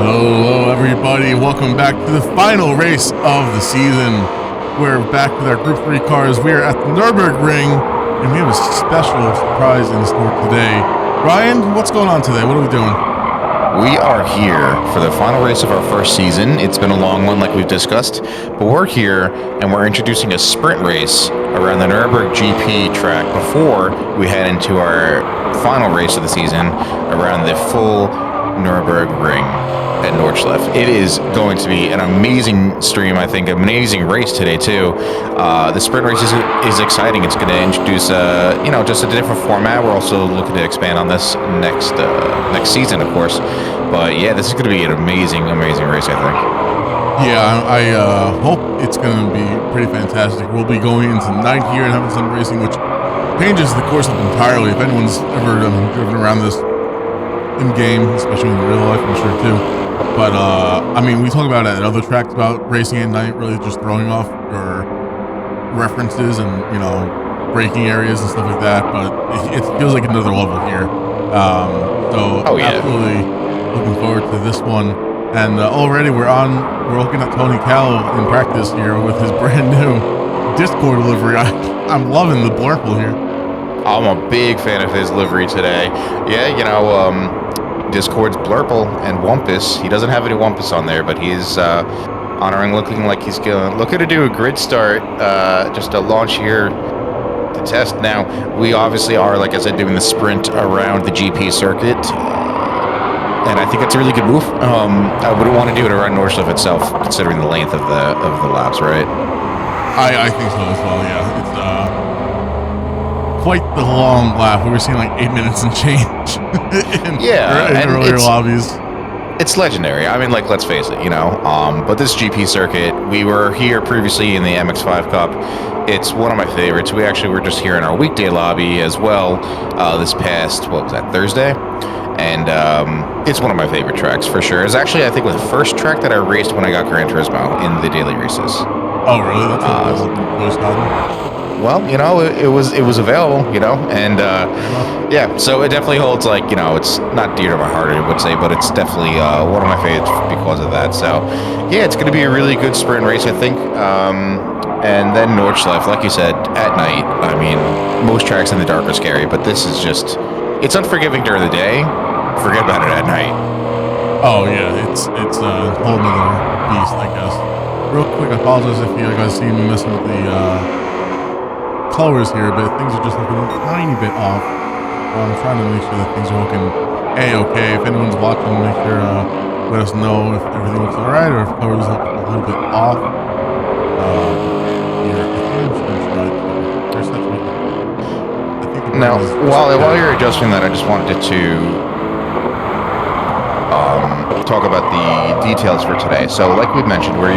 Hello, everybody. Welcome back to the final race of the season. We're back with our Group 3 cars. We are at the Nurburgring, and we have a special surprise in store today. Ryan, what's going on today? What are we doing? We are here for the final race of our first season. It's been a long one, like we've discussed, but we're here and we're introducing a sprint race around the Nurburgring GP track before we head into our final race of the season around the full Nurburgring at Nordschleife. It is going to be an amazing stream, I think, an amazing race today too. The sprint race is exciting. It's going to introduce, just a different format. We're also looking to expand on this next season, of course. But yeah, this is going to be an amazing race, I think. Yeah, I hope it's going to be pretty fantastic. We'll be going into night here and having some racing, which changes the course up entirely. If anyone's ever driven around this in game, especially in real life, I'm sure too. But we talk about it at other tracks about racing at night, really just throwing off your references and braking areas and stuff like that. But it feels like another level here. Absolutely looking forward to this one. And already we're looking at Tony Cal in practice here with his brand new Discord livery. I'm loving the blurple here. I'm a big fan of his livery today. Yeah, Discord's Blurple and Wumpus. He doesn't have any Wumpus on there, but he's looking like he's looking to do a grid start, just a launch here to test. Now, we obviously are, like I said, doing the sprint around the GP circuit, and I think that's a really good move. I wouldn't want to do it around Nordschleife itself, considering the length of the laps, right? I think so as well. Yeah, it's quite the long lap. We were seeing like 8 minutes and change in earlier lobbies. It's legendary. I mean, let's face it, but this GP circuit, we were here previously in the MX-5 Cup. It's one of my favorites. We actually were just here in our weekday lobby as well this past, Thursday? And it's one of my favorite tracks for sure. It's actually, I think, the first track that I raced when I got Gran Turismo in the daily races. Oh, really? That's well, it was available, and so it definitely holds, it's not dear to my heart, I would say, but it's definitely one of my favorites because of that. So, yeah, it's going to be a really good sprint race, I think. And then Nordschleife, like you said, at night. I mean, most tracks in the dark are scary, but this is just, it's unforgiving during the day. Forget about it at night. Oh, yeah, it's a whole nother beast, I guess. Real quick, I apologize if you guys see me messing with the colors here, but things are just looking a tiny bit off. I'm trying to make sure that things are looking A-okay. If anyone's watching, make sure let us know if everything looks alright or if colors look a little bit off. Now, while you're adjusting that, I just wanted to talk about the details for today. So, like we mentioned, we're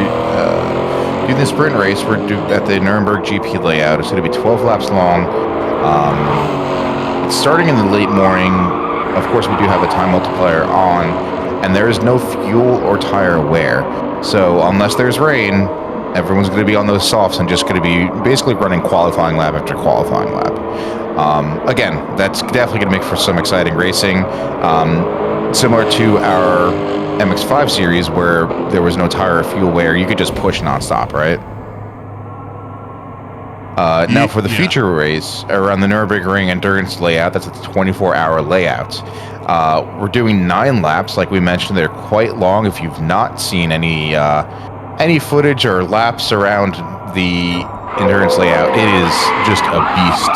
doing the sprint race. We're at the Nurburgring GP layout. It's going to be 12 laps long. It's starting in the late morning. Of course, we do have a time multiplier on, and there is no fuel or tire wear. So, unless there's rain, everyone's going to be on those softs and just going to be basically running qualifying lap after qualifying lap. Again, that's definitely going to make for some exciting racing. Similar to our MX-5 series where there was no tire or fuel wear, you could just push nonstop, right? Now for the feature race around the Nurburgring Endurance layout, that's a 24-hour layout. We're doing 9 laps, like we mentioned. They're quite long. If you've not seen any footage or laps around the endurance layout, it is just a beast.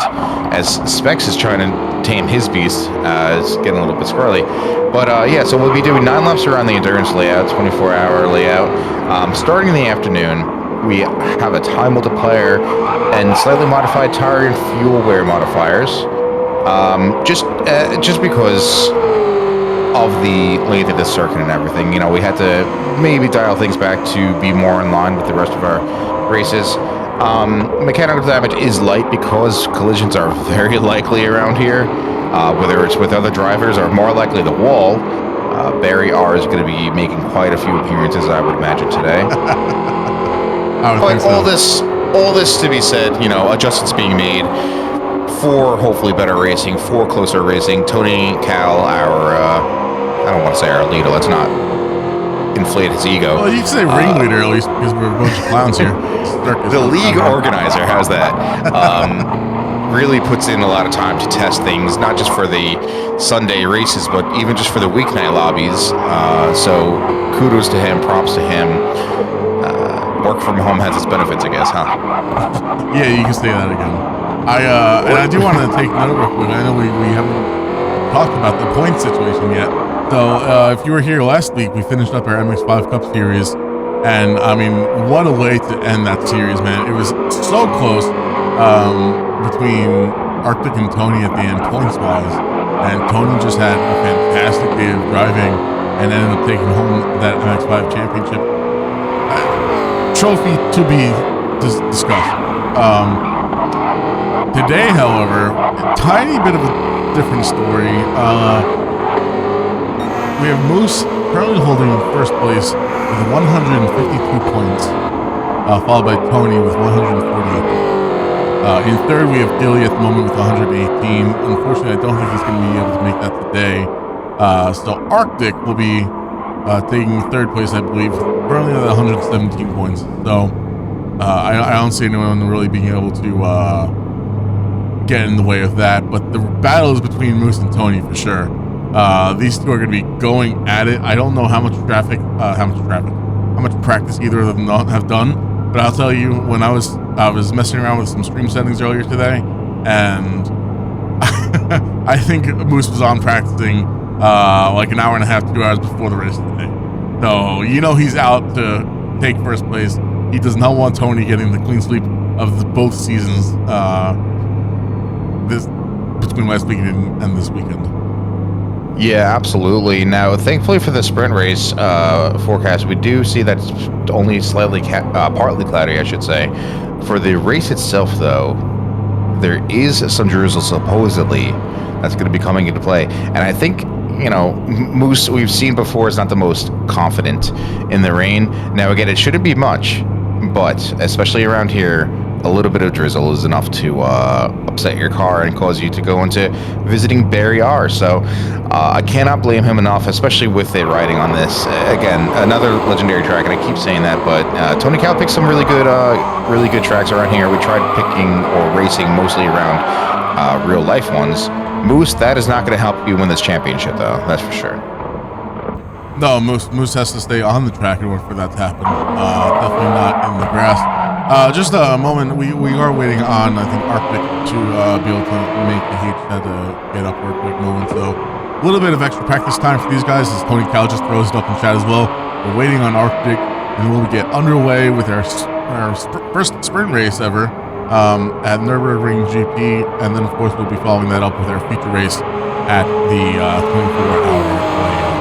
As Specs is trying to tame his beast, it's getting a little bit squirrely. But so we'll be doing 9 laps around the endurance layout, 24-hour layout. Starting in the afternoon, we have a time multiplier and slightly modified tire and fuel wear modifiers. Just because of the length of the circuit and everything, we had to maybe dial things back to be more in line with the rest of our races. Mechanical damage is light because collisions are very likely around here, whether it's with other drivers or more likely the wall. Barry R is going to be making quite a few appearances, I would imagine, today. But all this to be said, adjustments being made for hopefully better racing, for closer racing. Tony Cal, our I don't want to say our leader. Let's not inflate his ego. Well, you can say ringleader at least because we're a bunch of clowns here. The league organizer, how's that? Really puts in a lot of time to test things, not just for the Sunday races, but even just for the weeknight lobbies. So kudos to him, props to him. Work from home has its benefits, I guess, huh? Yeah, you can say that again. And I do want to take note real quick. I know we haven't talked about the point situation yet. So if you were here last week, we finished up our MX-5 Cup Series. And, I mean, what a way to end that series, man. It was so close between Arctic and Tony at the end, points-wise. And Tony just had a fantastic day of driving and ended up taking home that MX-5 championship. Trophy to be discussed. Today, however, a tiny bit of a different story. We have Mousse currently holding first place with 152 points, followed by Tony with 148. In third, we have Gilly at the moment with 118. Unfortunately, I don't think he's going to be able to make that today. So Arctic will be taking third place, I believe, currently at 117 points. So I don't see anyone really being able to get in the way of that. But the battle is between Mousse and Tony for sure. These two are going to be going at it. I don't know how much practice either of them have done. But I'll tell you, when I was messing around with some stream settings earlier today, and I think Mousse was on practicing like an hour and a half, 2 hours before the race today. So he's out to take first place. He does not want Tony getting the clean sweep of both seasons between last weekend and this weekend. Yeah, absolutely. Now, thankfully for the sprint race forecast, we do see that it's only slightly partly cloudy, I should say. For the race itself, though, there is some drizzle supposedly that's going to be coming into play. And I think, Mousse, we've seen before, is not the most confident in the rain. Now, again, it shouldn't be much, but especially around here, a little bit of drizzle is enough to upset your car and cause you to go into visiting Barry R. So I cannot blame him enough, especially with it riding on this. Again, another legendary track, and I keep saying that, but Tony Cal picked some really good tracks around here. We tried picking or racing mostly around real life ones. Mousse, that is not going to help you win this championship, though. That's for sure. No, Mousse has to stay on the track in order for that to happen. Definitely not in the grass. Just a moment, we are waiting on, I think, Arctic to be able to make the heat. Had to get up for a quick moment. So a little bit of extra practice time for these guys as Tony Cal just throws it up in chat as well. We're waiting on Arctic, and we'll get underway with our first sprint race ever at Nurburgring GP. And then, of course, we'll be following that up with our feature race at the 24-hour layout.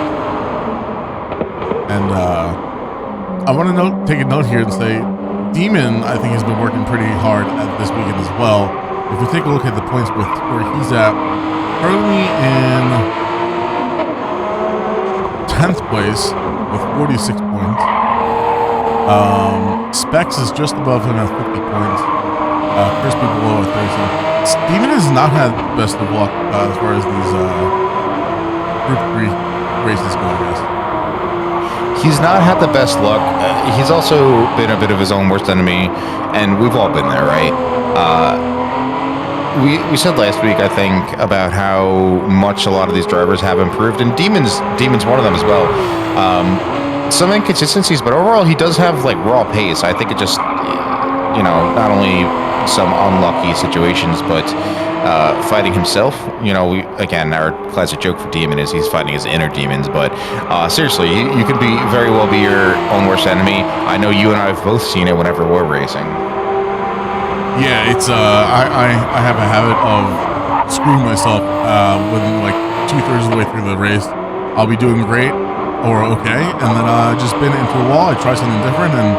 And I want to take a note here and say, Demon, I think, has been working pretty hard at this weekend as well. If we take a look at the points with where he's at, currently in 10th place with 46 points. Specs is just above him at 50 points. Crispy below at 37. Demon has not had the best of luck as far as these Group 3 races go, I guess. He's not had the best luck. He's also been a bit of his own worst enemy, and we've all been there, right? We said last week, I think, about how much a lot of these drivers have improved, and Demon's one of them as well. Some inconsistencies, but overall, he does have raw pace. I think it just, not only some unlucky situations, but fighting himself. Again, our classic joke for Demon is he's fighting his inner demons, but seriously, you can very well be your own worst enemy. I know you and I have both seen it whenever we're racing. Yeah, it's I have a habit of screwing myself within 2/3 of the way through the race. I'll be doing great or okay, and then I just spin it into a wall. I try something different, and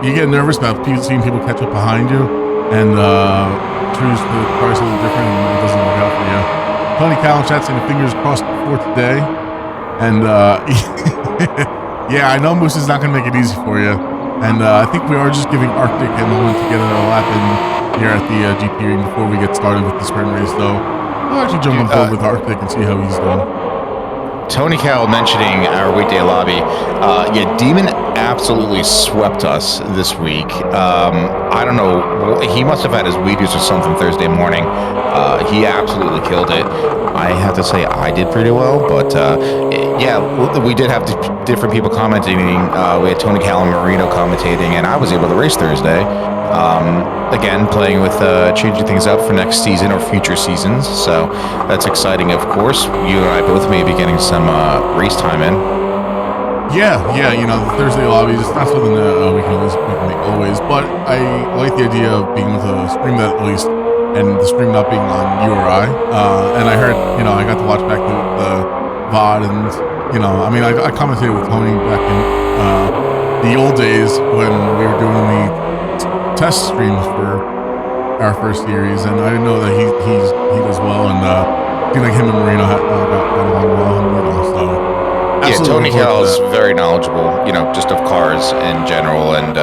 you get nervous about seeing people catch up behind you, and choose to try something different, and it doesn't work out for you. Tony Cal in chat saying fingers crossed for today, and yeah, I know Mousse is not going to make it easy for you. And I think we are just giving Arctic a moment to get a lap in here at the GP ring before we get started with the sprint race. So we'll actually jump on board with Arctic and see how he's doing. Tony Cal mentioning our weekday lobby. Demon absolutely swept us this week. I don't know. He must have had his Wheaties or something Thursday morning. He absolutely killed it. I have to say I did pretty well, but we did have different people commenting. We had Tony Cal and Marino commentating, and I was able to race Thursday. Again, playing with changing things up for next season or future seasons, so that's exciting. Of course, you and I both may be getting some race time in. Yeah, the Thursday lobbies, it's not something that we can make always, but I like the idea of being able to stream that at least, and the stream not being on URI. And I heard, I got to watch back the VOD, and, I commentated with Tony back in the old days when we were doing the test streams for our first series, and I know that he does well, and I think like him and Marino got along well, so. Yeah, Tony Cal is very knowledgeable, just of cars in general, and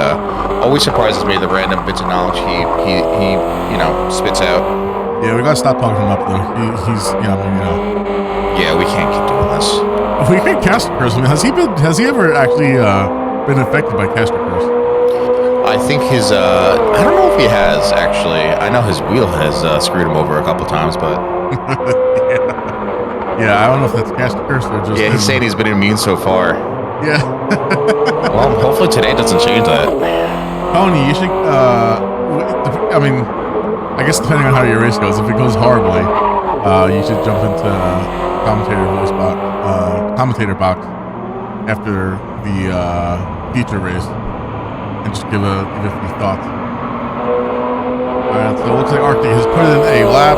always surprises me the random bits of knowledge he spits out. Yeah, we gotta stop talking him up though. He's Yeah, we can't keep doing this. We can Caster Curse. I mean, has he ever actually been affected by Caster Curse? I think his I don't know if he has actually. I know his wheel has screwed him over a couple times, but yeah, I don't know if that's Caster Curse or just. Yeah, he's saying he's been immune so far. Yeah. Well, hopefully today doesn't change that. Tony, you should. I guess depending on how your race goes, if it goes horribly, you should jump into commentator box after the feature race and just give a few thoughts. Alright, so it looks like Arctic has put in a lap.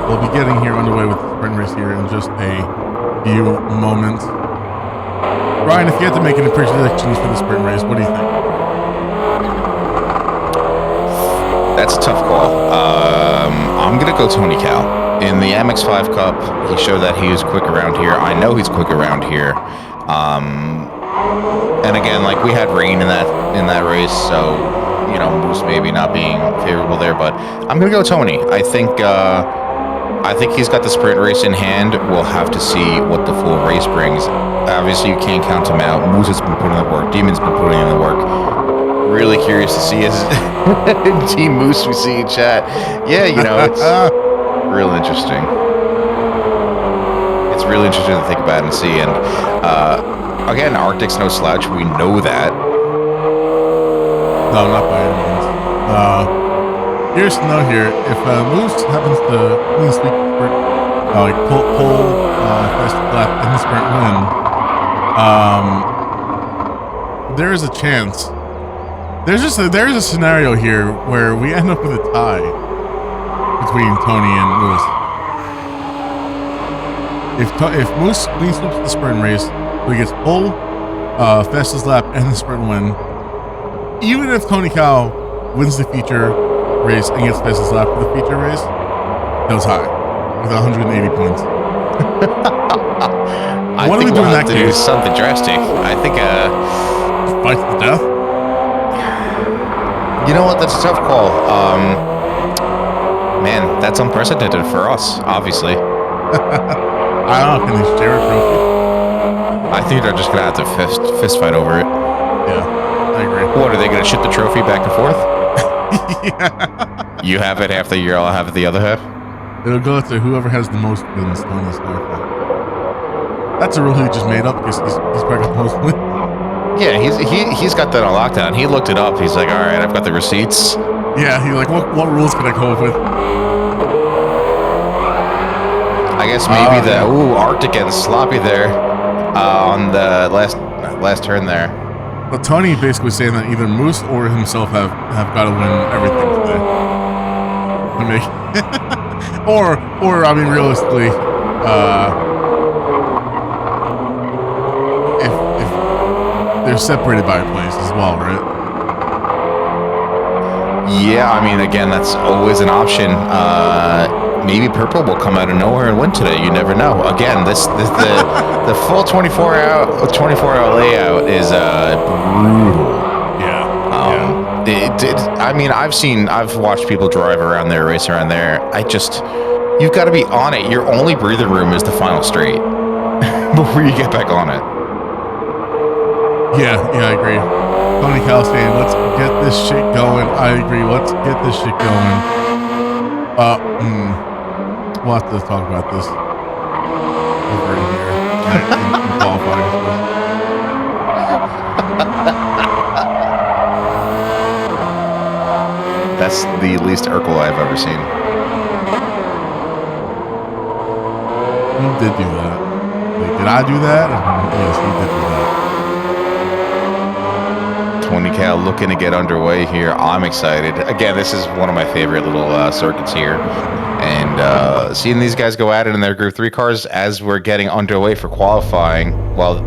We'll be getting here underway with the sprint race here in just a few moments. Ryan, if you had to make any predictions for the sprint race, what do you think? That's a tough call. I'm going to go Tony Cal. In the MX-5 Cup, he showed that he is quick around here. I know he's quick around here. And again, like we had rain in that race, so Moose maybe not being favorable there. But I'm gonna go Tony. I think he's got the sprint race in hand. We'll have to see what the full race brings. Obviously, you can't count him out. Moose has been putting in the work. Demon's been putting in the work. Really curious to see his Team Moose we see in chat. Yeah, it's real interesting. It's really interesting to think about and see. And again, Arctic's no slouch. We know that. No, not by any means. Here's to know here. If Moose happens to clean sweep sprint, pull first lap in the sprint win, there is a chance. There's a scenario here where we end up with a tie between Tony and Moose. If Moose clean sweeps the sprint race, so he gets pole, fastest lap, and the sprint win. Even if Tony Cal wins the feature race and gets fastest lap for the feature race, goes high with 180 points. What are we doing in that case? Do something drastic. I think fight to the death. You know what? That's a tough call. Man, that's unprecedented for us, obviously. I don't know. Can they share a trophy? I think they're just gonna have to fist fight over it. Yeah, I agree. What, are they gonna ship the trophy back and forth? Yeah. You have it half the year, I'll have it the other half. It'll go to whoever has the most wins on this life. That's a rule he just made up because he's probably got the most wins. Yeah, he's got that on lockdown. He looked it up. He's like, all right, I've got the receipts. Yeah, he's like, what rules can I come up with? I guess maybe Arctic and sloppy there on the last turn there. But Tony basically saying that either Moose or himself have got to win everything today. To make or I mean realistically, if they're separated by a place as well, right? Yeah, I mean, again, that's always an option. Maybe Purple will come out of nowhere and win today. You never know. Again, the full 24-hour layout is brutal. Yeah. I mean, I've watched people drive around there, race around there. You've got to be on it. Your only breathing room is the final straight. before you get back on it. Yeah, I agree. Tony Cal saying, let's get this shit going. I agree. Let's get this shit going. We'll have to talk about this over in here in qualifying. That's the least Urkel I've ever seen. Who did do that? Like, did I do that? Yes, he did do that. Tony Cal looking to get underway here. I'm excited. Again, this is one of my favorite little circuits here. And seeing these guys go at it in their Group 3 cars as we're getting underway for qualifying, well,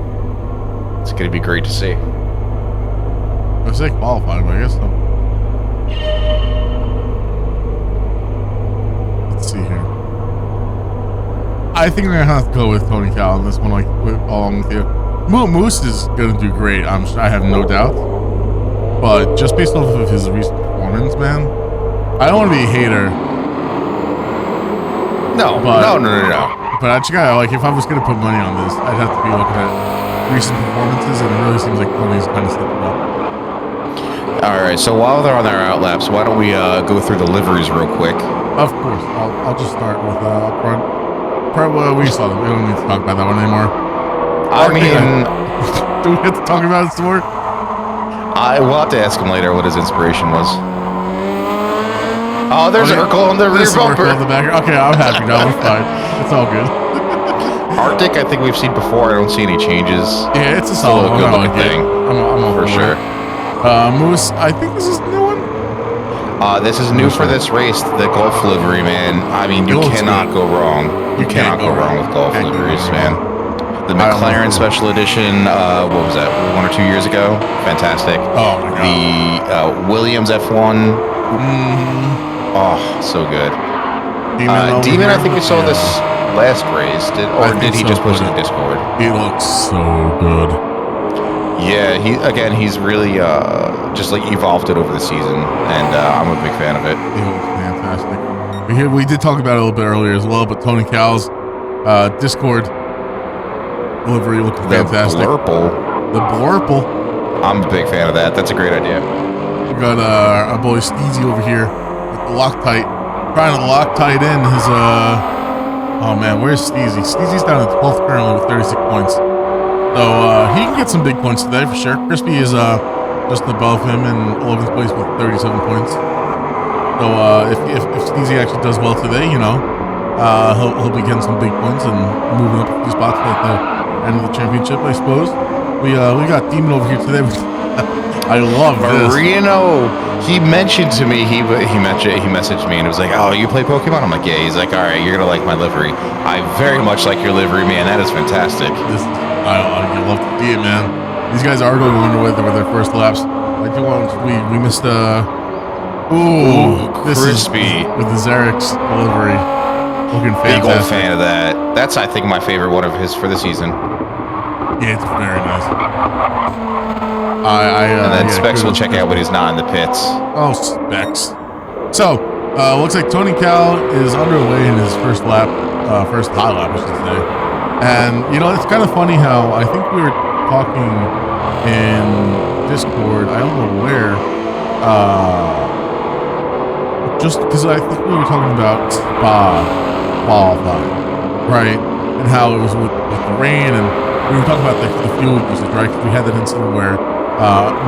it's going to be great to see. I say qualifying, but I guess so. Let's see here. I think I'm going to have to go with Tony Cal on this one, like, along with you. Mousse is going to do great. I have no doubt. But just based off of his recent performance, man, I don't want to be a hater. No. But I just gotta, like, if I was gonna put money on this, I'd have to be looking at recent performances, and it really seems like Tony's kind of stepping up. All right, so while they're on their out laps, why don't we go through the liveries real quick? Of course, I'll just start with up front. We saw them. We don't need to talk about that one anymore. Do we have to talk about it some more? I will have to ask him later what his inspiration was. Oh, there's Urkel on the rear bumper. On the back. Okay, I'm happy now. It's fine. It's all good. Arctic, I think we've seen before. I don't see any changes. Yeah, it's a solid good looking thing. I'm for sure. Mousse, I think this is a new one. This is new for this race. The Golf livery, man. I mean, you cannot go wrong. You cannot go wrong with Golf liveries, man. The McLaren Special Edition, what was that, 1 or 2 years ago? Fantastic. Oh, my God. The Williams F1. Oh, so good. Demon, I think we saw this last race. Did he just post it in Discord? He looks so good. Yeah, he's really just like evolved it over the season, and I'm a big fan of it. He looks fantastic. We did talk about it a little bit earlier as well, but Tony Cal's Discord livery looking fantastic. The blurple. I'm a big fan of that. That's a great idea. We got our boy Steezy over here with the Loctite, trying to Loctite in his oh man, where's Steezy? Steezy's down at 12th currently with 36 points. So he can get some big points today for sure. Crispy is just above him in 11th place with 37 points. So if Steezy actually does well today, you know, he'll be getting some big points and moving up a few spots at the end of the championship, I suppose. We got Demon over here today. I love this. Marino, he mentioned to me, he messaged me and it was like, oh, you play Pokemon? I'm like, yeah. He's like, all right, you're gonna like my livery. I very much like your livery, man. That is fantastic. I love to see it, man. These guys are going underway with their first laps. I do want we missed Crispy with the Xerix livery. Looking fantastic. Big old fan of that. That's, I think, my favorite one of his for the season. Yeah, it's very nice. And then Specs will check out when he's not in the pits. Oh, Specs. So, looks like Tony Cal is underway in his first lap, first high lap, I should say. And, you know, it's kind of funny how I think we were talking in Discord, I don't know where, just because I think we were talking about Spa qualifying, right? And how it was with the rain, and we were talking about the fuel usage, right? Because we had that incident where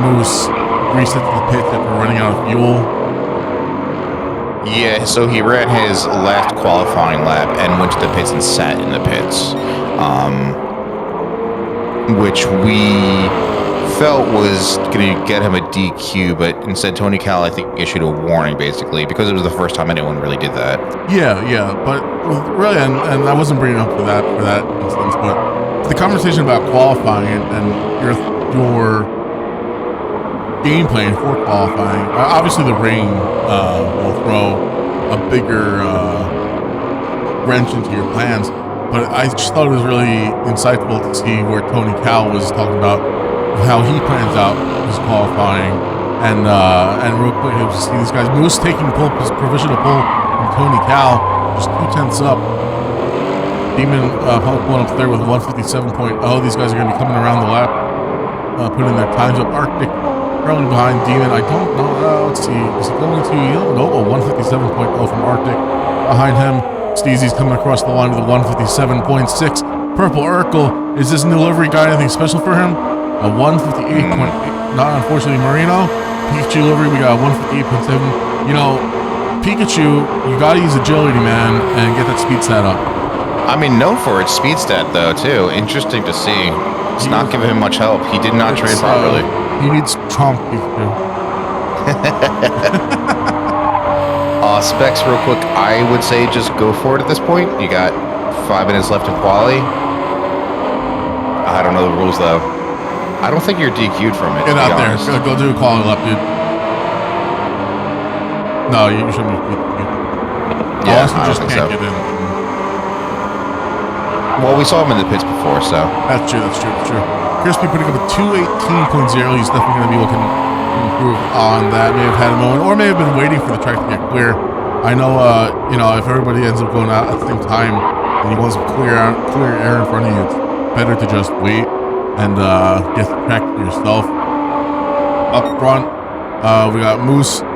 Mousse reset to the pits after running out of fuel. Yeah, so he ran his last qualifying lap and went to the pits and sat in the pits, which we felt was going to get him a DQ, but instead Tony Cal, I think, issued a warning, basically, because it was the first time anyone really did that. Yeah, but really, and I wasn't bringing up for that instance, but the conversation about qualifying and your game plan for qualifying, obviously the rain will throw a bigger wrench into your plans, but I just thought it was really insightful to see where Tony Cal was talking about how he plans out his qualifying, and real quick, you see these guys, Mousse taking his provisional pole from Tony Cal, just 2/10 up. Demon pulling up third with 157.0. These guys are going to be coming around the lap, putting their times up. Arctic curling behind Demon. I don't know. Let's see. Is it going to, no, 157.0 from Arctic. Behind him, Steezy's coming across the line with a 157.6. Purple Urkel. Is this new livery guy anything special for him? A 158.8. Not unfortunately Marino. Pikachu livery, we got a 158.7. You know, Pikachu, you gotta use agility, man, and get that speed stat up. I mean, known for its speed stat, though, too. Interesting to see. It's not giving him much help. He did not train properly. He needs chomp Pikachu. Specs, real quick, I would say just go for it at this point. You got 5 minutes left in quali. I don't know the rules, though. I don't think you're DQ'd from it. Get out there. Go do a quali lap, dude. No, you shouldn't be DQ'd. Yeah, I just can't get in. Well, we saw him in the pits before, so. That's true. Crispy putting up a 218.0. He's definitely going to be looking to improve on that. May have had a moment, or may have been waiting for the track to get clear. I know, you know, if everybody ends up going out at the same time and you want some clear air in front of you, it's better to just wait and get the track to yourself. Up front, we got Mousse.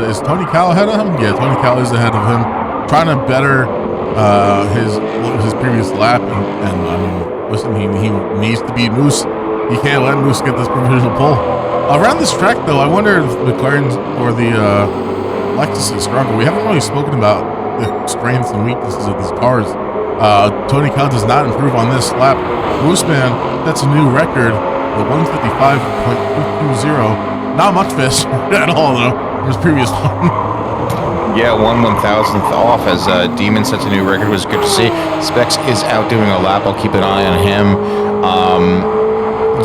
Is Tony Cal ahead of him? Yeah, Tony Cal is ahead of him. Trying to better his previous lap, and I mean, listen, he needs to beat Moose. He can't let Moose get this provisional pole. Around this track, though, I wonder if McLaren's or the Lexus is stronger. We haven't really spoken about the strengths and weaknesses of these cars. Tony Khan does not improve on this lap. Moose Man, that's a new record, the 155.220. Not much fish at all, though, from his previous one. Yeah, 1/1000th off as Demon sets a new record. Was good to see. Specs is out doing a lap. I'll keep an eye on him.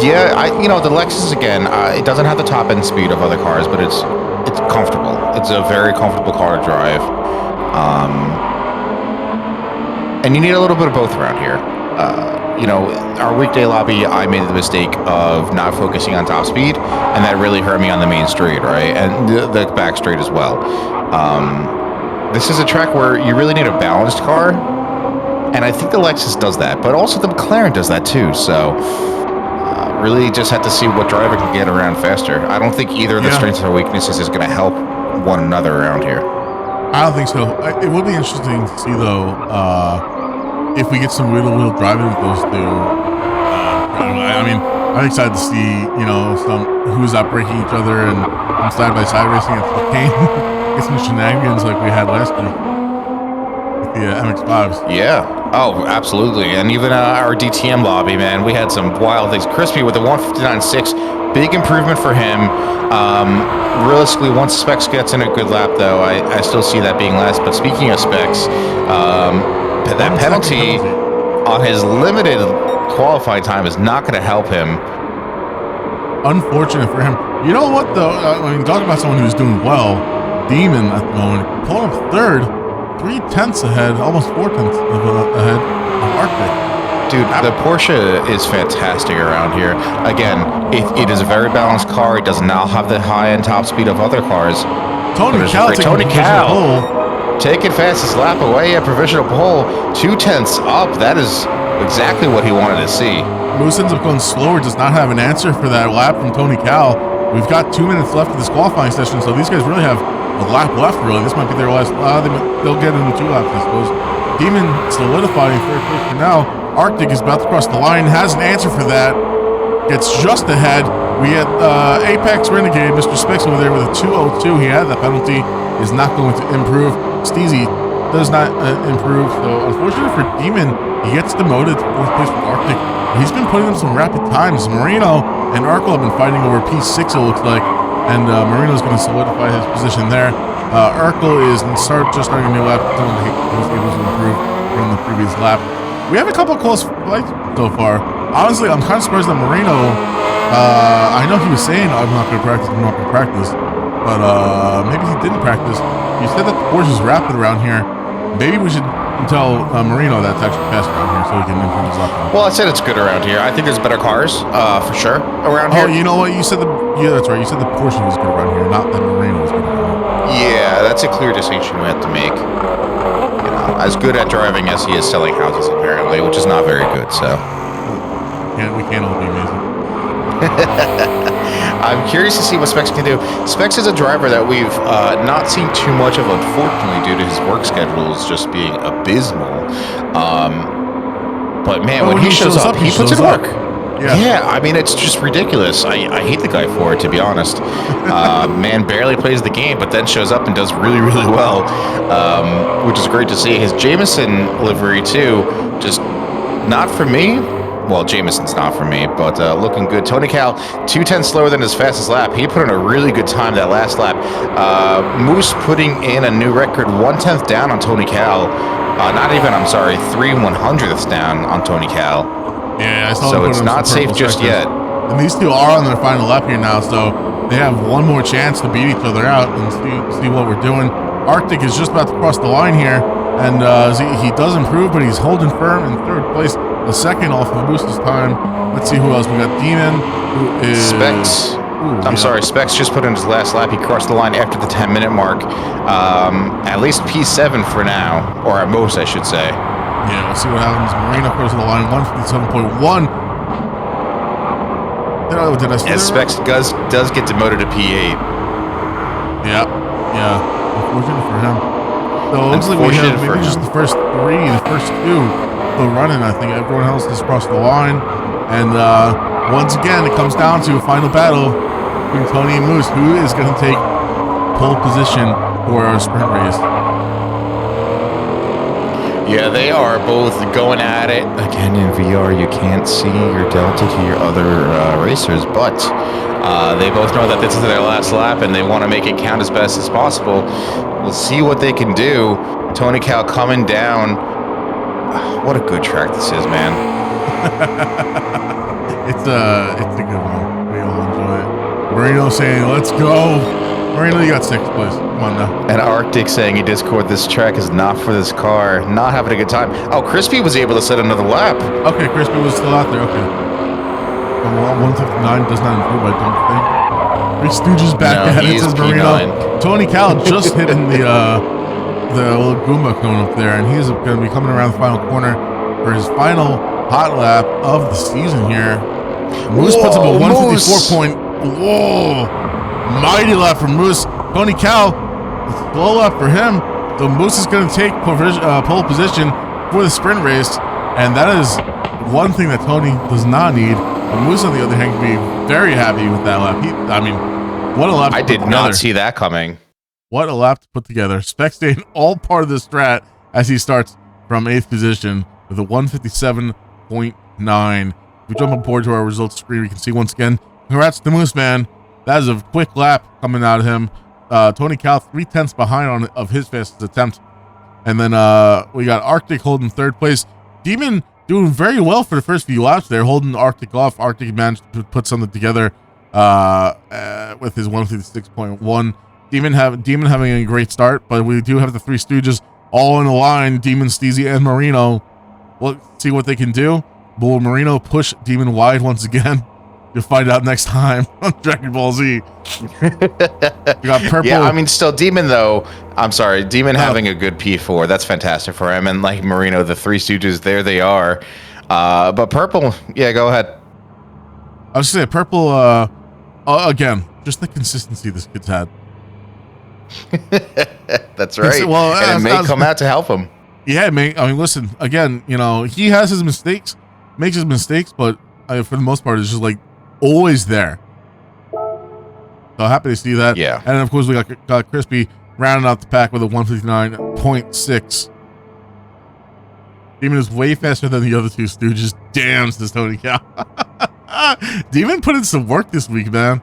Yeah, you know, the Lexus again. It doesn't have the top end speed of other cars, but it's comfortable. It's a very comfortable car to drive. And you need a little bit of both around here. You know, our weekday lobby, I made the mistake of not focusing on top speed, and that really hurt me on the main street, right? And the back straight as well. This is a track where you really need a balanced car, and I think the Lexus does that, but also the McLaren does that too, so really just have to see what driver can get around faster. I don't think either of the strengths or weaknesses is going to help one another around here. I don't think so. It will be interesting to see, though, if we get some wheel driving with those two. I mean, I'm excited to see, you know, who's out breaking each other and side-by-side racing at the cane. Get some shenanigans like we had last week with the MX-5s. Yeah. Oh, absolutely. And even our DTM lobby, man, we had some wild things. Crispy with the 159.6. Big improvement for him. Realistically, once Specs gets in a good lap, though, I still see that being last. But speaking of Specs, that penalty on his limited qualifying time is not going to help him. Unfortunate for him. You know what, though? I mean, talking about someone who's doing well, Demon at the moment, pulling up third, 3/10 ahead, almost 4/10 ahead of Arctic. Dude, the Porsche is fantastic around here. Again, it is a very balanced car. It does not have the high-end top speed of other cars. Tony Cal taking fastest lap away at provisional pole. 2/10 up. That is exactly what he wanted to see. Moose ends up going slower, does not have an answer for that lap from Tony Cal. We've got 2 minutes left of this qualifying session, so these guys really have a lap left, really. This might be their last. They'll get into 2 laps, I suppose. Demon solidifying third place for now. Arctic is about to cross the line, has an answer for that. Gets just ahead. We had Apex Renegade, Mr. Specs over there with a 2:02. He had that penalty, is not going to improve. Steezy does not improve, so unfortunately for Demon, he gets demoted to 4th place with Arctic. He's been putting in some rapid times. Marino and Urkel have been fighting over P6, it looks like, and Marino's going to solidify his position there. Urkel is starting a new lap. He was able to improve from the previous lap. We have a couple of close fights so far. Honestly, I'm kind of surprised that Marino, I know he was saying, I'm not going to practice, but maybe he didn't practice. You said that the Porsche's rapid around here. Maybe we should tell Marino that's actually fast around here so he can improve his lap. Well, I said it's good around here. I think there's better cars, for sure, around here. Oh, you know what? You said that's right. You said the Porsche was good around here, not that Marino was good around here. Yeah, that's a clear distinction we have to make. You know, as good at driving as he is selling houses, apparently, which is not very good. So, we can't all be amazing. I'm curious to see what Specs can do. Specs is a driver that we've not seen too much of, unfortunately, due to his work schedules just being abysmal. But man, when he shows up, he puts in work. Yeah, I mean, it's just ridiculous. I hate the guy for it, to be honest. Man barely plays the game, but then shows up and does really, really well, which is great to see. His Jameson livery, too, just not for me. Well, Jameson's not for me, but looking good. Tony Cal, 2:10 slower than his fastest lap. He put in a really good time that last lap. Moose putting in a new record, 1/10 down on Tony Cal. Not even, I'm sorry, 3/100ths down on Tony Cal. Yeah, I saw so it's not safe just yet. And these two are on their final lap here now, so they have one more chance to beat each other out and see what we're doing. Arctic is just about to cross the line here, and he does improve, but he's holding firm in third place. The second off of Moose's time. Let's see who else. We got Demon, who is... Specs. I'm sorry, Specs just put in his last lap. He crossed the line after the 10-minute mark. At least P7 for now, or at most, I should say. Yeah, we'll see what happens. Marino crosses the line, 157.1. Did I say Specs does get demoted to P8. Yeah. Unfortunate for him. So it looks like we have maybe just the first two still running. I think everyone else has crossed the line. And once again, it comes down to a final battle between Tony and Moose. Who is going to take pole position for our sprint race? Yeah, they are both going at it. Again, in VR, you can't see your delta to your other racers, but they both know that this is their last lap and they want to make it count as best as possible. We'll see what they can do. Tony Cal coming down. What a good track this is, man. It's a good one. We all enjoy it. Marino saying, let's go. Marino, you got 6th place. Come on now. And Arctic saying in Discord, this track is not for this car. Not having a good time. Oh, Crispy was able to set another lap. Okay, Crispy was still out there. Okay. 159 does not improve, I don't think. Three Stooges back at it, says Marino. Tony Cal just hitting the little Goomba cone up there, and he's going to be coming around the final corner for his final hot lap of the season here. Moose puts up a 154 Whoa! Mighty lap for Moose. Tony Cal, slow lap for him. So Moose is going to take pole position for the sprint race, and that is one thing that Tony does not need. And Moose, on the other hand, can be very happy with that lap. What a lap! I did not see that coming. What a lap to put together. Spec staying all part of the strat as he starts from 8th position with a 157.9. If we jump up forward to our results screen, we can see once again, congrats to Moose, man. That is a quick lap coming out of him. Tony Cal 3/10 behind of his fastest attempt. And then we got Arctic holding 3rd place. Demon doing very well for the first few laps there, holding Arctic off. Arctic managed to put something together with his 156.1. Demon having a great start, but we do have the 3 Stooges all in a line. Demon, Steezy, and Marino. We'll see what they can do. Will Marino push Demon wide once again? You'll find out next time on Dragon Ball Z. We got Purple. Yeah, I mean, still Demon though. I'm sorry, Demon having a good P4. That's fantastic for him. And like Marino, the 3 Stooges, there they are. But Purple, yeah, go ahead. I was saying Purple. Again, just the consistency this kid's had. That's right. Well, and it may come out to help him. Yeah, I mean, listen. Again, he has his mistakes, makes his mistakes, but for the most part, it's just like always there. So happy to see that. Yeah. And of course, we got Crispy rounding out the pack with a 159.6. Demon is way faster than the other 2 Stooges. Damn, says Tony Cal. Demon put in some work this week, man.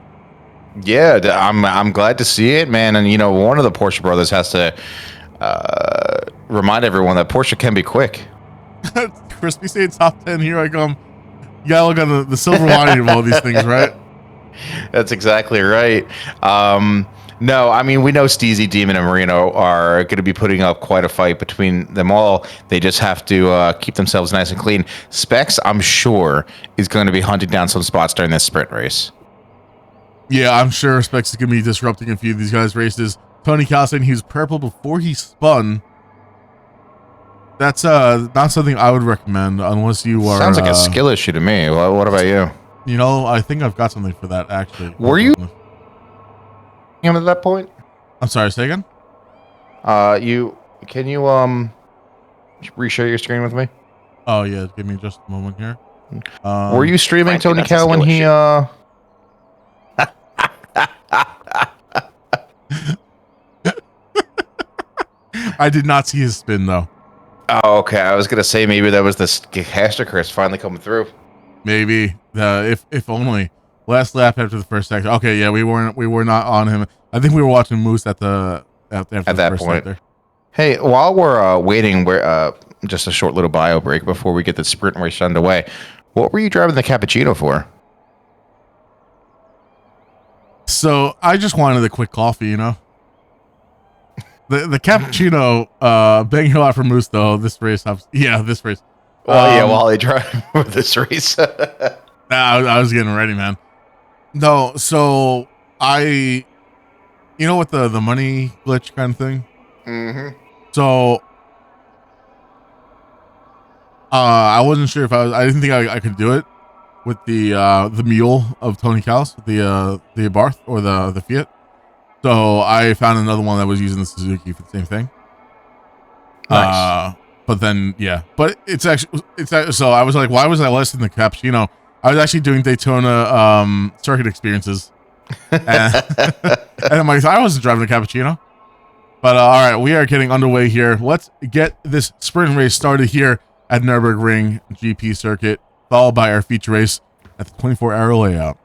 Yeah, I'm glad to see it, man. And one of the Porsche brothers has to remind everyone that Porsche can be quick. Crispy saying top 10. Here I come. You gotta look on the silver lining of all these things, right? That's exactly right. No, I mean, we know Steezy, Demon, and Marino are going to be putting up quite a fight between them all. They just have to keep themselves nice and clean. Specs, I'm sure, is going to be hunting down some spots during this sprint race. Yeah, I'm sure Specs is going to be disrupting a few of these guys' races. Tony Cal saying he was purple before he spun. That's not something I would recommend unless you are. Sounds like a skill issue to me. Well, what about you? You know, I think I've got something for that actually. Were you him at that point? I'm sorry, say again? Can you reshare your screen with me? Oh yeah, give me just a moment here. Were you streaming Tony Cow when he I did not see his spin though. Oh, okay. I was gonna say maybe that was the caster curse finally coming through. Maybe if only last lap after the first sector. Okay, yeah, we were not on him. I think we were watching Moose at that point. Sector. Hey, while we're waiting, we're just a short little bio break before we get the sprint race underway. What were you driving the cappuccino for? So I just wanted a quick coffee, you know. The cappuccino banging a lot for Moose though. This race, this race. While I drive this race. I was getting ready, man. No, so you know what the money glitch kind of thing. Mm-hmm. So I wasn't sure if I didn't think I could do it with the mule of Tony Cow's, the Barth or the Fiat. So I found another one that was using the Suzuki for the same thing. Nice. But then, but it's so I was like, why was I less than the cappuccino? I was actually doing Daytona circuit experiences. And I'm like, I wasn't driving a cappuccino. But all right, we are getting underway here. Let's get this sprint race started here at Nurburgring GP circuit, followed by our feature race at the 24-hour layout.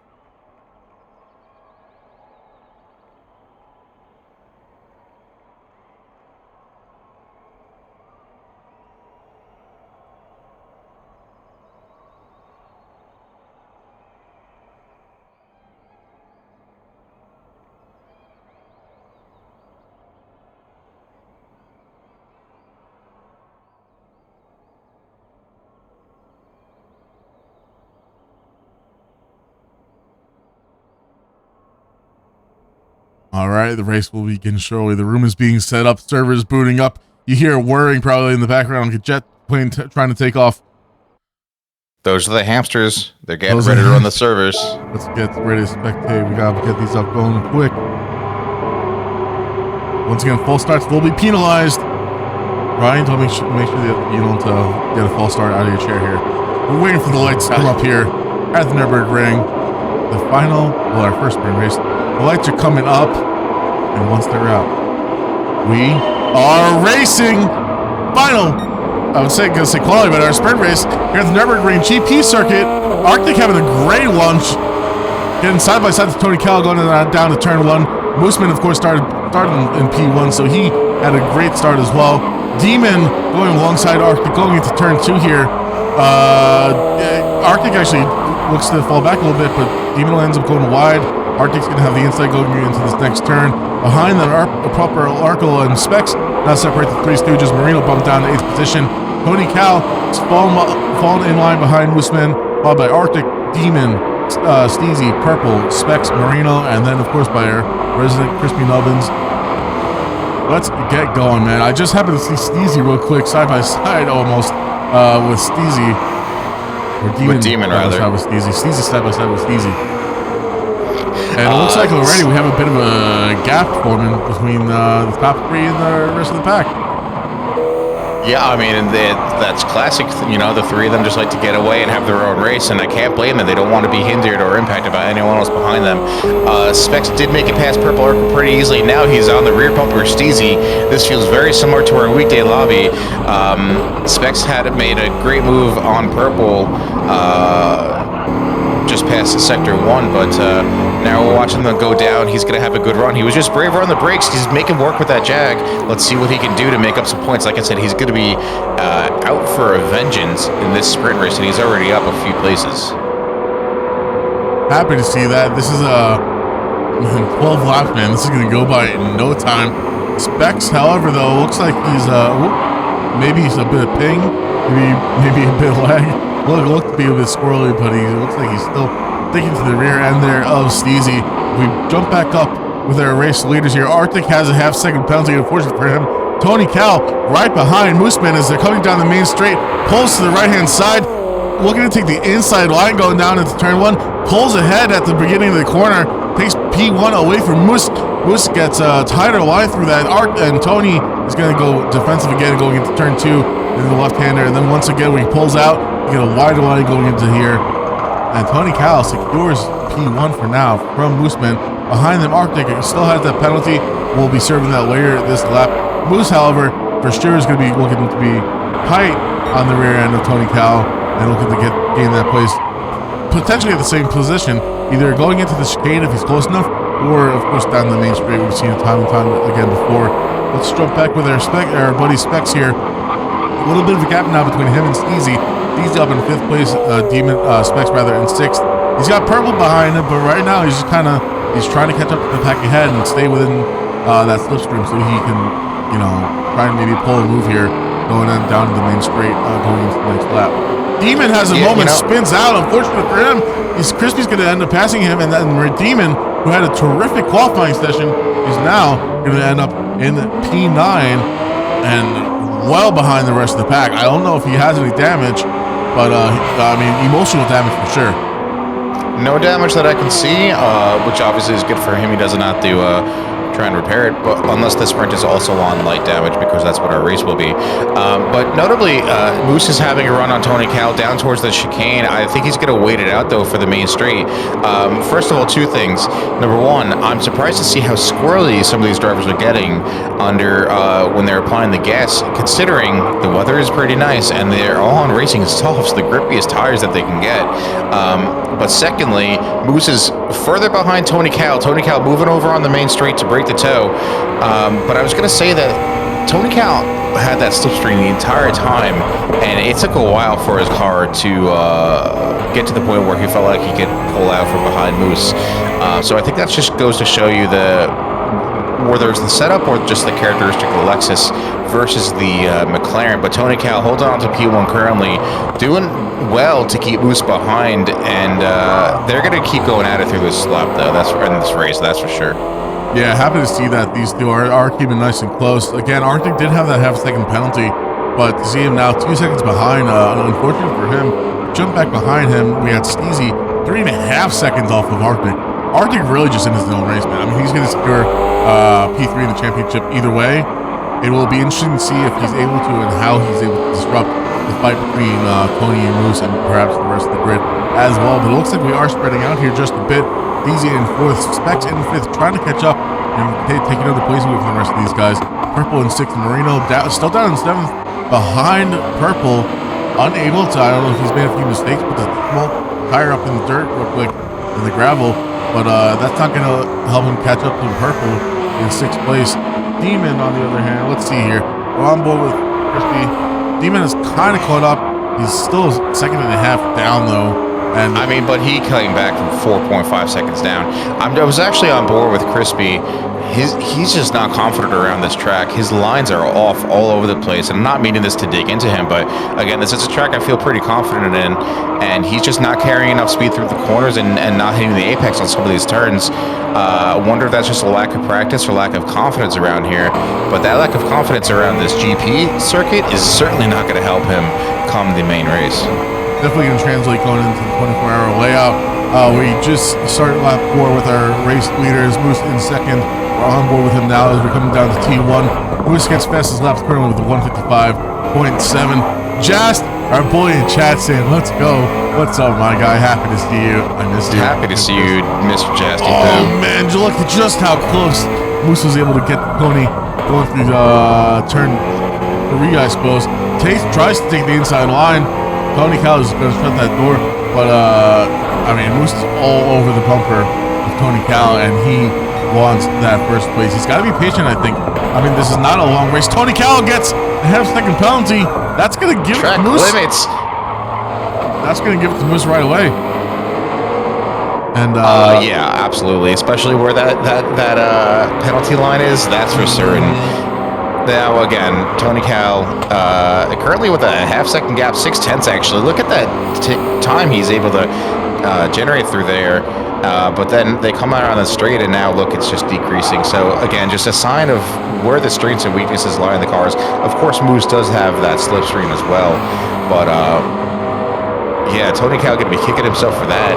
All right, the race will begin shortly. The room is being set up, servers booting up. You hear whirring probably in the background, like a jet plane trying to take off. Those are the hamsters. They're getting ready to run the servers. Let's get ready to spectate. We gotta get these up going quick. Once again, false starts will be penalized. Ryan, to make sure that you don't get a false start out of your chair here. We're waiting for the lights to come up here at the Nurburgring. The final, our first sprint race. The lights are coming up, and once they're out, we are racing. Final, I was gonna say quality, but our sprint race here at the Nurburgring GP circuit. Arctic having a great launch, getting side by side with Tony Cal going down to turn one. Mooseman, of course, started in P1, so he had a great start as well. Demon going alongside Arctic, going into turn two here. Arctic actually looks to fall back a little bit, but Demon ends up going wide. Arctic's going to have the inside going into this next turn. Behind them, proper Arkle and Specs now separate the three Stooges. Marino bumped down to 8th position. Tony Cal fallen in line behind Mooseman, followed by Arctic, Demon, Steezy, Purple, Specs, Marino, and then, of course, by our resident Crispy Nubbins. Let's get going, man. I just happened to see Steezy real quick, side by side almost, with Steezy. Or Demon. With Demon, rather. With Steezy. Steezy side by side with Steezy. And it looks like already we have a bit of a gap forming between the top three and the rest of the pack. Yeah, I mean, that's classic. You know, the three of them just like to get away and have their own race, and I can't blame them. They don't want to be hindered or impacted by anyone else behind them. Specs did make it past Purple Arkle pretty easily. Now he's on the rear bumper Steezy. This feels very similar to our weekday lobby. Specs had made a great move on Purple just past Sector 1, but now we're watching them go down. He's going to have a good run. He was just braver on the brakes. He's making work with that Jag. Let's see what he can do to make up some points. Like I said, he's going to be out for a vengeance in this sprint race, and he's already up a few places. Happy to see that. This is a 12 laps, man. This is going to go by in no time. Specs, however, though, looks like he's maybe he's a bit of ping, maybe a bit of lag. Looked to be a bit squirrely, but he looks like he's still sticking to the rear end there of Steezy. We jump back up with our race leaders here. Arctic has a half-second penalty, unfortunately for him. Tony Cal right behind Mooseman as they're coming down the main straight, pulls to the right-hand side, looking to take the inside line going down into turn 1, pulls ahead at the beginning of the corner, takes P1 away from Moose. Moose gets a tighter line through that arc, and Tony is going to go defensive again, going into turn 2 into the left-hander, and then once again when he pulls out, you get a wider line going into here, and Tony Cal secures P1 for now from Mooseman. Behind them, Arctic still has that penalty, will be serving that later this lap. Moose, however, for sure is going to be looking to be tight on the rear end of Tony Cal and looking to gain that place, potentially at the same position, either going into the chicane if he's close enough, or of course down the main straight. We've seen it time and time again before. Let's jump back with our buddy Specs here. A little bit of a gap now between him and Steezy. Steezy up in 5th place, Specs rather in 6th. He's got Purple behind him, but right now he's just he's trying to catch up to the pack ahead and stay within that slipstream so he can, try and maybe pull a move here, going on down to the main straight, going into the next lap. Demon has a moment, spins out. Unfortunately for him, Crispy's going to end up passing him, and then Demon, who had a terrific qualifying session, is now going to end up in P9 and well behind the rest of the pack. I don't know if he has any damage, but emotional damage for sure. No damage that I can see, which obviously is good for him. He doesn't have to try and repair it, but unless the sprint is also on light damage, because that's what our race will be. But notably, Moose is having a run on Tony Cal down towards the chicane. I think he's going to wait it out, though, for the main straight. First of all, 2 things. Number 1, I'm surprised to see how squirrely some of these drivers are getting under when they're applying the gas, considering the weather is pretty nice and they're all on racing softs, the grippiest tires that they can get. But secondly, Moose is further behind Tony Cal. Tony Cal moving over on the main straight to break the toe. But I was going to say that Tony Cal had that slipstream the entire time, and it took a while for his car to get to the point where he felt like he could pull out from behind Moose. So I think that just goes to show you whether it's the setup or just the characteristic of the Lexus versus the McLaren. But Tony Cal holds on to P1 currently, doing well to keep Moose behind, and they're going to keep going at it through this lap, though. In this race, that's for sure. Yeah, happy to see that these two are keeping nice and close. Again, Arctic did have that half-second penalty, but to see him now 2 seconds behind, unfortunate for him. Jump back behind him, we had Steezy 3.5 seconds off of Arctic. Arctic really just in his own race, man. I mean, he's going to secure P3 in the championship either way. It will be interesting to see if he's able to and how he's able to disrupt the fight between Tony and Moose and perhaps the rest of the grid as well. But it looks like we are spreading out here just a bit. Easy in 4th, Specs in 5th, trying to catch up and take another place away from the rest of these guys. Purple in 6th, Marino still down in 7th, behind Purple, unable to, I don't know if he's made a few mistakes, but the small tire up in the dirt real quick in the gravel, but that's not going to help him catch up to Purple in 6th place. Demon, on the other hand, let's see here. We're on board with Crispy. Demon is kind of caught up. He's still 2.5 down, though. And but he came back from 4.5 seconds down. I was actually on board with Crispy. He's just not confident around this track. His lines are off all over the place. And I'm not meaning this to dig into him, but again, this is a track I feel pretty confident in, and he's just not carrying enough speed through the corners and not hitting the apex on some of these turns. I wonder if that's just a lack of practice or lack of confidence around here. But that lack of confidence around this GP circuit is certainly not going to help him come the main race. Definitely going to translate going into the 24-hour layout. We just started lap 4 with our race leaders. Moose in 2nd. We're on board with him now as we're coming down to T1. Moose gets fastest laps currently with a 155.7. Just our boy in chat saying, "Let's go." What's up, my guy? Happy to see you. I miss you. Happy to see you, Mr. Jasty. Oh man, look at just how close Moose was able to get Tony going through turn 3, I suppose. Tries to take the inside line. Tony Cal is going to shut that door, but Moose is all over the bumper with Tony Cal, and he wants that first place. He's got to be patient, I think. This is not a long race. Tony Cal gets a half-second penalty. That's going to give track Moose limits. That's going to give it to Moose right away. And yeah, absolutely. Especially where that penalty line is. That's for certain. Now again, Tony Cal currently with a half-second gap, 0.6 actually. Look at that time he's able to generate through there. But then they come out on the straight, and now look, it's just decreasing. So again, just a sign of where the strengths and weaknesses lie in the cars. Of course, Mousse does have that slipstream as well, but yeah, Tony Cal gonna be kicking himself for that.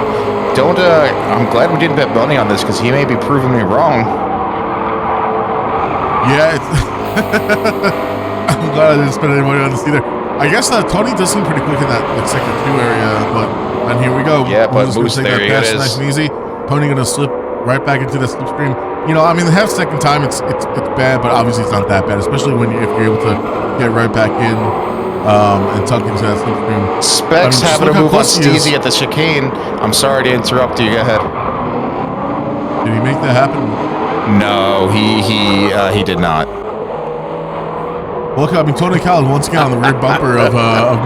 I'm glad we didn't bet money on this because he may be proving me wrong. Yeah, I'm glad I didn't spend any money on this either. I guess Tony does seem pretty quick in that sector 2 area, and here we go. Yeah, but Mousse there that pass nice and easy. Tony gonna slip right back into the slipstream. You know, I mean, the half-second time it's bad, but obviously it's not that bad, especially if you're able to get right back in and tuck into that slipstream. Specs having to move on Steezy at the chicane. I'm sorry to interrupt you. Go ahead. Did he make that happen? No, he did not. Look, I mean, Tony Cal is once again on the rear bumper of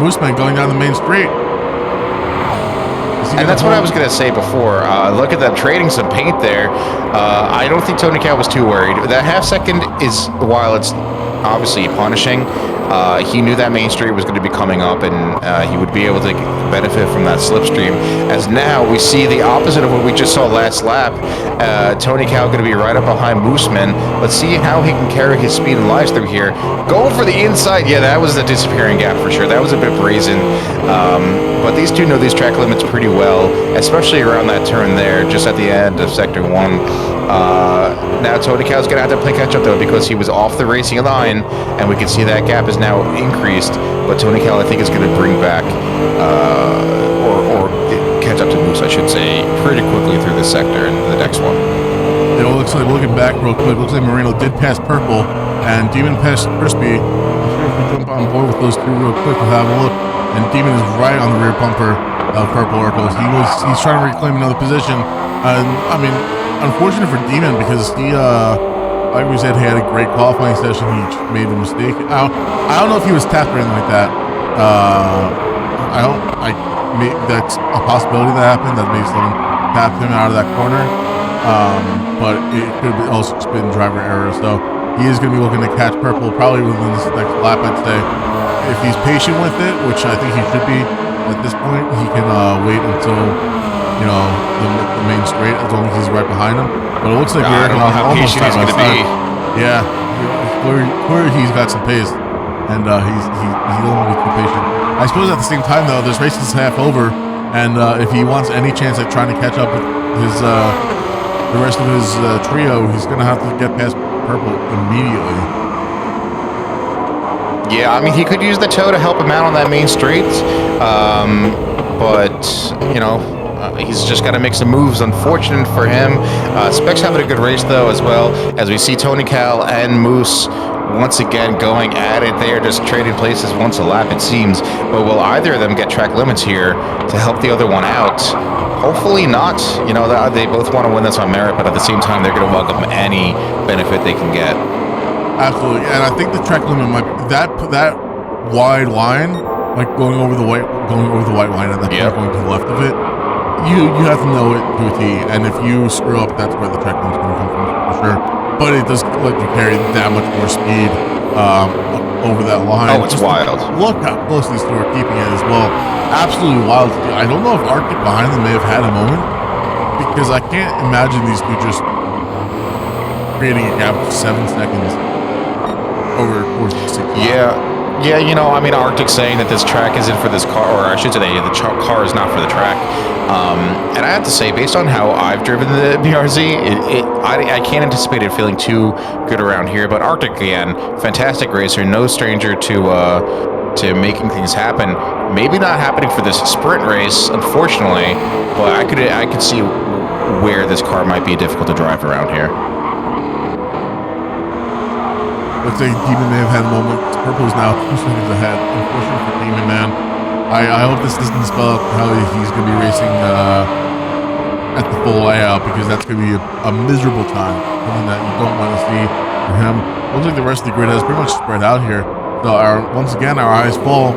Mousse Man going down the main street. And that's what I was going to say before. Look at them trading some paint there. I don't think Tony Cal was too worried. That half second is, while it's obviously punishing, he knew that main street was going to be coming up, and he would be able to benefit from that slipstream. As now we see the opposite of what we just saw last lap. Tony Cal going to be right up behind Mooseman. Let's see how he can carry his speed and lives through here. Going for the inside. Yeah, that was the disappearing gap for sure. That was a bit brazen. But these two know these track limits pretty well, especially around that turn there, just at the end of Sector 1. Now Tony Cal's going to have to play catch-up, though, because he was off the racing line, and we can see that gap is now increased. But Tony Cal, I think, is going to bring back, or catch up to Mousse, I should say, pretty quickly through this sector and the next one. It looks like, looking back real quick, looks like Moreno did pass Purple, and Demon passed Crispy. I'm sure if we jump on board with those two real quick, we'll have a look. And Demon is right on the rear bumper of Purple Urkel. He's trying to reclaim another position. And I mean, unfortunate for Demon because he, like we said, he had a great qualifying session. He made a mistake. I don't know if he was tapped or anything like that. That's a possibility that happened. That maybe someone tapped him out of that corner. But it could have also just been driver error. So he is going to be looking to catch Purple probably within this next lap, I'd say. If he's patient with it, which I think he should be at this point, he can wait until, you know, the main straight, as long as he's right behind him. But it looks like I don't know how patient he's going to be. Yeah, clearly he's got some pace, and he's a little bit too patient. I suppose at the same time, though, this race is half over, and if he wants any chance at trying to catch up with his the rest of his trio, he's going to have to get past Purple immediately. Yeah, I mean, he could use the toe to help him out on that main straight, but, you know, he's just got to make some moves. Unfortunate for him. Specs having a good race, though, as well, as we see Tony Cal and Mousse once again going at it. They are just trading places once a lap, it seems. But will either of them get track limits here to help the other one out? Hopefully not. You know, they both want to win this on merit, but at the same time, they're going to welcome any benefit they can get. Absolutely, and I think the track limit might be that wide line, like going over the white line, and then going to the left of it. You have to know it to a T, and if you screw up, that's where the track limit's going to come from for sure. But it does let you carry that much more speed over that line. Oh, it's wild! Look how close these two are keeping it as well. Absolutely wild. I don't know if Arctic behind them may have had a moment, because I can't imagine these two just creating a gap of 7 seconds. Over the course of 6 laps. Yeah, you know, I mean, Arctic's saying that this track isn't for this car, or I should say the car is not for the track. And I have to say, based on how I've driven the BRZ, I can't anticipate it feeling too good around here. But Arctic, again, fantastic racer, no stranger to making things happen. Maybe not happening for this sprint race, unfortunately, but I could see where this car might be difficult to drive around here. Looks like Demon may have had a moment. Purple is now 2 seconds ahead. Unfortunately for Demon, man. I hope this doesn't spell out how he's going to be racing at the full layout, because that's going to be a miserable time. Something that you don't want to see for him. Looks like the rest of the grid has pretty much spread out here. So once again, our eyes fall.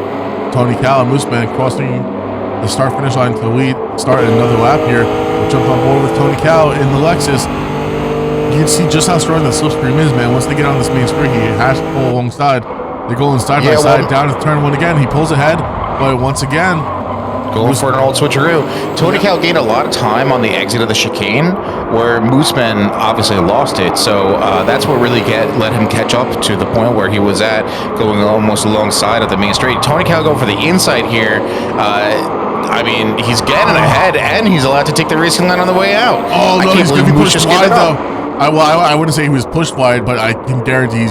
Tony Cal and Mousse Man crossing the start-finish line to lead. Start another lap here. We'll jump on board with Tony Cal in the Lexus. You can see just how strong the slipstream is, man. Once they get on this main street, he has to pull alongside. They're going side by side down to turn 1 again. He pulls ahead, but once again, going for an old switcheroo. Tony Cal gained a lot of time on the exit of the chicane, where Mooseman obviously lost it. So that's what really let him catch up to the point where he was at, going almost alongside of the main straight. Tony Cal going for the inside here. I mean, he's getting ahead, and he's allowed to take the racing line on the way out. Oh, no, he's going to be pushed wide, though. I wouldn't say he was pushed wide, but I can guarantee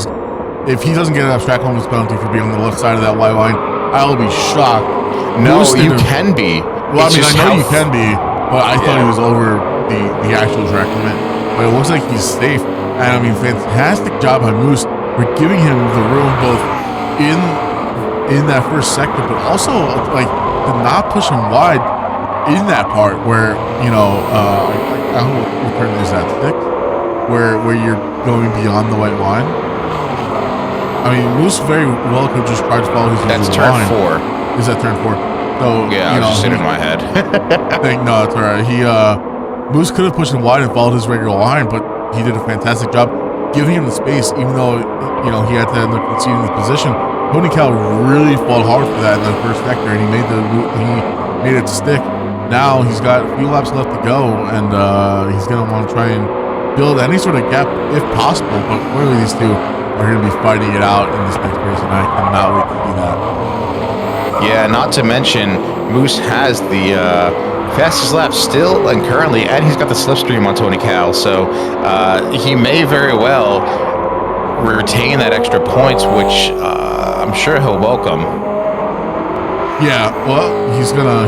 if he doesn't get enough track limits penalty for being on the left side of that white line, I will be shocked. No, you can be. Well, I mean, I know you can be, but I thought he was over the actual track limit. But it looks like he's safe. And I mean, fantastic job by Moose for giving him the room both in that first sector, but also like to not push him wide in that part where, you know, I don't know what turn is that, 6? Where you're going beyond the white line. I mean, Moose very well could just try to follow his That's turn line. 4. Is that turn 4? So, yeah, I was just sitting in my head. No, it's all right. Moose could have pushed him wide and followed his regular line, but he did a fantastic job giving him the space, even though, you know, he had to end up conceding the position. Tony Cal really fought hard for that in the first sector, and he made it stick. Now he's got a few laps left to go, and he's going to want to try and build any sort of gap if possible, but clearly these two are going to be fighting it out in this next race, and I cannot wait to see that. Yeah, not to mention, Moose has the fastest lap still and currently, and he's got the slipstream on Tony Cal, so he may very well retain that extra points, which I'm sure he'll welcome. Yeah, well, he's gonna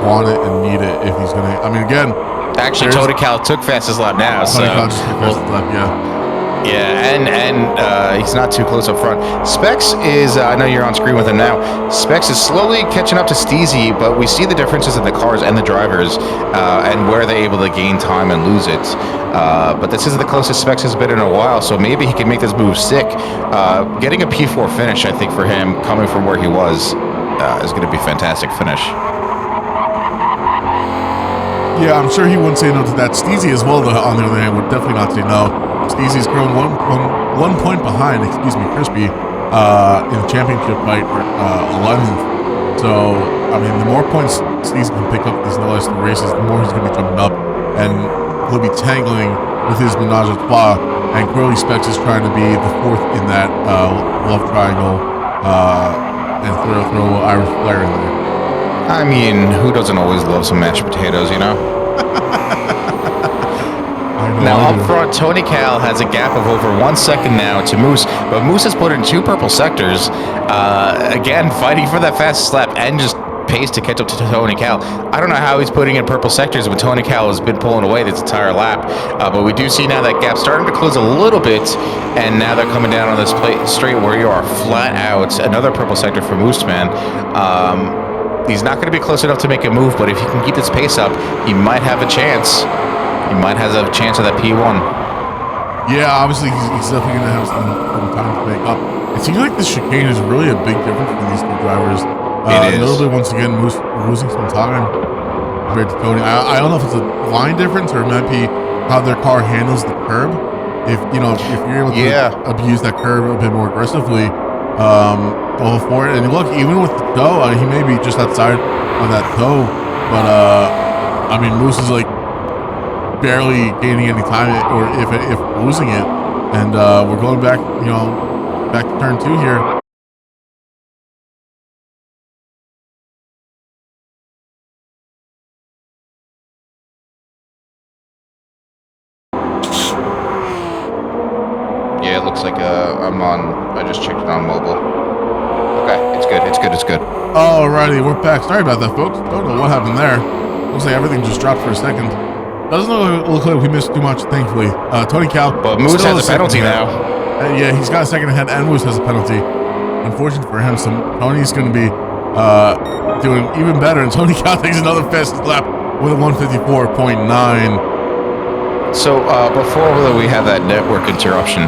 want it and need it if he's gonna. I mean, again, actually, Tony Cal took fastest lap now, so yeah, and he's not too close up front. Specs is, I know you're on screen with him now. Specs is slowly catching up to Steezy, but we see the differences in the cars and the drivers and where they're able to gain time and lose it. But this is the closest Specs has been in a while, so maybe he can make this move sick. Getting a P4 finish, I think, for him, coming from where he was, is going to be a fantastic finish. Yeah, I'm sure he wouldn't say no to that. Steezy as well, on the other hand, would definitely not say no. Steezy's grown one point behind, Crispy, in the championship fight for 11th. So, I mean, the more points Steezy can pick up these last races, the more he's going to be jumping up, and he'll be tangling with his menage a trois. And clearly, Specs is trying to be the 4th in that love triangle and throw Irish Flair in there. I mean, who doesn't always love some mashed potatoes, you know? Now up front, Tony Cal has a gap of over 1 second now to Moose, but Moose has put in 2 purple sectors. Again, fighting for that fastest lap and just pace to catch up to Tony Cal. I don't know how he's putting in purple sectors, but Tony Cal has been pulling away this entire lap. But we do see now that gap starting to close a little bit, and now they're coming down on this straight where you are flat out. Another purple sector for Mooseman. He's not going to be close enough to make a move, but if he can keep this pace up, he might have a chance. He might have a chance of that P1. Yeah, obviously he's definitely going to have some time to make up. It seems like this chicane is really a big difference for these two drivers. It is. Notably, once again, Moose losing some time compared to Tony. I don't know if it's a line difference or it might be how their car handles the curb. If you're able to abuse that curb a bit more aggressively, go for it. And look, even with the toe, he may be just outside on that toe, but I mean, Moose is like barely gaining any time, or if losing it. And we're going back, back to turn 2 here. Yeah, it looks like I just checked it on mobile. Okay, it's good. Alrighty, we're back. Sorry about that, folks. Don't know what happened there. Looks like everything just dropped for a second. Doesn't look like we missed too much, thankfully. Tony Cal. But Moose has a penalty now. Yeah, he's got a second ahead, and Moose has a penalty. Unfortunate for him, Tony's going to be doing even better, and Tony Cal takes another fastest lap with a 154.9. So before we have that network interruption,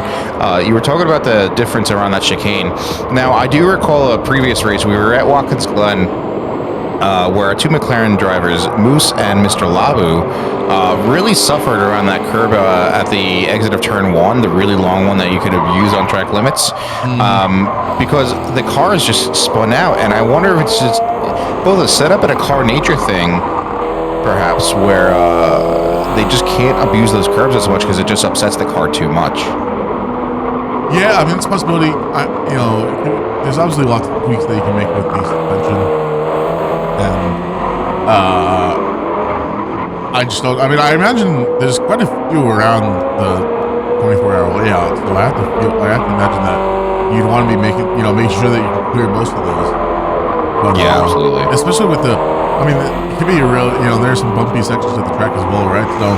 you were talking about the difference around that chicane. Now, I do recall a previous race. We were at Watkins Glen, where our two McLaren drivers, Mousse and Mr. Labu, really suffered around that curb at the exit of turn 1, the really long one that you could have used on track limits, because the cars just spun out. And I wonder if it's just both a setup and a car nature thing, perhaps, where they just can't abuse those curbs as much because it just upsets the car too much. Yeah, I mean, it's a possibility. There's obviously lots of tweaks that you can make with the suspension. And I just don't. I mean, I imagine there's quite a few around the 24-hour layout, so I have to imagine that you'd want to be making sure that you can clear most of those. But, yeah, absolutely. Especially with it could be a real. There's some bumpy sections of the track as well, right? So,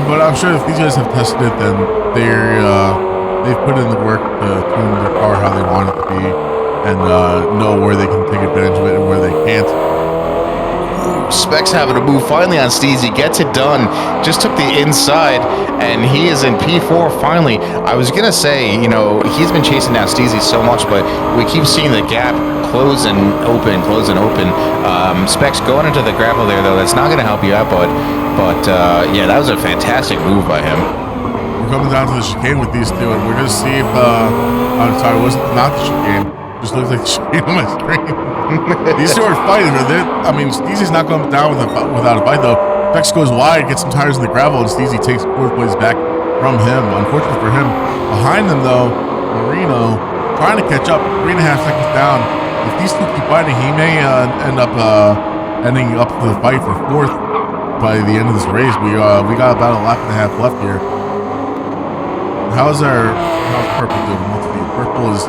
but I'm sure if these guys have tested it, then they've put in the work to tune their car how they want it to be, and know where they can take advantage of it and where they can't. Specs having to move finally on Steezy, gets it done, just took the inside, and he is in P4 finally. I was gonna say, he's been chasing down Steezy so much, but we keep seeing the gap close and open. Specs going into the gravel there, though, that's not gonna help you out, but yeah, that was a fantastic move by him. We're coming down to the chicane with these two, and we're gonna see if I'm sorry, it wasn't not the chicane. Just looks like the chicane on my screen. These two are fighting. Steezy's not going down without a fight, though. Specs goes wide, gets some tires in the gravel, and Steezy takes 4th place back from him. Unfortunately for him. Behind them, though, Marino trying to catch up, 3.5 seconds down. If these two keep fighting, he may end up ending up the fight for 4th by the end of this race. We got about a lap and a half left here. How's Purple doing? Let's see. Purple is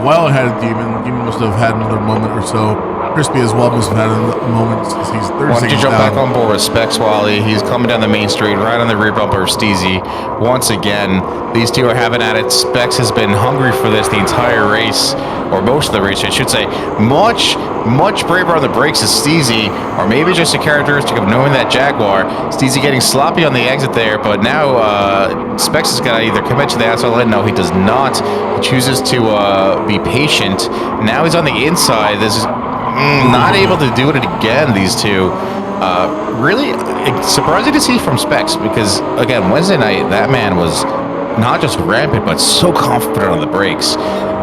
well ahead of Demon. Demon must have had another moment or so. Crispy as well must have had a moment since he's 30 Why don't you seconds jump down. back on board with Specs, Wally? He's coming down the main street, right on the rear bumper of Steezy. Once again, these two are having at it. Specs has been hungry for this the entire race, or most of the race, I should say. Much braver on the brakes is Steezy, or maybe just a characteristic of knowing that Jaguar. Steezy getting sloppy on the exit there, but now Specs has got to either commit to the outside line. No, he does not. He chooses to be patient. Now he's on the inside. This is not able to do it again, these two. Really surprising to see from Specs, because, again, Wednesday night, that man was not just rampant, but so confident on the brakes.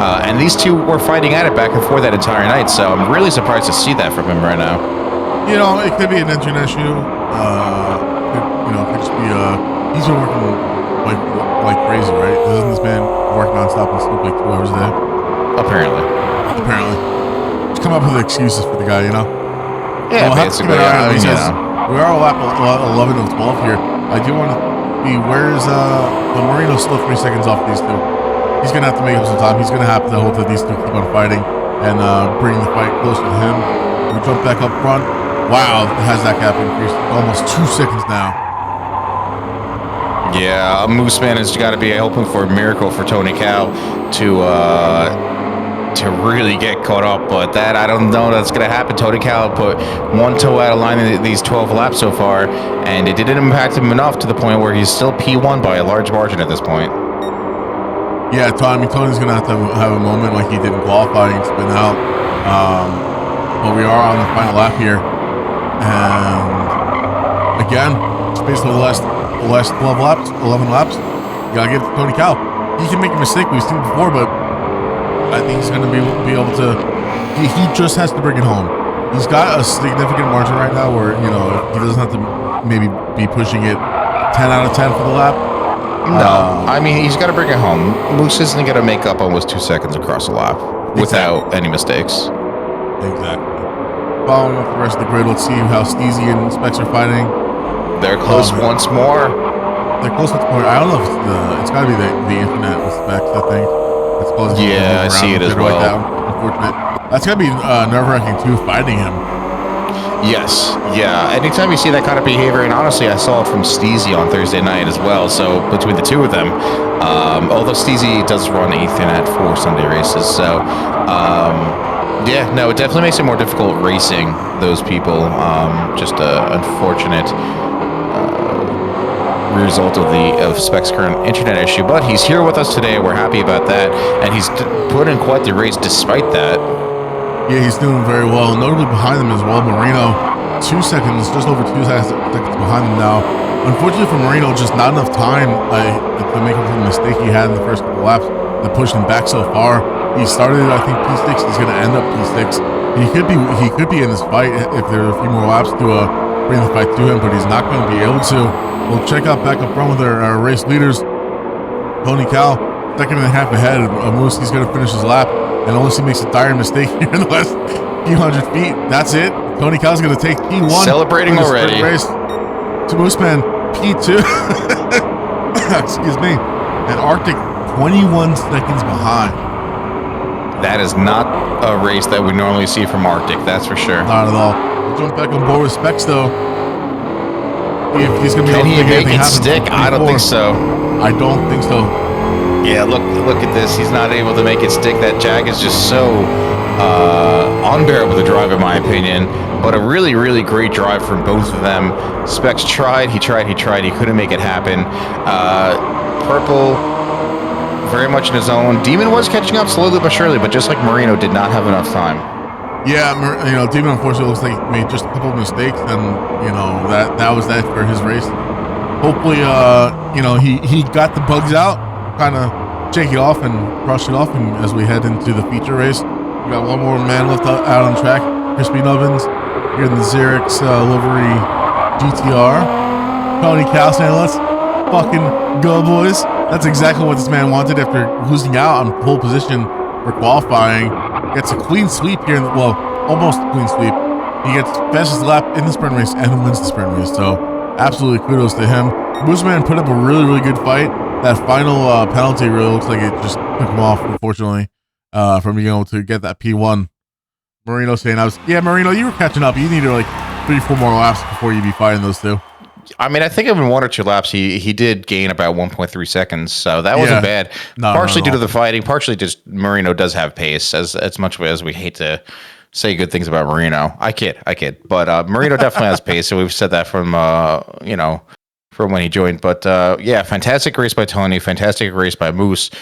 And these two were fighting at it back and forth that entire night, so I'm really surprised to see that from him right now. It could be an engine issue. Could just be he's been working like crazy, right? Doesn't this man work nonstop and sleep like 2 hours a day? Apparently. Just come up with excuses for the guy, Yeah, basically. He says, we are lap 11 of 12 here. I do want to see where's Marino's still 3 seconds off these two. He's gonna have to make up some time. He's gonna have to hope that these two keep on fighting and bring the fight closer to him. We jump back up front. Wow, has that gap increased almost 2 seconds now. Yeah, Moose Man has got to be hoping for a miracle for Tony Cow to really get caught up, but that I don't know that's going to happen. Tony Cow put one toe out of line in these 12 laps so far, and it didn't impact him enough to the point where he's still P1 by a large margin at this point. Yeah, Tony's going to have a moment like he did in qualifying and spin out. But we are on the final lap here, and again, it's basically the last 11 laps. You gotta give it to Tony Cow. He can make a mistake. We've seen it before, but I think he's gonna be able to. He just has to bring it home. He's got a significant margin right now, where he doesn't have to maybe be pushing it 10 out of 10 for the lap. No, he's got to bring it home. Moose isn't gonna make up almost 2 seconds across the lap without any mistakes. Exactly. Following up the rest of the grid, let's see how Steezy and Specs are fighting. They're close once more. They're close once more. I don't know if it's got to be the internet with Specs, I think. It's close. Yeah, I see it as well. Like that. Unfortunate. That's got to be nerve-wracking, too, fighting him. Yes, yeah. Anytime you see that kind of behavior, and honestly, I saw it from Steezy on Thursday night as well, so between the two of them, although Steezy does run Ethernet for Sunday races, so yeah, no, it definitely makes it more difficult racing those people. Just an unfortunate result of Specs' current internet issue, but he's here with us today. We're happy about that, and he's put in quite the race despite that. Yeah, he's doing very well. Notably behind him as well, Marino, 2 seconds, just over 2 seconds behind him now. Unfortunately for Marino, just not enough time to make up for the mistake he had in the first couple laps that pushed him back so far. He started, I think, P6. He's going to end up P6. He could be in this fight if there are a few more laps to bring the fight to him, but he's not going to be able to. We'll check out back up front with our race leaders. Tony Cal, second and a half ahead of Moose. He's going to finish his lap, and unless he makes a dire mistake here in the last few hundred feet, that's it. Tony Cal's going to take P1. Celebrating already. Race to Mooseman, P2. Excuse me. And Arctic 21 seconds behind. That is not a race that we normally see from Arctic, that's for sure. Not at all. We'll jump back on board with Specs, though. If he's going to be able to make it stick? I don't think so. I don't think so. Yeah, look at this. He's not able to make it stick. That Jag is just so unbearable to drive, in my opinion. But a really, really great drive from both of them. Specs tried. He couldn't make it happen. Purple, very much in his own. Demon was catching up slowly but surely, but just like Marino, did not have enough time. Yeah, Demon unfortunately looks like he made just a couple of mistakes, and that was that for his race. Hopefully, he got the bugs out, kind of shake it off and brush it off, and as we head into the feature race, we got one more man left out on track, Crispy Nubbins, here in the Xerix livery GTR. Tony Cal saying, let's fucking go, boys. That's exactly what this man wanted after losing out on pole position for qualifying. Gets a clean sweep here, almost a clean sweep. He gets fastest lap in the sprint race and wins the sprint race, so absolutely kudos to him. Mooseman put up a really, really good fight. That final penalty really looks like it just took him off, unfortunately, from being able to get that P1. Marino saying, Marino, you were catching up. You needed like 3-4 more laps before you'd be fighting those two. I mean, I think in 1 or 2 laps, he did gain about 1.3 seconds, so that wasn't bad. Partially due to the fighting, partially just Marino does have pace, as much as we hate to say good things about Marino. I kid. But Marino definitely has pace, so we've said that from when he joined. But fantastic race by Tony, fantastic race by Moose.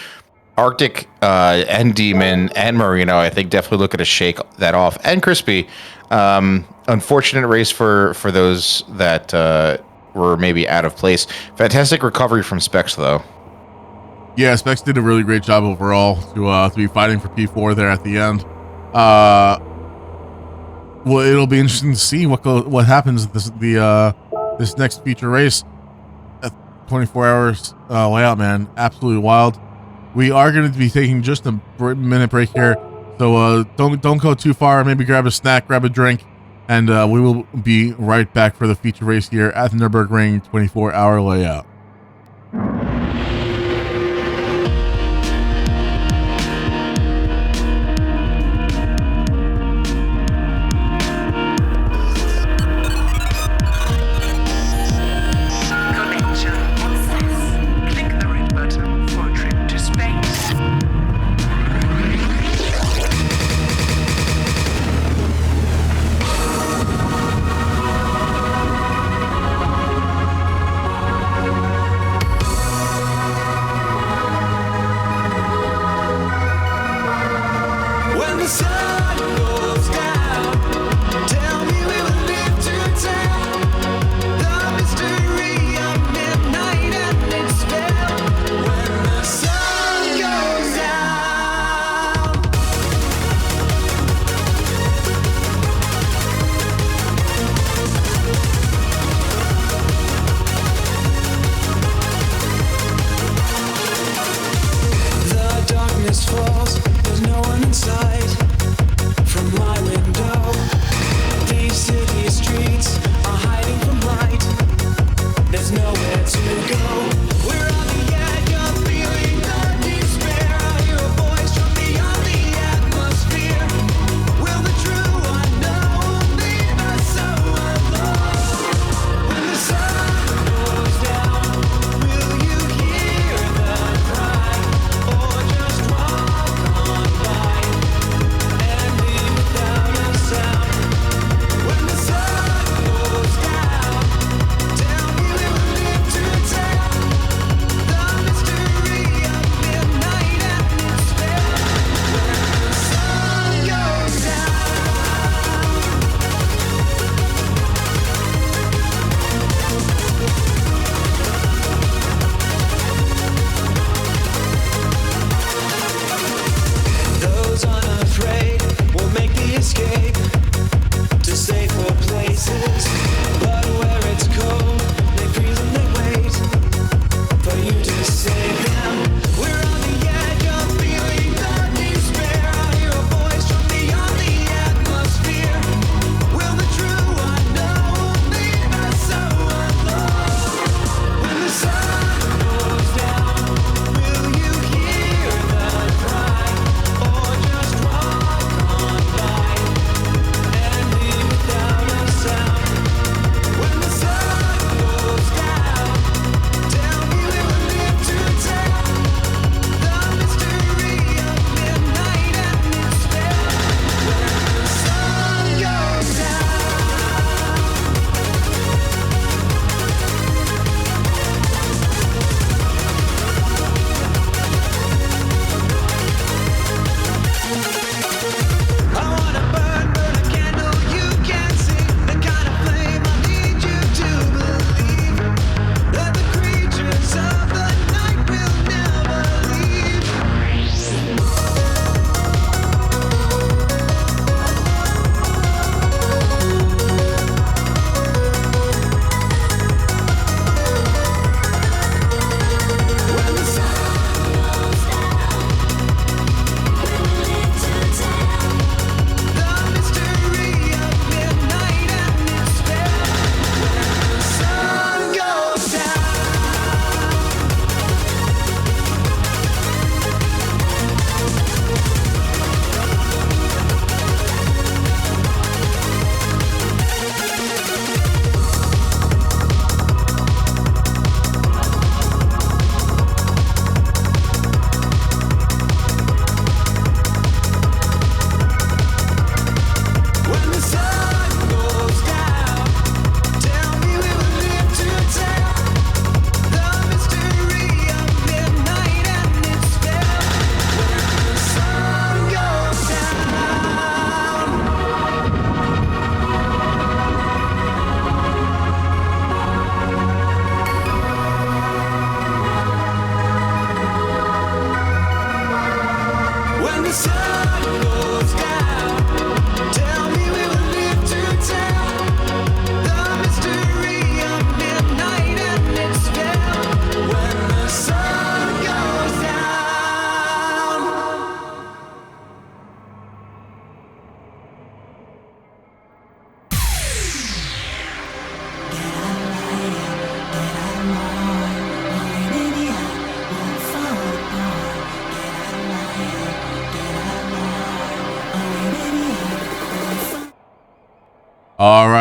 Arctic and Demon and Marino, I think, definitely looking to shake that off. And Crispy, unfortunate race for those that were maybe out of place. Fantastic recovery from Specs, though. Yeah, Specs did a really great job overall to be fighting for P4 there at the end. Well, it'll be interesting to see what happens this next feature race. 24 hours layout, man, absolutely wild. We are going to be taking just a minute break here, so don't go too far. Maybe grab a snack, grab a drink, and we will be right back for the feature race here at the Nurburgring 24-hour layout.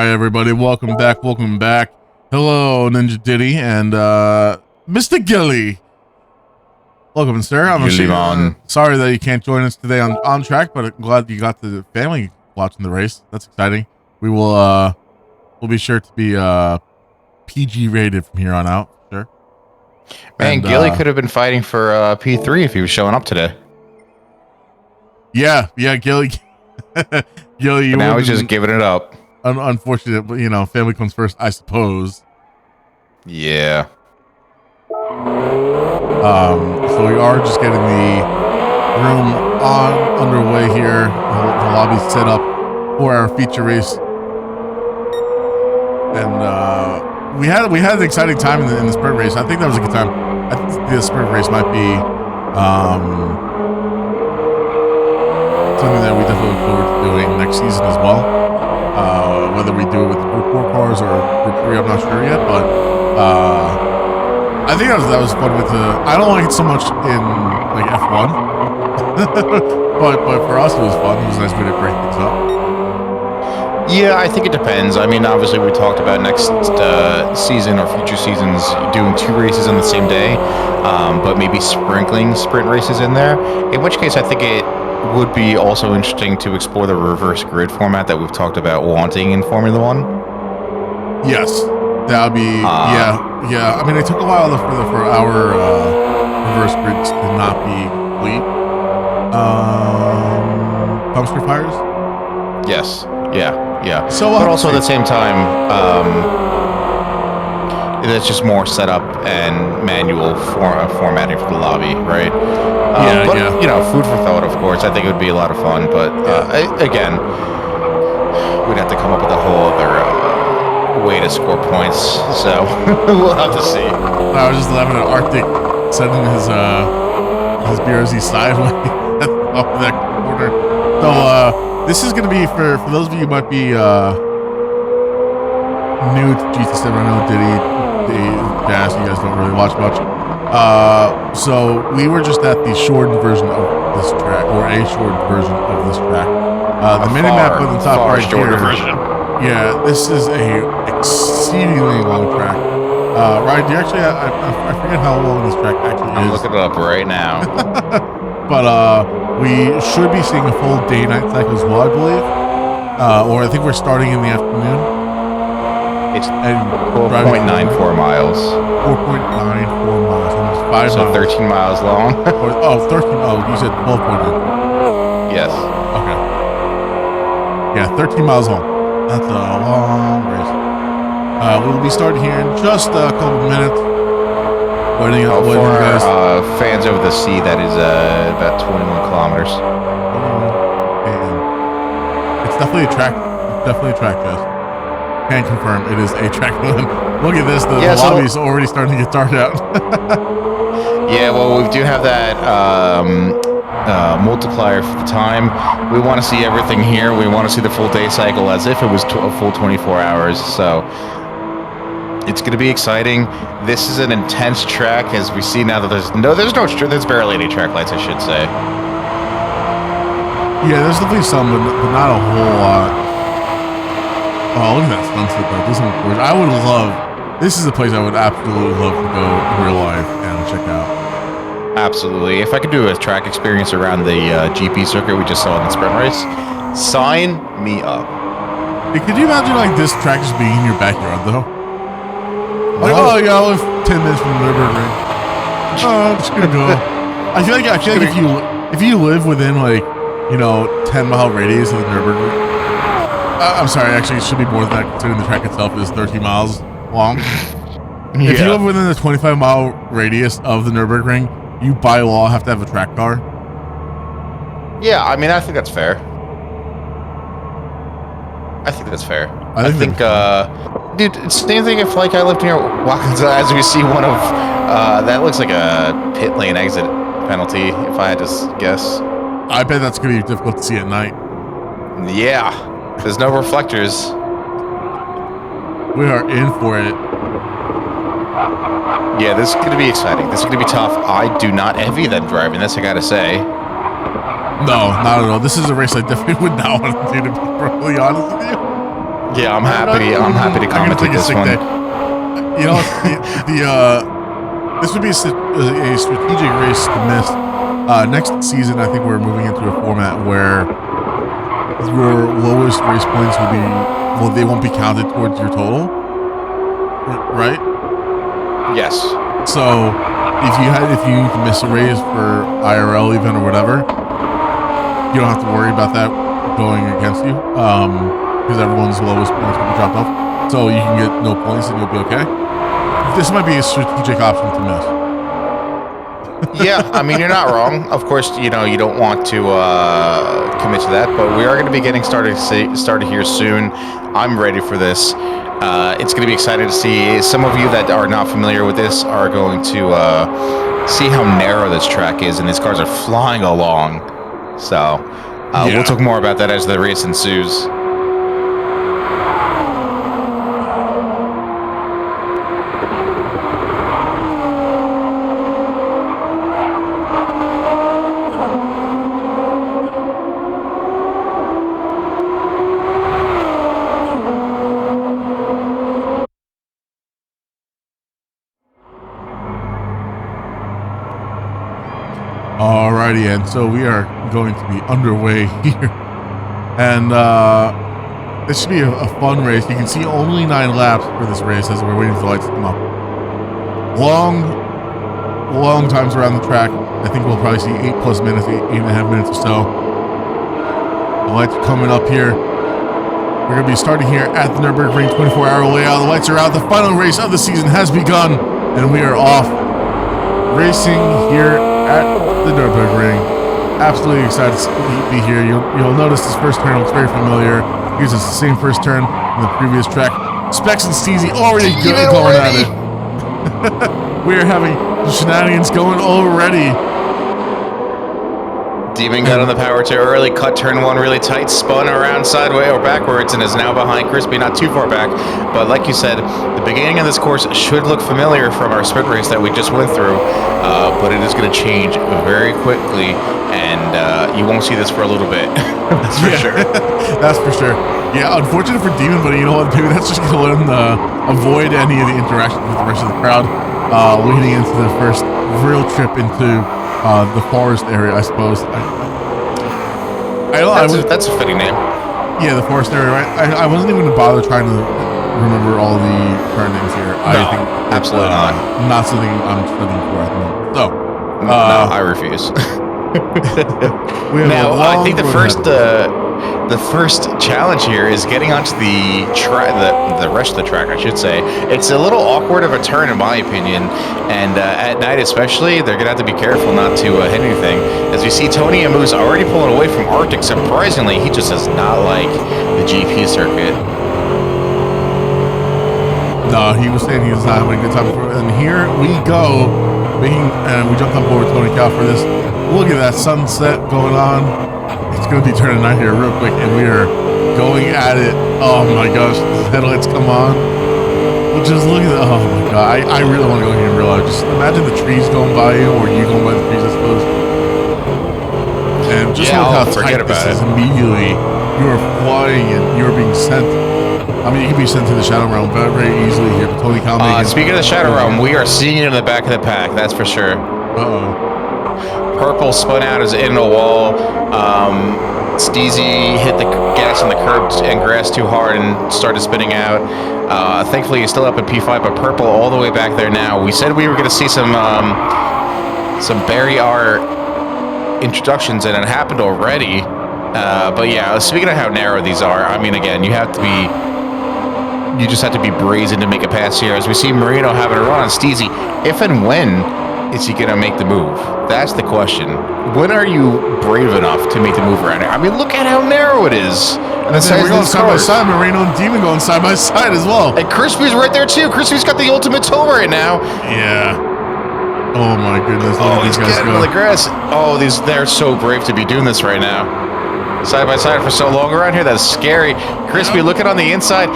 right, everybody, welcome back. Hello, Ninja Diddy and Mr. Gilly. Welcome, sir. I'm sorry that you can't join us today on track, but I'm glad you got the family watching the race. That's exciting. We will we'll be sure to be PG rated from here on out. Sure. Man, And, Gilly could have been fighting for P3 if he was showing up today. Yeah, Gilly. Gilly, now he's just giving it up. Unfortunate, but family comes first, I suppose. Yeah. So we are just getting the room underway here. The lobby set up for our feature race, and we had an exciting time in the sprint race. I think that was a good time. I think the sprint race might be something that we definitely look forward to doing next season as well. Whether we do it with the Group 4 cars or Group 3, I'm not sure yet, but I think that was fun with I don't like it so much in like F1, but for us it was fun. It was a nice way to break things up. Yeah, I think it depends. I mean, obviously we talked about next season or future seasons doing 2 races on the same day, but maybe sprinkling sprint races in there, in which case I think it would be also interesting to explore the reverse grid format that we've talked about wanting in Formula One. Yes, that would be yeah. I mean, it took a while for our reverse grids to not be complete. Dumpster fires. Yes. Yeah. So, but also at the same time, it's just more setup and manual formatting for the lobby, right? Food for thought, of course. I think it would be a lot of fun, but again, we'd have to come up with a whole other way to score points. So we'll have to see. I was just laughing at Arctic sending his BRZ sideways up that corner. So this is going to be for those of you who might be new to GT7. I know Diddy, Jazz, you guys don't really watch much. So we were just at the shortened version of this track, or a shortened version of this track. The mini map on the top right here. Version. Yeah, this is a exceedingly long track. Ryan, do you actually? I forget how long this track actually is. I'm looking it up right now. But we should be seeing a full day-night cycle as well, I believe. Or I think we're starting in the afternoon. It's 4.94 miles. 4.94 miles, almost 5 miles. So 13 miles long. 13. Oh, you said 12.94. Yes. Okay. Yeah, 13 miles long. That's a long race. We'll be starting here in just a couple of minutes. For our fans over the sea, that is about 21 kilometers. It's definitely a track. Jess. Can confirm it is a track. Look at this. The lobby's already starting to get dark out. Yeah, well, we do have that multiplier for the time. We want to see everything here. We want to see the full day cycle as if it was a full 24 hours. So it's going to be exciting. This is an intense track, as we see now that there's barely any track lights, I should say. Yeah, there's definitely some, but not a whole lot. Oh, look at that sunset though. This is gorgeous. I would love. This is a place I would absolutely love to go in real life and check out. Absolutely. If I could do a track experience around the GP circuit we just saw in the sprint race, sign me up. Hey, could you imagine like this track just being in your backyard though? Like, I live 10 minutes from the Nurburgring. Oh, I'm just gonna go. I feel like if you live within 10-mile radius of the Nurburgring. I'm sorry, actually, it should be more than that, considering the track itself is 13 miles long. If you live within the 25-mile radius of the Nurburgring, you by law have to have a track car. Yeah, I mean, I think that's fair. I think, dude, same thing if I lived near Watkins, as we see one of, that looks like a pit lane exit penalty, if I had to guess. I bet that's going to be difficult to see at night. Yeah. There's no reflectors. We are in for it. Yeah, this is going to be exciting. This is going to be tough. I do not envy them driving this, I got to say. No, not at all. This is a race I definitely would not want to do, to be perfectly honest with you. Yeah, I'm happy to commentate this one. Day. You know, this would be a strategic race to miss. Next season, I think we're moving into a format where your lowest race points will be, well, they won't be counted towards your total, right? Yes. So if you need to miss a race for IRL event or whatever, you don't have to worry about that going against you, because everyone's lowest points will be dropped off. So you can get no points and you'll be okay. This might be a strategic option to miss. Yeah, I mean, you're not wrong. Of course, you don't want to commit to that, but we are going to be getting started here soon. I'm ready for this. It's going to be exciting to see. Some of you that are not familiar with this are going to see how narrow this track is, and these cars are flying along. So we'll talk more about that as the race ensues. Alrighty, and so we are going to be underway here. And this should be a fun race. You can see only 9 laps for this race as we're waiting for the lights to come up. Long times around the track. I think we'll probably see 8+ minutes, 8.5 minutes or so. The lights are coming up here. We're going to be starting here at the Nurburgring 24-hour layout. The lights are out. The final race of the season has begun, and we are off racing here at the Nurburgring. Absolutely excited to be here. You'll notice this first turn looks very familiar. Here's the same first turn in the previous track. Specs and Steezy already going at it. We are having shenanigans going already. Demon got on the power too early, cut turn 1 really tight, spun around sideways or backwards, and is now behind Crispy, not too far back. But like you said, the beginning of this course should look familiar from our sprint race that we just went through, but it is going to change very quickly, and you won't see this for a little bit. That's for sure. That's for sure. Yeah, unfortunate for Demon, but you know what? Maybe that's just going to let him avoid any of the interactions with the rest of the crowd, leading into the first real trip into the forest area, I suppose. That's a fitting name. Yeah, the forest area, right? I wasn't even going to bother trying to remember all the current names here. No, I think absolutely not something I'm studying for at the moment. So, no, I refuse. Now, I think the first challenge here is getting onto the rest of the track, I should say. It's a little awkward of a turn, in my opinion, and at night especially, they're going to have to be careful not to hit anything. As we see, Tony and Mousse already pulling away from Arctic. Surprisingly, he just does not like the GP circuit. No, he was saying he was not having a good time before, and here we go, and we jumped on board Tony Cow for this. Look at that sunset going on. It's going to be turning night here real quick, and we are going at it. Oh my gosh, the headlights come on. Well, just look at that. Oh my god, I really want to go here in real life. Just imagine the trees going by you, or you going by the trees, I suppose. And just look how tight this is immediately. You are flying and you're being sent. I mean, you can be sent to the Shadow Realm very, very easily here, but Tony Khan. Speaking of the Shadow Realm, we are seeing it in the back of the pack, that's for sure. Purple spun out as in a wall. Steezy hit the gas on the curb and grass too hard and started spinning out. Thankfully, he's still up in P5, but Purple all the way back there now. We said we were going to see some Barry R introductions, and it happened already. But yeah, speaking of how narrow these are, I mean, again, you just have to be brazen to make a pass here. As we see Marino having a run on Steezy, if and when is he going to make the move? That's the question. When are you brave enough to make the move around here? I mean, look at how narrow it is. And then we're going side by side. Marino and Demon going side by side as well. And Crispy's right there too. Crispy's got the ultimate toe right now. Yeah. Oh my goodness. Oh, he's getting into the grass. Oh, they're so brave to be doing this right now. Side by side for so long around here, that's scary. Crispy looking on the inside.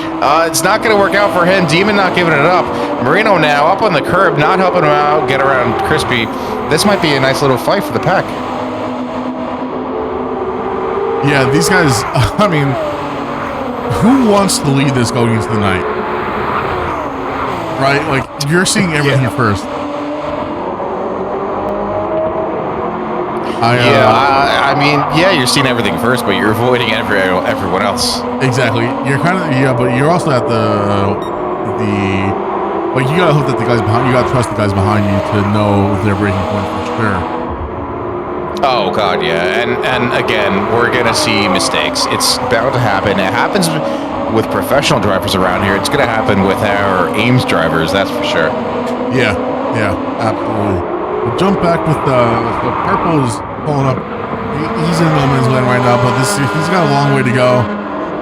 It's not going to work out for him. Demon not giving it up. Marino now up on the curb, not helping him out, get around Crispy. This might be a nice little fight for the pack. Yeah, these guys, I mean, who wants to lead this going into the night? Right? Like, you're seeing everything first. I mean, you're seeing everything first, but you're avoiding everyone else. Exactly. You're kind of, but you're also at like, you gotta hope that the guys behind, you gotta trust the guys behind you to know their breaking point for sure. Oh God, yeah, and again, we're gonna see mistakes. It's bound to happen. It happens with professional drivers around here. It's gonna happen with our Ames drivers, that's for sure. Yeah, absolutely. We'll jump back with the purple is pulling up. He's in no man's land right now, but he's got a long way to go.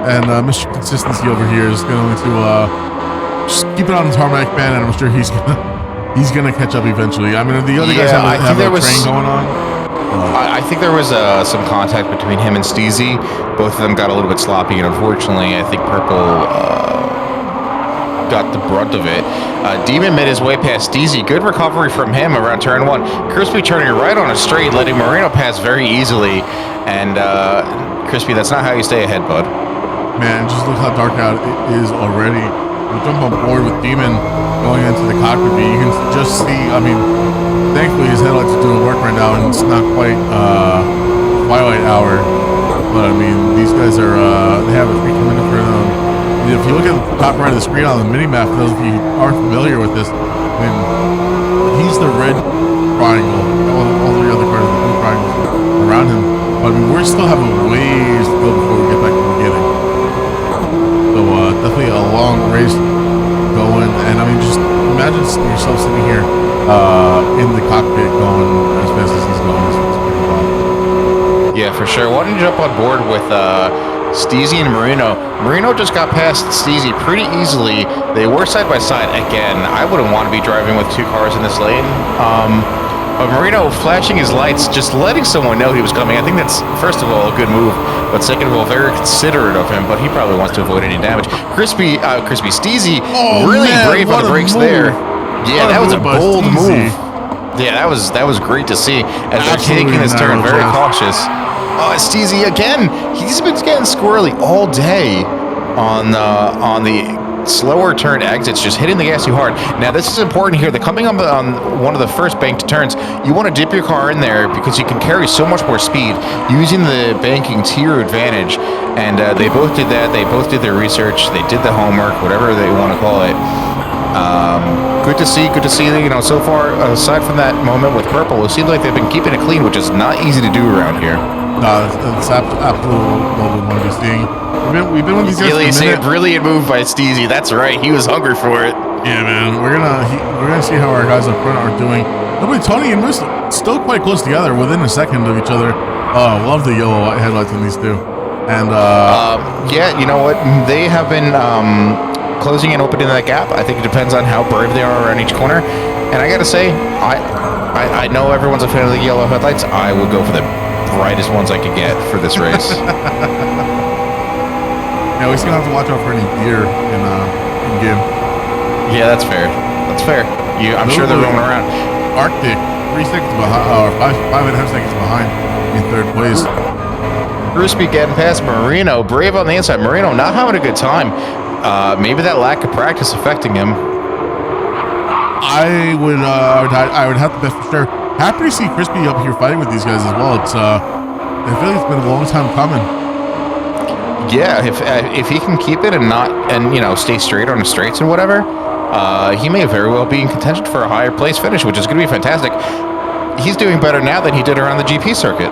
And Mr. Consistency over here is going to just keep it on the tarmac, man, and I'm sure he's gonna catch up eventually. I mean, the other guys have a train going on. I think there was some contact between him and Steezy. Both of them got a little bit sloppy, and unfortunately, I think Purple got the brunt of it. Demon made his way past Steezy. Good recovery from him around turn 1. Crispy turning right on a straight, letting Marino pass very easily. And Crispy, that's not how you stay ahead, bud. Man, just look how dark out it is already. We jump on board with Demon going into the cockpit. You can just see, I mean, thankfully his headlights are doing work right now, and it's not quite twilight hour. But I mean, these guys are, they have a free coming in for them. If you look at the top right of the screen on the mini-map, for those of you who aren't familiar with this, I mean, he's the red triangle. All the other parts of the blue triangles around him. But I mean, we still have a ways to go before we get back to the beginning. So definitely a long race going, and I mean, just imagine yourself sitting here in the cockpit going as fast as he's going. It's pretty fun. Yeah, for sure. Why don't you jump on board with Steezy and Marino? Marino just got past Steezy pretty easily. They were side by side. Again, I wouldn't want to be driving with 2 cars in this lane. But Marino flashing his lights, just letting someone know he was coming. I think that's, first of all, a good move, but second of all, very considerate of him, but he probably wants to avoid any damage. Crispy Steezy, really brave on the brakes there. Yeah, that was a bold move. Yeah, that was great to see as they're taking this turn very cautious. Oh, Steezy again. He's been getting squirrely all day on the slower turn exits, just hitting the gas too hard. Now, this is important here. They're coming on one of the first banked turns. You want to dip your car in there because you can carry so much more speed using the banking to your advantage. And they both did that. They both did their research. They did the homework, whatever they want to call it. Good to see. You know, so far, aside from that moment with Purple, it seems like they've been keeping it clean, which is not easy to do around here. No, it's absolutely what we want to be seeing. We've been with these guys for a minute. Brilliant move by Steezy. That's right. He was hungry for it. Yeah, man. We're gonna see how our guys up front are doing. Tony and Mousse still quite close together, within a second of each other. Love the yellow headlights on these two. And yeah, you know what? They have been closing and opening that gap. I think it depends on how brave they are around each corner. And I gotta say, I know everyone's a fan of the yellow headlights. I will go for the brightest ones I could get for this race. Yeah, we're gonna have to watch out for any deer in game. Yeah, that's fair. I'm sure they're roaming around. Arctic, 3 seconds behind, or 5.5 seconds behind in 3rd place. Crispy getting past Marino. Brave on the inside. Marino not having a good time. Maybe that lack of practice affecting him. I would have to bet for sure. Happy to see Crispy up here fighting with these guys as well. It's I feel like it's been a long time coming. Yeah, if he can keep it and you know, stay straight on the straights and whatever, he may very well be in contention for a higher place finish, which is going to be fantastic. He's doing better now than he did around the GP circuit.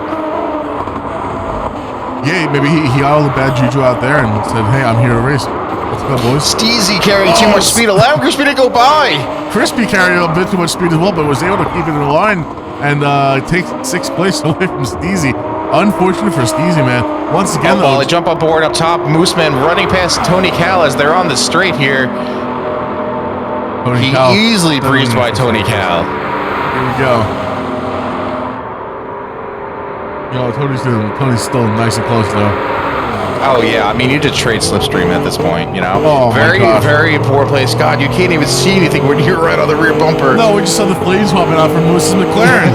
Yeah, maybe he got all the bad juju out there and said, "Hey, I'm here to race. Let's go, boys." Steezy carrying too much speed. Allow Crispy to go by. Crispy carried a bit too much speed as well, but was able to keep it in the line and take 6th place away from Steezy. Unfortunate for Steezy, man. Once again, though, they jump on board up top. Moose Man running past Tony Cal as they're on the straight here. He easily breezed by Tony Cal. Here we go. You know, Tony's still nice and close though. Oh yeah, I mean, you just trade slipstream at this point, you know. Oh, very poor place. God, you can't even see anything when you're right on the rear bumper. No, we just saw the flames popping out from Moose's McLaren.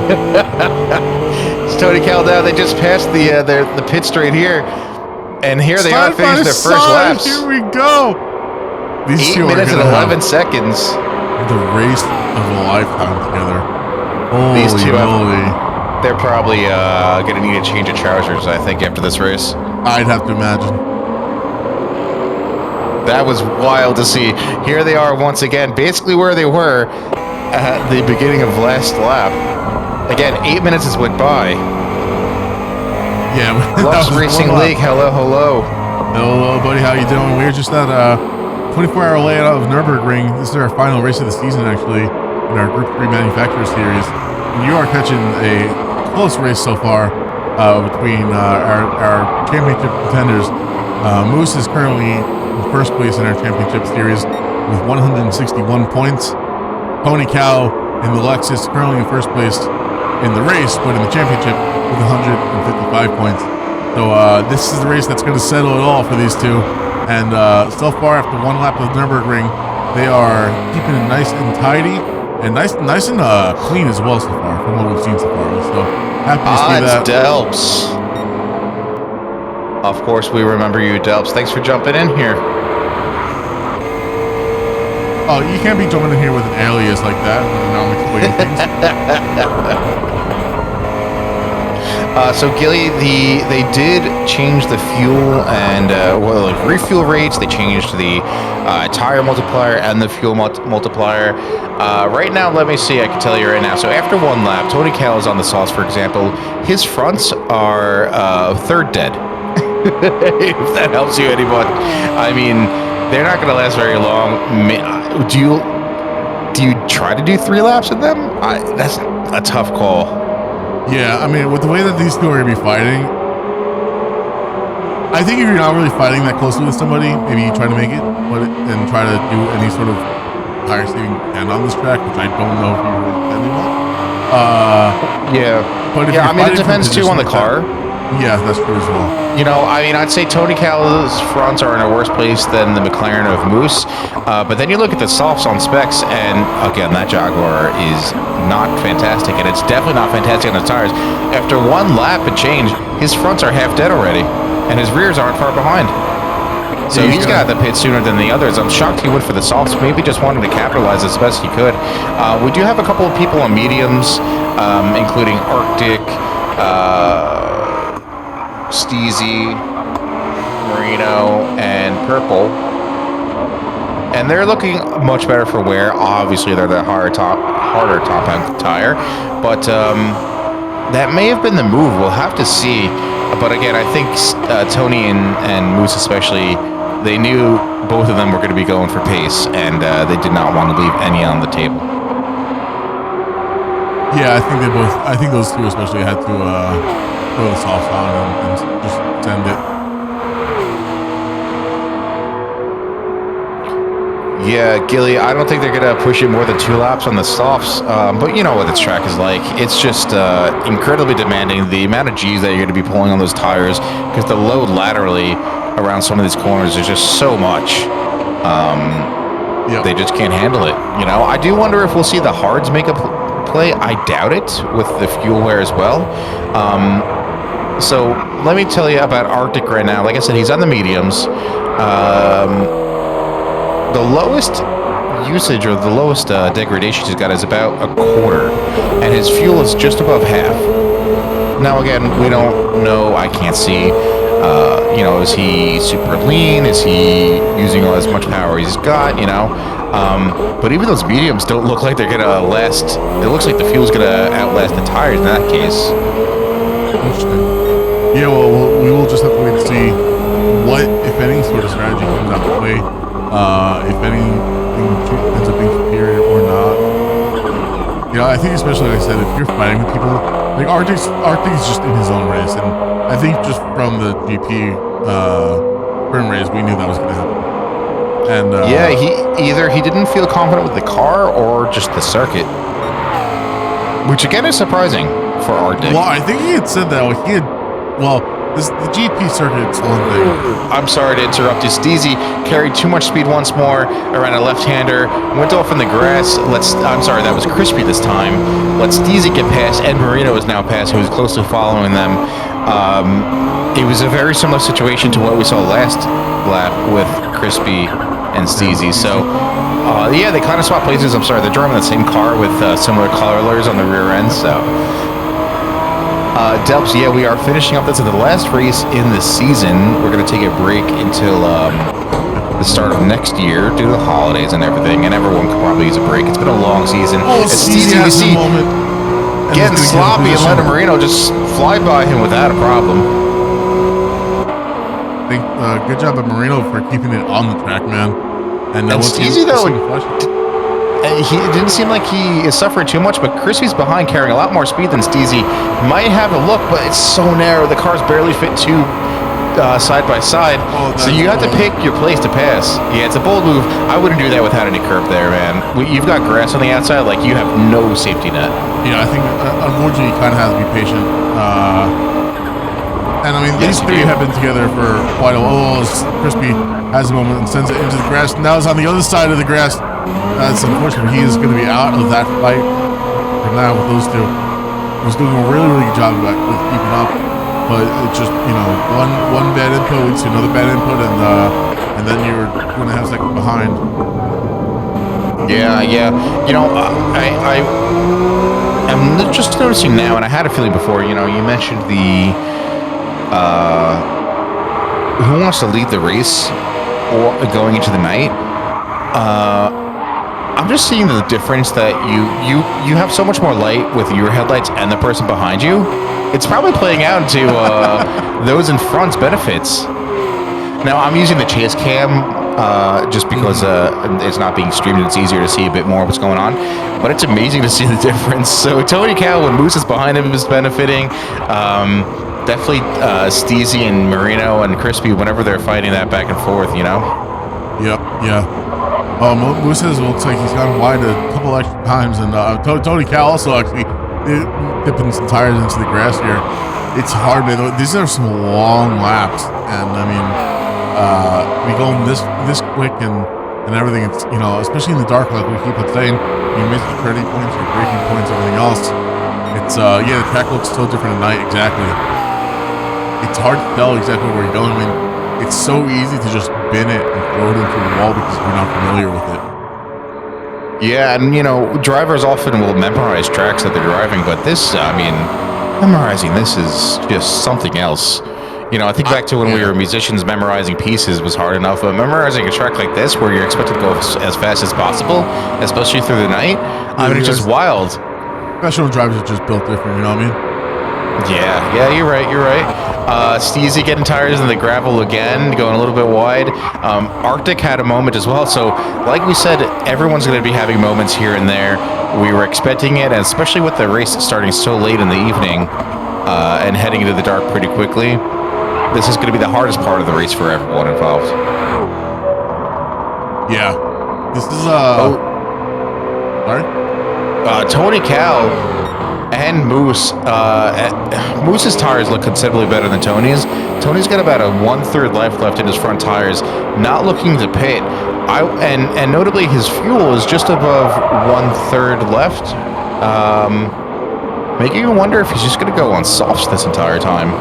It's Tony Cal down. They just passed the pit straight here. And here they are Side by finishing their first side, laps. Here we go. These 8 two minutes are and gonna 11 have seconds. the race of a lifetime together. Holy These two moly. They're probably going to need a change of trousers, I think, after this race. I'd have to imagine. That was wild to see. Here they are once again, basically where they were at the beginning of last lap. Again, 8 minutes has went by. Yeah. Lux Racing League, hello, hello. Hello, buddy. How you doing? We're just at a 24-hour layout of Nurburgring. This is our final race of the season, actually, in our Gr.3 Manufacturer Series. And you are catching a close race so far between our championship contenders. Mousse is currently in first place in our championship series with 161 points. Tony Cow in the Lexus currently in first place in the race, but in the championship with 155 points. So this is the race that's going to settle it all for these two. And so far, after one lap of Nurburgring, they are keeping it nice and tidy and nice and clean as well so far from what we've seen so far. So happy to see that. Delps. Of course, we remember you, Delps. Thanks for jumping in here. Oh, you can't be jumping in here with an alias like that and I'm explaining things. So Gilly, they did change the fuel and refuel rates. They changed the tire multiplier and the fuel multiplier. Right now, let me see. I can tell you right now. So after one lap, Tony Cal is on the sauce, for example. His fronts are third dead. If that helps you, anyone. I mean, they're not going to last very long. Do you try to do 3 laps with them? That's a tough call. Yeah, I mean, with the way that these two are going to be fighting, I think if you're not really fighting that closely with somebody, maybe you try to make it, and try to do any sort of tire saving and on this track, which I don't know if you really can anymore. Yeah. But if I mean, it depends too on the car. Yeah, that's true as well. You know, I mean, I'd say Tony Cal's fronts are in a worse place than the McLaren of Mousse. But then you look at the softs on specs, and again, that Jaguar is not fantastic, and it's definitely not fantastic on the tires. After one lap and change, his fronts are half dead already, and his rears aren't far behind. So he's got the pit sooner than the others. I'm shocked he went for the softs. Maybe just wanted to capitalize as best he could. We do have a couple of people on mediums, including Arctic, Steezy, Merino, and Purple. And they're looking much better for wear. Obviously, they're the harder top end tire. But that may have been the move. We'll have to see. But again, I think Tony and Mousse especially, they knew both of them were going to be going for pace, and they did not want to leave any on the table. Yeah, I think those two especially had to throw the softs on and just send it. Yeah, Gilly, I don't think they're going to push it more than 2 laps on the softs, but you know what this track is like. It's just incredibly demanding, the amount of G's that you're going to be pulling on those tires, because the load laterally around some of these corners is just so much. They just can't handle it. You know, I do wonder if we'll see the hards make a play. I doubt it with the fuel wear as well. So let me tell you about Arctic right now. Like I said, he's on the mediums. The lowest usage or the lowest degradation he's got is about a quarter, and his fuel is just above half. Now again, we don't know. I can't see. You know, is he super lean? Is he using as much power as he's got? You know, but even those mediums don't look like they're gonna last. It looks like the fuel's gonna outlast the tires in that case. Interesting. Yeah, well, we will just have to wait to see what, if any, sort of strategy comes out the way. If anything ends up being superior or not. You know, I think especially, like I said, if you're fighting with people, like Arctic's just in his own race, and I think just from the GP sprint race, we knew that was going to happen. And yeah, he didn't feel confident with the car or just the circuit, which again is surprising for Arctic. Well, I think he had said that. The GP circuit's one thing. I'm sorry to interrupt you. Steezy carried too much speed once more around a left-hander, went off in the grass. I'm sorry, that was Crispy this time. Let Steezy get past. Ed Marino is now past, who is closely following them. It was a very similar situation to what we saw last lap with Crispy and Steezy. So, yeah, they kind of swap places. I'm sorry, they're driving the same car with similar colors on the rear end. So, Delps, yeah, we are finishing up. This is the last race in the season. We're going to take a break until the start of next year due to the holidays and everything, and everyone could probably use a break. It's been a long season. It's easy to see getting sloppy and letting Marino just fly by him without a problem. Good job at Marino for keeping it on the track, man. And Steezy, though, it didn't seem like he is suffering too much, but Crispy's behind carrying a lot more speed than Steezy. Might have a look, but it's so narrow. The cars barely fit two side by side, so you have to pick your place to pass. Yeah, it's a bold move. I wouldn't do that without any curb there, man. You've got grass on the outside, like you have no safety net. Yeah, I think unfortunately you kind of have to be patient. And I mean, these three have been together for quite a while. Crispy has a moment and sends it into the grass. Now it's on the other side of the grass. That's unfortunate. He is going to be out of that fight for now with those two. He's doing a really, really good job with keeping up. But it's just, you know, one bad input leads to another bad input, and then you're 2.5 seconds behind. Yeah. You know, I'm just noticing now, and I had a feeling before. You know, you mentioned the who wants to lead the race or going into the night. I'm just seeing the difference that you have so much more light with your headlights and the person behind you. It's probably playing out into those in front's benefits. Now, I'm using the chase cam just because it's not being streamed and it's easier to see a bit more what's going on. But it's amazing to see the difference. So Tony Cal, when Mousse is behind him, is benefiting. Definitely Steezy and Marino and Crispy, whenever they're fighting that back and forth, you know? Yep, yeah. Mousse looks like he's gone wide a couple extra times. And Tony Cal also actually dipping some tires into the grass here. It's hard, man. These are some long laps, and I mean, we go this quick and everything. It's, you know, especially in the dark, like we keep on saying, you miss your turning points, your braking points, everything else. It's yeah, the track looks so different at night. Exactly. It's hard to tell exactly where you're going. I mean, it's so easy to just bin it and throw it into the wall because you're not familiar with it. Yeah, and you know, drivers often will memorize tracks that they're driving, but this, I mean, memorizing this is just something else. You know, I think back to when we were musicians, memorizing pieces was hard enough, but memorizing a track like this, where you're expected to go as fast as possible, especially through the night, I mean, it's just wild. Professional drivers are just built different, you know what I mean? Yeah, you're right. Steezy getting tires in the gravel again, going a little bit wide. Arctic had a moment as well. So, like we said, everyone's going to be having moments here and there. We were expecting it, and especially with the race starting so late in the evening and heading into the dark pretty quickly, this is going to be the hardest part of the race for everyone involved. Yeah. This is, sorry? Tony Cal and Mousse. Mousse's tires look considerably better than Tony's. Tony's got about a 1/3 life left in his front tires, not looking to pit. And notably, his fuel is just above 1/3 left. Making you wonder if he's just going to go on softs this entire time.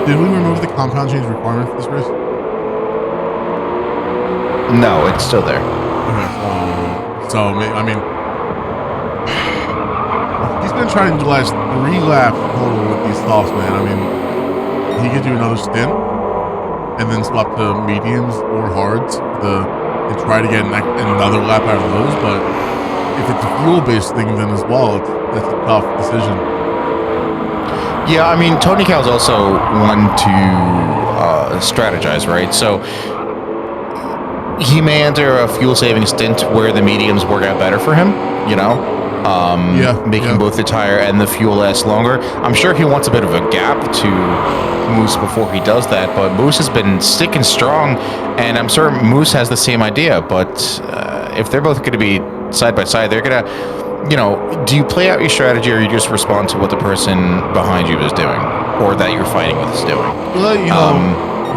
Did we remove the compound change requirement for this race? No, it's still there. Okay, so I mean, he's been trying to last 3 laps total with these softs, man. I mean, he could do another stint and then swap to mediums or hards and try to get another lap out of those. But if it's a fuel-based thing, then as well, that's a tough decision. Yeah, I mean, Tony Cal's also one to strategize, right? So he may enter a fuel-saving stint where the mediums work out better for him, you know? Making both the tire and the fuel last longer. I'm sure he wants a bit of a gap to Mousse before he does that, but Mousse has been sticking strong, and I'm sure Mousse has the same idea, but if they're both going to be side by side, they're going to, you know, do you play out your strategy or you just respond to what the person behind you is doing or that you're fighting with is doing? Well, you know,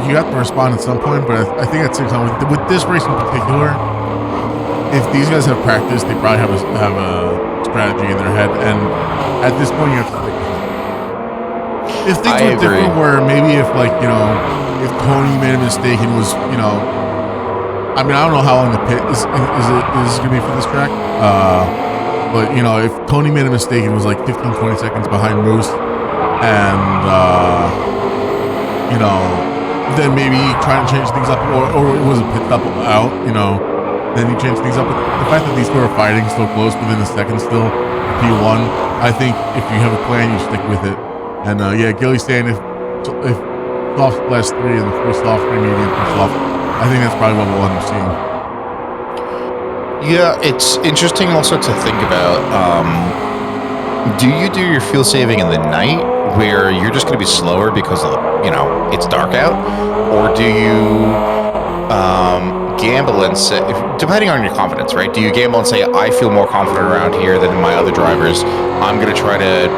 you have to respond at some point, but I think at the same time, with this race in particular, if these guys have practice, they probably have a strategy in their head, and at this point, you have to stick with it. if things were different, where maybe if if Tony made a mistake and was I mean, I don't know how long the pit is going to be for this track. But, if Tony made a mistake and was like 15, 20 seconds behind Mousse and, then maybe trying to change things up or it was a pit stop out, then you change things up. But the fact that these two are fighting so close within a second still, P1, I think if you have a plan, you stick with it. And, Gilly's saying if soft last 3 and 3 soft, 3 medium, 3 soft, I think that's probably what we'll end up seeing. Yeah, it's interesting also to think about, do you do your fuel saving in the night where you're just going to be slower because, it's dark out? Or do you gamble and say, depending on your confidence, right? Do you gamble and say, I feel more confident around here than my other drivers. I'm going to try to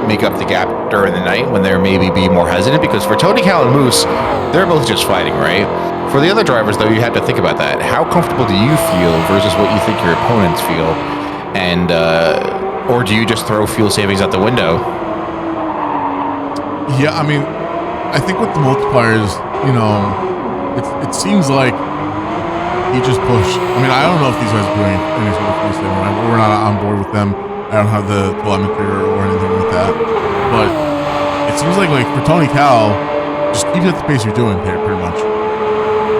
make up the gap during the night when they're maybe be more hesitant, because for Tony, Cal, and Mousse, they're both just fighting, right? For the other drivers, though, you have to think about that. How comfortable do you feel versus what you think your opponents feel? And, or do you just throw fuel savings out the window? Yeah, I mean, I think with the multipliers, it seems like he just pushed. I mean, I don't know if these guys are doing any sort of fuel saving. We're not on board with them. I don't have the telemetry or anything like that. But it seems like for Tony Cal, just keep at the pace you're doing, pretty much.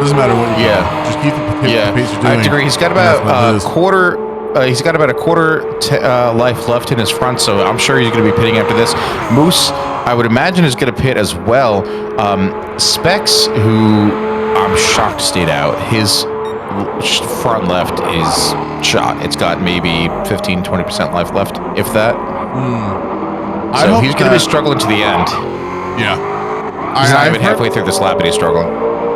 Doesn't matter what you do. Just keep the pace you're doing. I have to agree. He's got about a quarter. He's got about a quarter life left in his front, so I'm sure he's going to be pitting after this. Mousse, I would imagine, is going to pit as well. Specs, who I'm shocked stayed out. His front left is shot. It's got maybe 15-20% life left, if that. So he's going to be struggling to the end. Yeah. He's not even halfway through this lap, and he's struggling.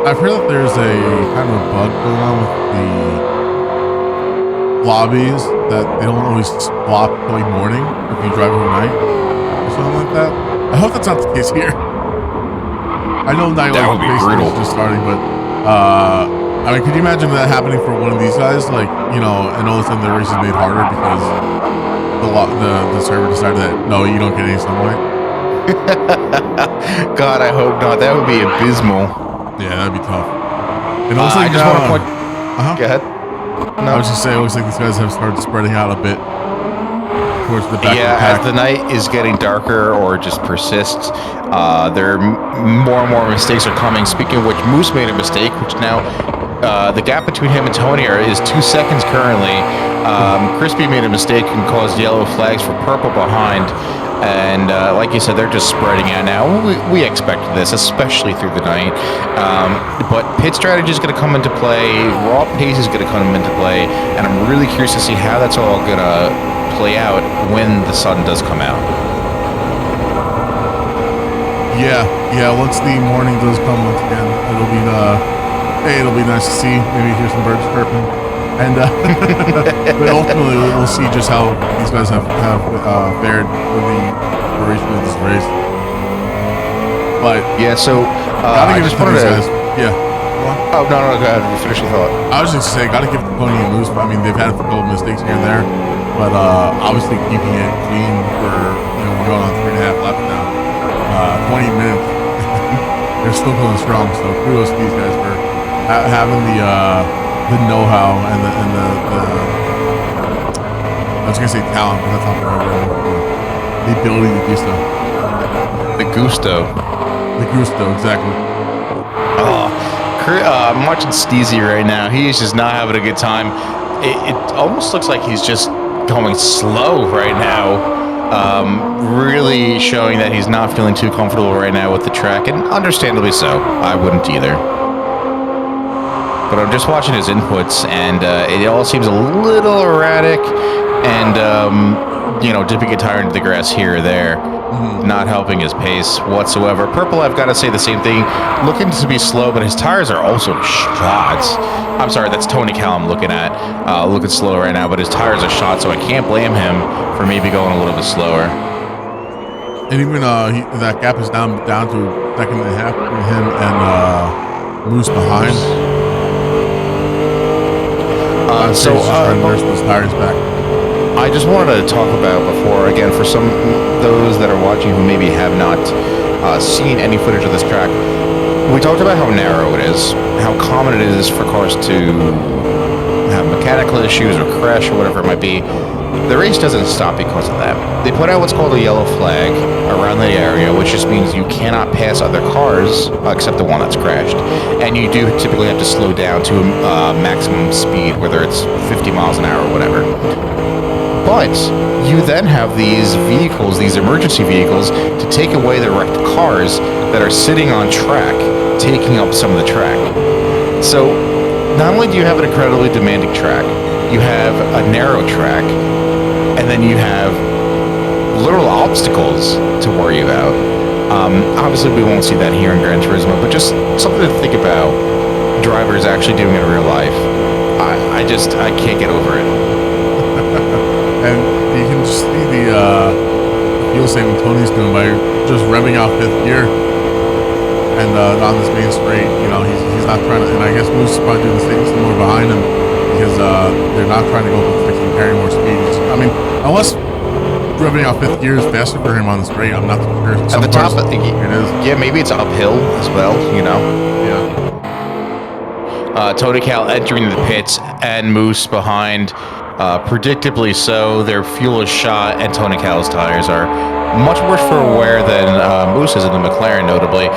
I've heard that there's a kind of a bug going on with the lobbies, that they don't always swap till morning if you drive overnight or something like that. I hope that's not the case here. I know night that would be brutal. Just starting, but I mean, could you imagine that happening for one of these guys? And all of a sudden the race is made harder because the server decided that no, you don't get any sunlight. God, I hope not. That would be abysmal. Yeah, that'd be tough. And also, I just want to point. Go ahead. No. I was just saying, it looks like these guys have started spreading out a bit towards the back. Yeah, as the night is getting darker or just persists, there are more and more mistakes are coming. Speaking of which, Mousse made a mistake, which now the gap between him and Tony is 2 seconds currently. Crispy made a mistake and caused yellow flags for purple behind. And like you said, they're just spreading out now. We expected this, especially through the night. But pit strategy is going to come into play. Raw pace is going to come into play. And I'm really curious to see how that's all going to play out when the sun does come out. Yeah. Once the morning does come once again, it'll be nice to see. Maybe hear some birds chirping. And but ultimately, we'll see just how these guys have fared for the duration of this race. But yeah, so I just wanted to. Yeah. Oh no, go ahead. Finish your thought. I was just saying, gotta give Tony and Mousse. I mean, they've had a couple of mistakes here and there, but obviously keeping it clean for we're going on 3.5 laps now. 20 minutes. They're still going strong. So kudos to these guys for having the know-how and the I was gonna say talent, but that's not the right word. The ability to do so. The gusto. Exactly. I'm watching Steezy right now. He is just not having a good time. It almost looks like he's just going slow right now. Really showing that he's not feeling too comfortable right now with the track, and understandably so. I wouldn't either. But I'm just watching his inputs, and it all seems a little erratic, and dipping a tire into the grass here or there, not helping his pace whatsoever. Purple, I've got to say the same thing, looking to be slow, but his tires are also shot. I'm sorry, that's Tony Callum looking slow right now, but his tires are shot, so I can't blame him for maybe going a little bit slower. And even that gap is down to 1.5 seconds between him and Mousse behind. So trying to nurse those tires back. I I just wanted to talk about before, again, for some those that are watching who maybe have not seen any footage of this track. We talked about how narrow it is, how common it is for cars to have mechanical issues or crash or whatever it might be. The race doesn't stop because of that. They put out what's called a yellow flag around the area, which just means you cannot pass other cars except the one that's crashed. And you do typically have to slow down to maximum speed, whether it's 50 miles an hour or whatever. But you then have these vehicles, these emergency vehicles, to take away the wrecked cars that are sitting on track, taking up some of the track. So not only do you have an incredibly demanding track, you have a narrow track, and then you have literal obstacles to worry about. Obviously, we won't see that here in Gran Turismo, but just something to think about. Drivers actually doing it in real life. I can't get over it. And you can just see the fuel saving Tony's doing by just revving off fifth gear. And on this main straight, he's not trying to, and I guess Mousse is probably doing the same, some more behind him, because they're not trying to go for the 16, carry more speed. I mean, unless revving off fifth gear is faster for him on the straight, I'm not too sure. At the top, it is. Yeah, maybe it's uphill as well, Yeah. Tony Cal entering the pits and Mousse behind. Predictably so, their fuel is shot, and Tony Cal's tires are much worse for wear than Mousse's in the McLaren, notably.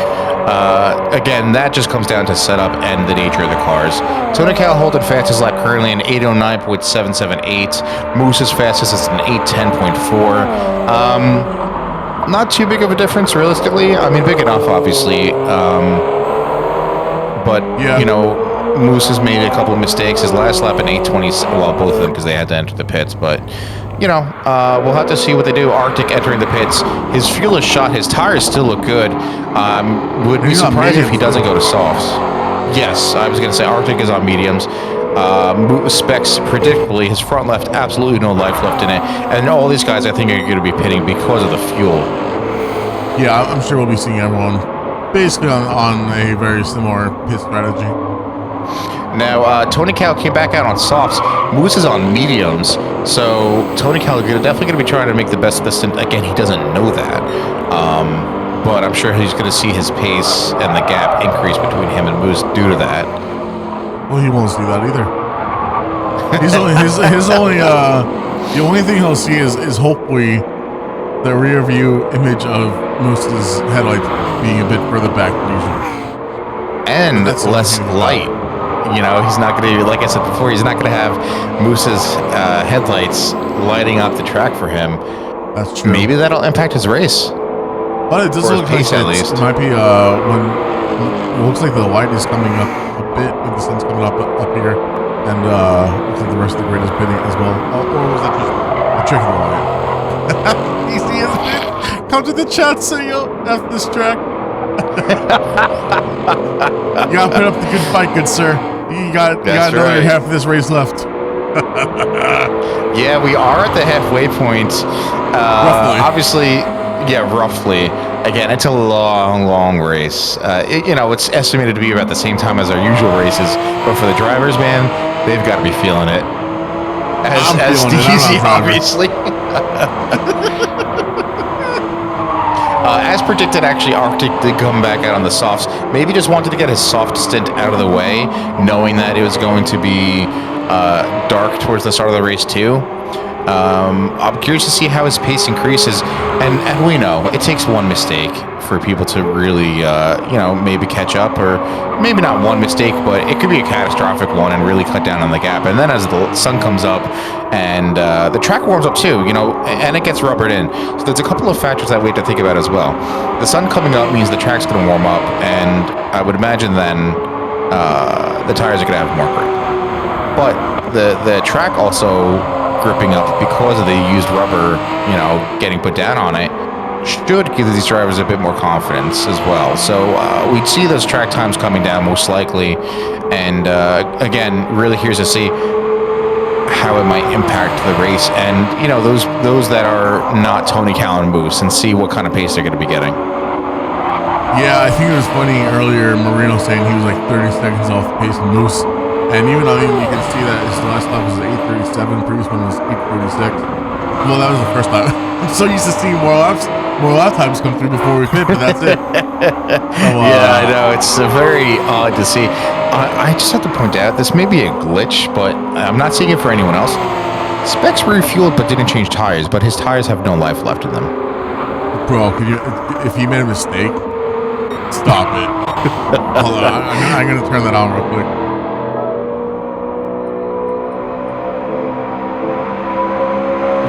Again, that just comes down to setup and the nature of the cars. Tony Cal holding fastest lap currently in 809.778. Mousse's fastest is an 810.4. Not too big of a difference, realistically. I mean, big enough, obviously. But, yeah. Mousse has made a couple of mistakes. His last lap in 820, well, both of them because they had to enter the pits, but we'll have to see what they do. Arctic entering the pits. His fuel is shot. His tires still look good. Would be surprised if he doesn't go to softs. Yes, I was going to say Arctic is on mediums. Specs, predictably, his front left, absolutely no life left in it. And all these guys, I think, are going to be pitting because of the fuel. Yeah, I'm sure we'll be seeing everyone basically on a very similar pit strategy. Now, Tony Cal came back out on softs. Mousse is on mediums, so Tony Cal is definitely going to be trying to make the best of the stint. Again, he doesn't know that, but I'm sure he's going to see his pace and the gap increase between him and Mousse due to that. Well, he won't see that either. He's only the only thing he'll see is hopefully the rear view image of Mousse's headlights being a bit further back than usual. And less light. He's not going to, like I said before, he's not going to have Mousse's headlights lighting up the track for him. That's true. Maybe that'll impact his race. But it does look like at least. It might be when it looks like the light is coming up a bit, when the sun's coming up here, and looks like the rest of the grid is pitting as well. Or was that just a trick of the light? Easy as it. Come to the chat, Sayo, after this track. You gotta put up the good fight, good sir. You got another half of this race left. Yeah, we are at the halfway point. Roughly. Obviously, yeah, roughly. Again, it's a long race. It's estimated to be about the same time as our usual races. But for the drivers, man, they've got to be feeling it. As easy, obviously. As predicted, actually, Arctic did come back out on the softs. Maybe just wanted to get his soft stint out of the way, knowing that it was going to be dark towards the start of the race, too. I'm curious to see how his pace increases. And we know it takes one mistake for people to really, maybe catch up, or maybe not one mistake, but it could be a catastrophic one and really cut down on the gap. And then as the sun comes up and the track warms up too, and it gets rubbered in. So there's a couple of factors that we have to think about as well. The sun coming up means the track's going to warm up, and I would imagine then the tires are going to have more grip. But the track also gripping up because of the used rubber, getting put down on it, should give these drivers a bit more confidence as well. So we'd see those track times coming down most likely, and again, really curious to see how it might impact the race, and those that are not Tony Cal and Mousse, and see what kind of pace they're going to be getting. Yeah, I think it was funny earlier, Marino saying he was like 30 seconds off the pace of Mousse. And even though you can see that his last lap was 8:47. Previous one was 8:46. Well, that was the first time. I'm so used to seeing more lap times come through before we pit, but that's it. Yeah, I know. It's very odd to see. I just have to point out, this may be a glitch, but I'm not seeing it for anyone else. Specs refueled but didn't change tires, but his tires have no life left in them. Bro, if he made a mistake, stop it. Hold on, I'm going to turn that on real quick.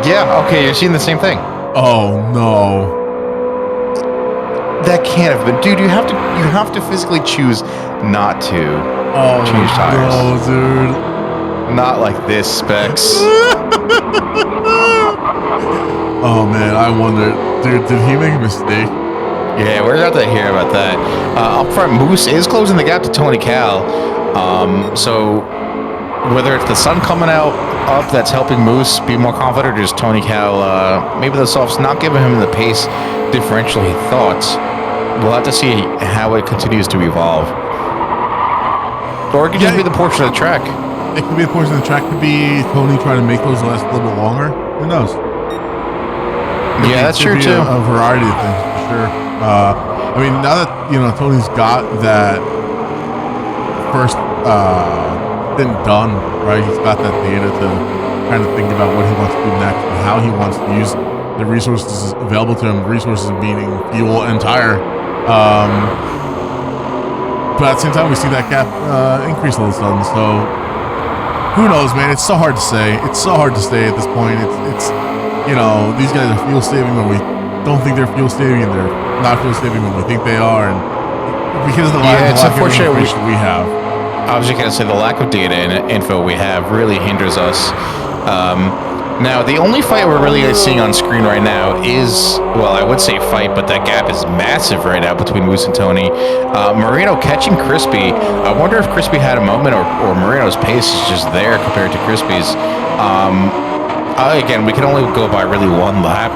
Yeah, okay, you're seeing the same thing. Oh, no. That can't have been, dude. You have to physically choose not to change tires. No, dude. Not like this, Specs. Oh man, I wonder, dude. Did he make a mistake? Yeah, we're about to hear about that. Up front, Mousse is closing the gap to Tony Cal. So whether it's the sun coming out up that's helping Mousse be more confident, or just Tony Cal, maybe the softs not giving him the pace differential he thought. We'll have to see how it continues to evolve. Or it could just be the portion of the track. It could be a portion of the track. Could be Tony trying to make those last a little bit longer. Who knows? Yeah, that's true too. A variety of things for sure. I mean, now that Tony's got that first thing done, right? He's got that data to kind of think about what he wants to do next and how he wants to use the resources available to him. Resources meaning fuel and tire. But at the same time, we see that gap increase all of a sudden. So who knows, man? It's so hard to say. It's so hard to say at this point. It's these guys are fuel saving when we don't think they're fuel saving, and they're not fuel saving when we think they are, and because of the lack of information we have. I was just gonna say the lack of data and info we have really hinders us. Now, the only fight we're really seeing on screen right now is, well, I would say fight, but that gap is massive right now between Mousse and Tony. Marino catching Crispy. I wonder if Crispy had a moment, or Marino's pace is just there compared to Crispy's. Again, we can only go by really one lap.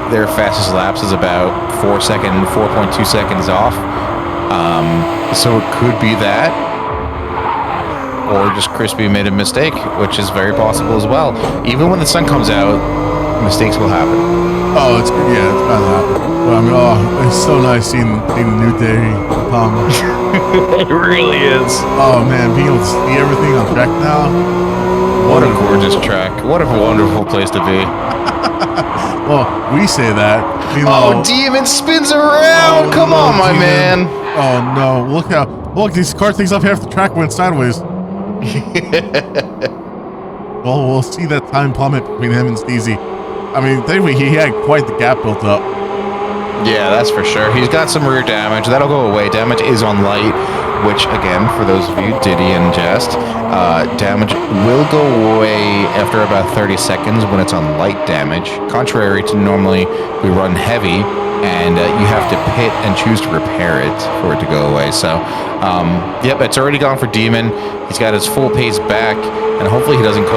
Their fastest laps is about 4.2 seconds off. So it could be that. Or just Crispy made a mistake, which is very possible as well. Even when the sun comes out, mistakes will happen. Oh, it's bound to happen. But I mean, it's so nice seeing the new day come. It really is. Oh man, being able to see everything on track now. What a gorgeous track. What a wonderful place to be. Well, we say that. Demon spins around. Come on, my man. Oh no! Look, these car takes off half the track, went sideways. Well, we'll see that time plummet between him and Steezy. I mean, thankfully, he had quite the gap built up. Yeah, that's for sure. He's got some rear damage. That'll go away. Damage is on light, which, again, for those of you, Diddy and Jest, damage will go away after about 30 seconds when it's on light damage, contrary to normally we run heavy, and you have to pit and choose to repair it for it to go away. So, yep, it's already gone for Demon. He's got his full pace back, and hopefully he doesn't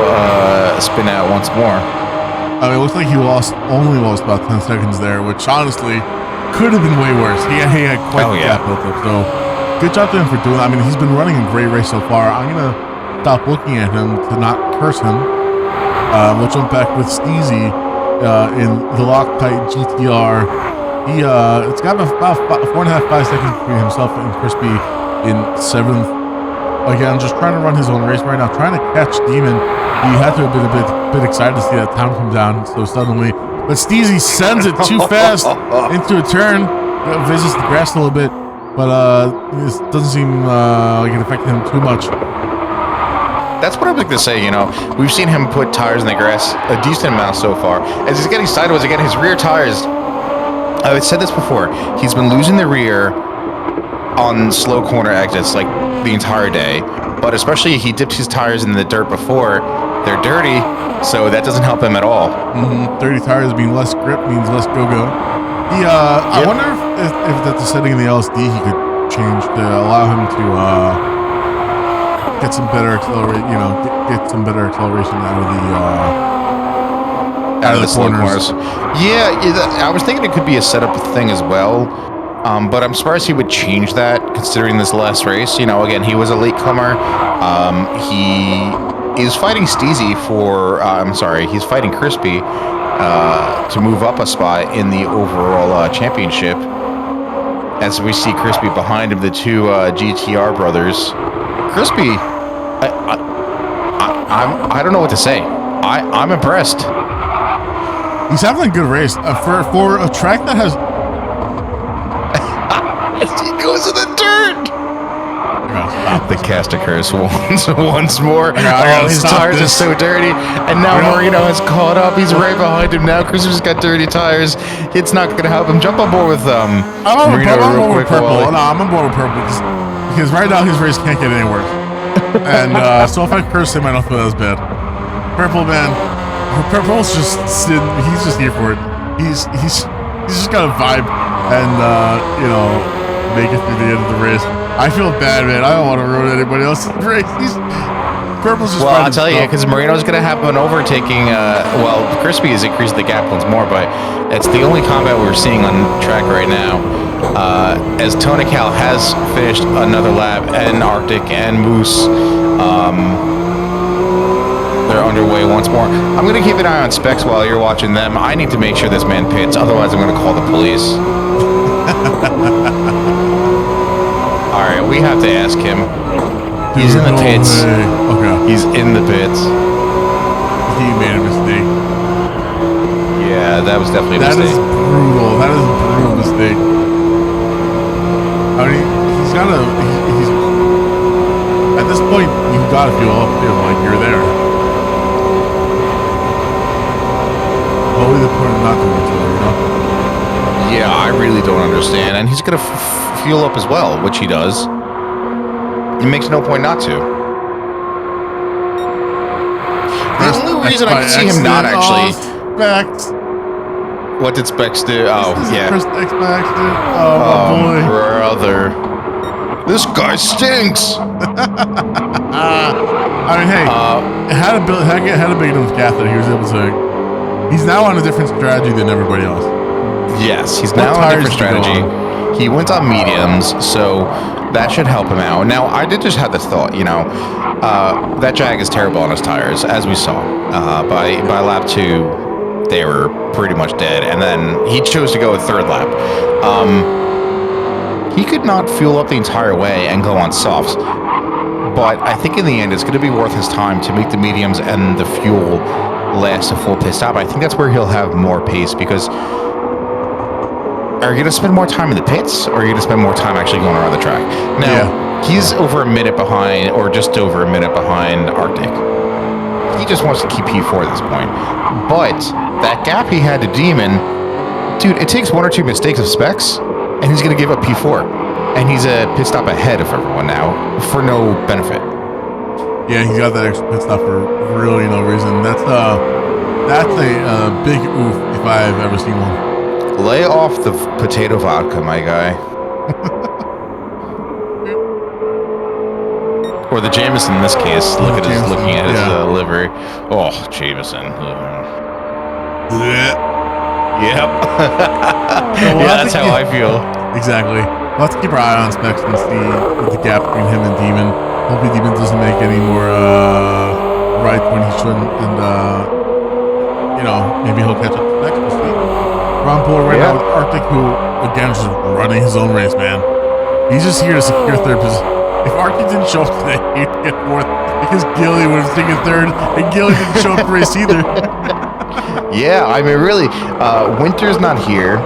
spin out once more. I mean, it looks like he only lost about 10 seconds there, which honestly could have been way worse. He had quite the gap built up. So, good job to him for doing that. I mean, he's been running a great race so far. I'm going to stop looking at him to not curse him. We'll jump back with Steezy in the Loctite GTR. It's got about 4.5, 5 seconds between himself and Crispy in 7th. Again, just trying to run his own race right now, trying to catch Demon. He had to have been a bit excited to see that time come down so suddenly. But Steezy sends it too fast into a turn, visits the grass a little bit, but this doesn't seem like it affected him too much. That's what I was going to say, We've seen him put tires in the grass a decent amount so far. As he's getting sideways again, his rear tires, I've said this before, he's been losing the rear on slow corner exits like the entire day, but especially he dipped his tires in the dirt before. They're dirty, so that doesn't help him at all. Dirty tires mean less grip, means less go-go. I wonder if that's a setting in the LSD he could change to allow him to get some better get some better acceleration out of the corners. Yeah, I was thinking it could be a setup thing as well. But I'm surprised he would change that, considering this last race. Again, he was a latecomer. He is fighting Steezy for, he's fighting Crispy to move up a spot in the overall championship. As we see Crispy behind him, the two GTR brothers. Crispy, I don't know what to say. I'm impressed. He's having a good race for a track that has. He goes in the dirt. The cast occurs once more. His tires are so dirty, and now Marino has caught up. He's right behind him now. Christopher's got dirty tires. It's not going to help him. Jump on board with Marino I'm on board with purple. No, I'm on board with purple because right now his race can't get any worse. And so if I curse him, I don't feel as bad. Purple, man. Purple's just he's just here for it. He's just got a vibe and make it through the end of the race. I feel bad, man. I don't want to ruin anybody else's race. Purple's just. Well, I'll tell you, because Marino's going to have an overtaking. Crispy has increased the gap once more, but it's the only combat we're seeing on track right now. As Tony Cal has finished another lap, and Arctic and Mousse, they're underway once more. I'm going to keep an eye on Specs while you're watching them. I need to make sure this man pits, otherwise I'm going to call the police. All right, we have to ask him. He's in the pits. Okay. He's in the pits. He made a mistake. Yeah, that was definitely a mistake. That is brutal. That is a brutal mistake. I mean, he's at this point, you've got to feel like you're there. Always the point of not doing each other, you know? Yeah, I really don't understand. And he's going to fuel up as well, which he does. It makes no point not to. The only reason I can see him not actually... Specs. What did Specs do? Oh, yeah. First X by accident. Oh, boy. Brother. This guy stinks. I mean, hey, had a big enough gap that he was able to... He's now on a different strategy than everybody else. Yes, he's now on a different strategy. He went on mediums, so that should help him out. Now, I did just have this thought, that Jag is terrible on his tires, as we saw. By lap 2, they were pretty much dead, and then he chose to go a third lap. He could not fuel up the entire way and go on softs, but I think in the end, it's going to be worth his time to make the mediums and the fuel last a full pit stop. I think that's where he'll have more pace, because are you going to spend more time in the pits, or are you going to spend more time actually going around the track? Now, he's over a minute behind, or just over a minute behind Arctic. He just wants to keep P4 at this point. But that gap he had to Demon, dude, it takes one or two mistakes of Specs, and he's going to give up P4. And he's a pit stop ahead of everyone now, for no benefit. Yeah, he got that extra pit stop for really no reason. That's a big oof if I've ever seen one. Lay off the potato vodka, my guy. Or the Jameson in this case. Looking at his livery. Oh, Jameson. Yep. Yeah, that's how I feel. Exactly. We'll have to keep our eye on Specs and see the gap between him and Demon. Hopefully Demon doesn't make any more right when he shouldn't, and maybe he'll catch up to Specs. We'll see. We're on board right now with Arctic, who again is just running his own race, man. He's just here to secure third position. If Arctic didn't show up today, he'd get fourth, because Gilly would have taken third, and Gilly didn't show up for race either. Yeah, I mean, really, Winter's not here.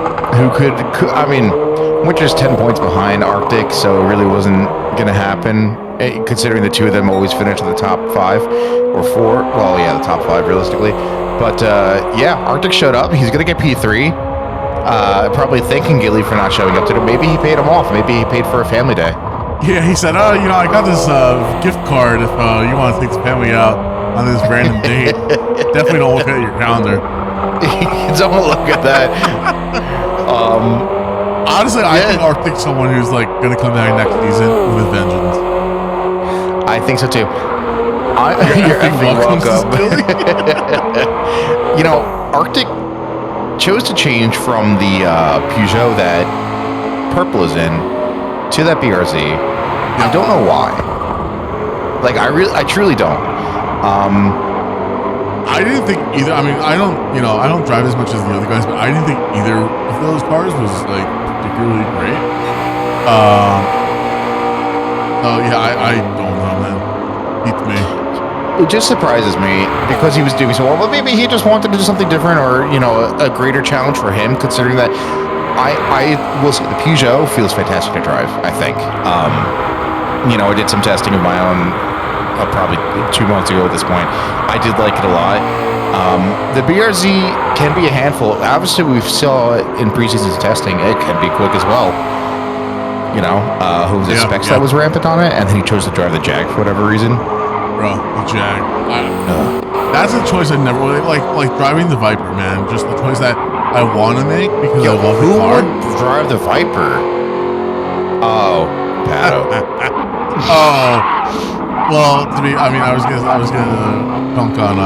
Winter's 10 points behind Arctic, so it really wasn't going to happen, considering the two of them always finish in the top 5 or 4. Well, yeah, the top 5 realistically. But Arctic showed up. He's going to get P3. Probably thanking Gilly for not showing up today. Maybe he paid him off. Maybe he paid for a family day. Yeah, he said, I got this gift card if you want to take the family out on this random date. Definitely don't look at your calendar. Don't look at that. Honestly, I think Arctic's someone who's going to come back next season with a vengeance. I think so too. You're effing welcome. Arctic chose to change from the Peugeot that Purple is in to that BRZ. I don't know why. I truly don't. I didn't think either. I mean, I don't drive as much as the other guys, but I didn't think either of those cars was like particularly great. So yeah, I don't know, man. Beats me. It just surprises me because he was doing so well. But maybe he just wanted to do something different, or a greater challenge for him. Considering that, I will say the Peugeot feels fantastic to drive. I think. I did some testing of my own. Probably 2 months ago at this point. I did like it a lot. The BRZ can be a handful. Obviously, we saw it in preseason testing. It can be quick as well. Who was the specs that was rampant on it, and then he chose to drive the Jag for whatever reason. Bro, the Jag. That's a choice I never really like driving the Viper, man. Just the choice that I want to make because I love the car. Who would drive the Viper? Oh, Pato. Oh. Well, I was gonna dunk on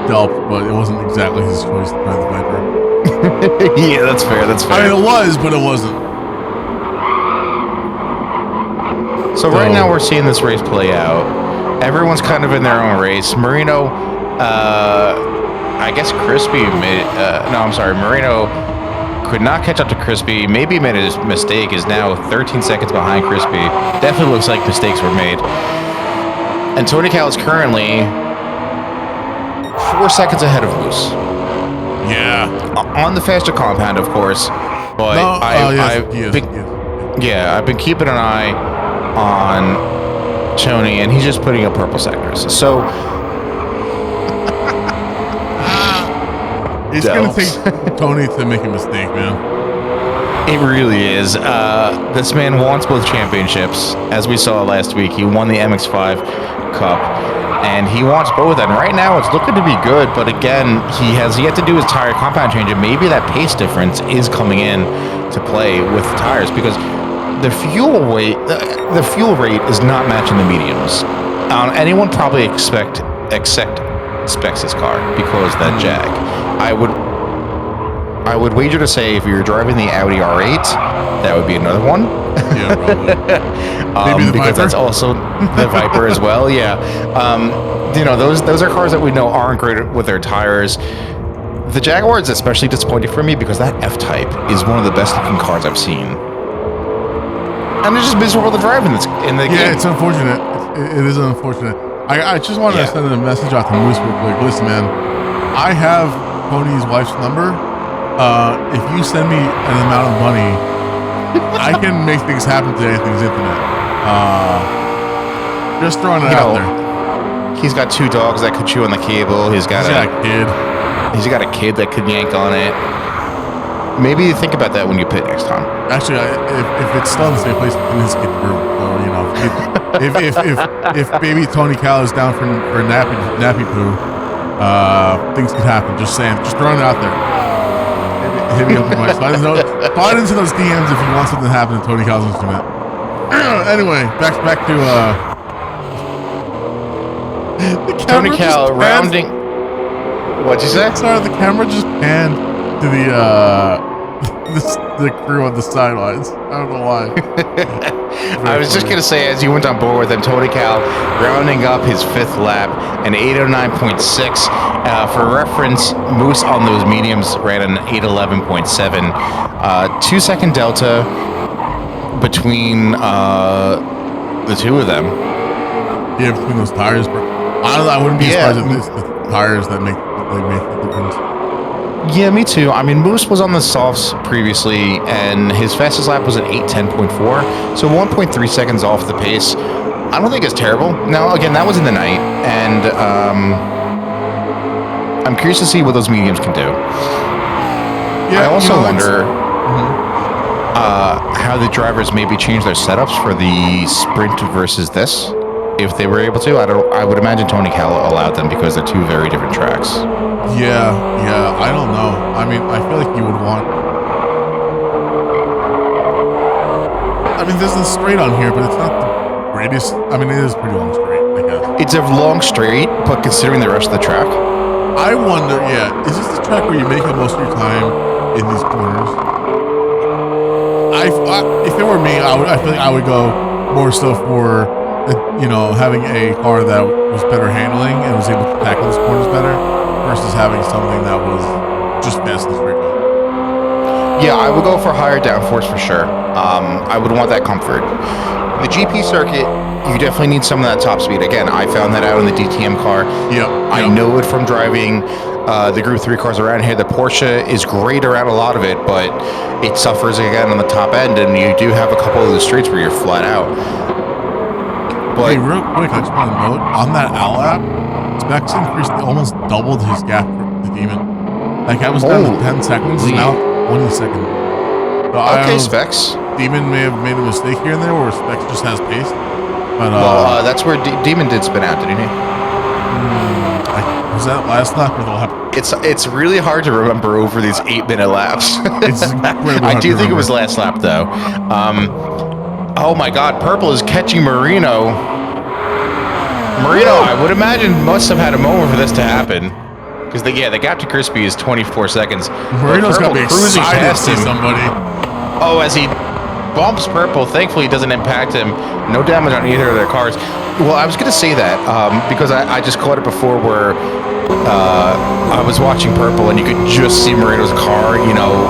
Delp, but it wasn't exactly his choice to drive the Viper. Yeah, that's fair. That's fair. I mean, it was, but it wasn't. So right now we're seeing this race play out. Everyone's kind of in their own race. Marino, I guess Crispy made. Marino could not catch up to Crispy. Maybe made a mistake. Is now 13 seconds behind Crispy. Definitely looks like mistakes were made. And Tony Cal is currently 4 seconds ahead of Mousse. Yeah. On the faster compound, of course. But I've been keeping an eye on Tony, and he's just putting up purple sectors. So it's going to take Tony to make a mistake, man. It really is. This man wants both championships. As we saw last week, he won the MX-5 Cup, and he wants both. And right now, it's looking to be good. But again, he has yet to do his tire compound change, and maybe that pace difference is coming in to play with the tires because the fuel rate is not matching the mediums. Anyone probably expects his car because that Jag. I would wager to say if you're driving the Audi R8, that would be another one. Yeah, probably. Maybe the because Viper? that's also the Viper as well. Yeah, those are cars that we know aren't great with their tires. The Jaguar is especially disappointing for me because that F-Type is one of the best looking cars I've seen, and it's just miserable to drive in the game. Yeah, it's unfortunate. It is unfortunate. I just wanted to send a message out to Moose real quick. Listen, man, I have Tony's wife's number. If you send me an amount of money, I can make things happen to anything's internet. Just throwing it out there. He's got 2 dogs that could chew on the cable. He's got a kid. He's got a kid that could yank on it. Maybe think about that when you pit next time. Actually, if it's still in the same place, in his kid room, if baby Tony Cal is down for nappy poo, things could happen. Just saying, just throwing it out there. Hit me up with my slide into those DMs if you want something to happen to Tony Cal's instrument. Anyway, back to the Tony Cal rounding. What'd you say? Sorry, the camera just panned to the crew on the sidelines. I don't know why. I was just gonna say, as you went on board with him, Tony Cal rounding up his 5th lap, an 809.6. For reference, Mousse on those mediums ran an 811.7. 2 second delta between the two of them. Yeah, between those tires. I wouldn't be surprised if it's the tires that make the difference. Yeah, me too. I mean, Mousse was on the softs previously, and his fastest lap was an 8:10.4, so 1.3 seconds off the pace. I don't think it's terrible. Now, again, that was in the night, and I'm curious to see what those mediums can do. Yeah, I also wonder how the drivers maybe change their setups for the sprint versus this, if they were able to. I would imagine Tony Cal allowed them because they're 2 very different tracks. Yeah, I don't know. I mean, I feel like you would want... I mean, there's a straight on here, but it's not the greatest. I mean, it is pretty long straight, I guess. It's a long straight, but considering the rest of the track. I wonder, is this the track where you make up most of your time in these corners? If it were me, I feel like I would go more so for having a car that was better handling and was able to tackle the corners better versus having something that was just fast and straight line. Yeah, I would go for higher downforce for sure. I would want that comfort. The GP circuit, you definitely need some of that top speed. Again, I found that out in the DTM car. Yep. I know it from driving the Gr.3 cars around here. The Porsche is great around a lot of it, but it suffers again on the top end, and you do have a couple of the streets where you're flat out. But hey, real quick, I just want to note, on that Al lap, Specs almost doubled his gap to Demon. Like, I was down to 10 seconds, now 20 seconds. So okay, Specs. Demon may have made a mistake here and there, where Specs just has pace. But, that's where Demon did spin out, didn't he? Was that last lap or the lap? It's really hard to remember over these 8-minute laps. I do think it was last lap, though. Oh my God, Purple is catching Marino. I would imagine, must have had a moment for this to happen. Because the gap to Crispy is 24 seconds. Marino's got to be cruising past somebody. Oh, as he bumps Purple, thankfully it doesn't impact him. No damage on either of their cars. Well, I was going to say that because I just caught it before where I was watching Purple and you could just see Marino's car,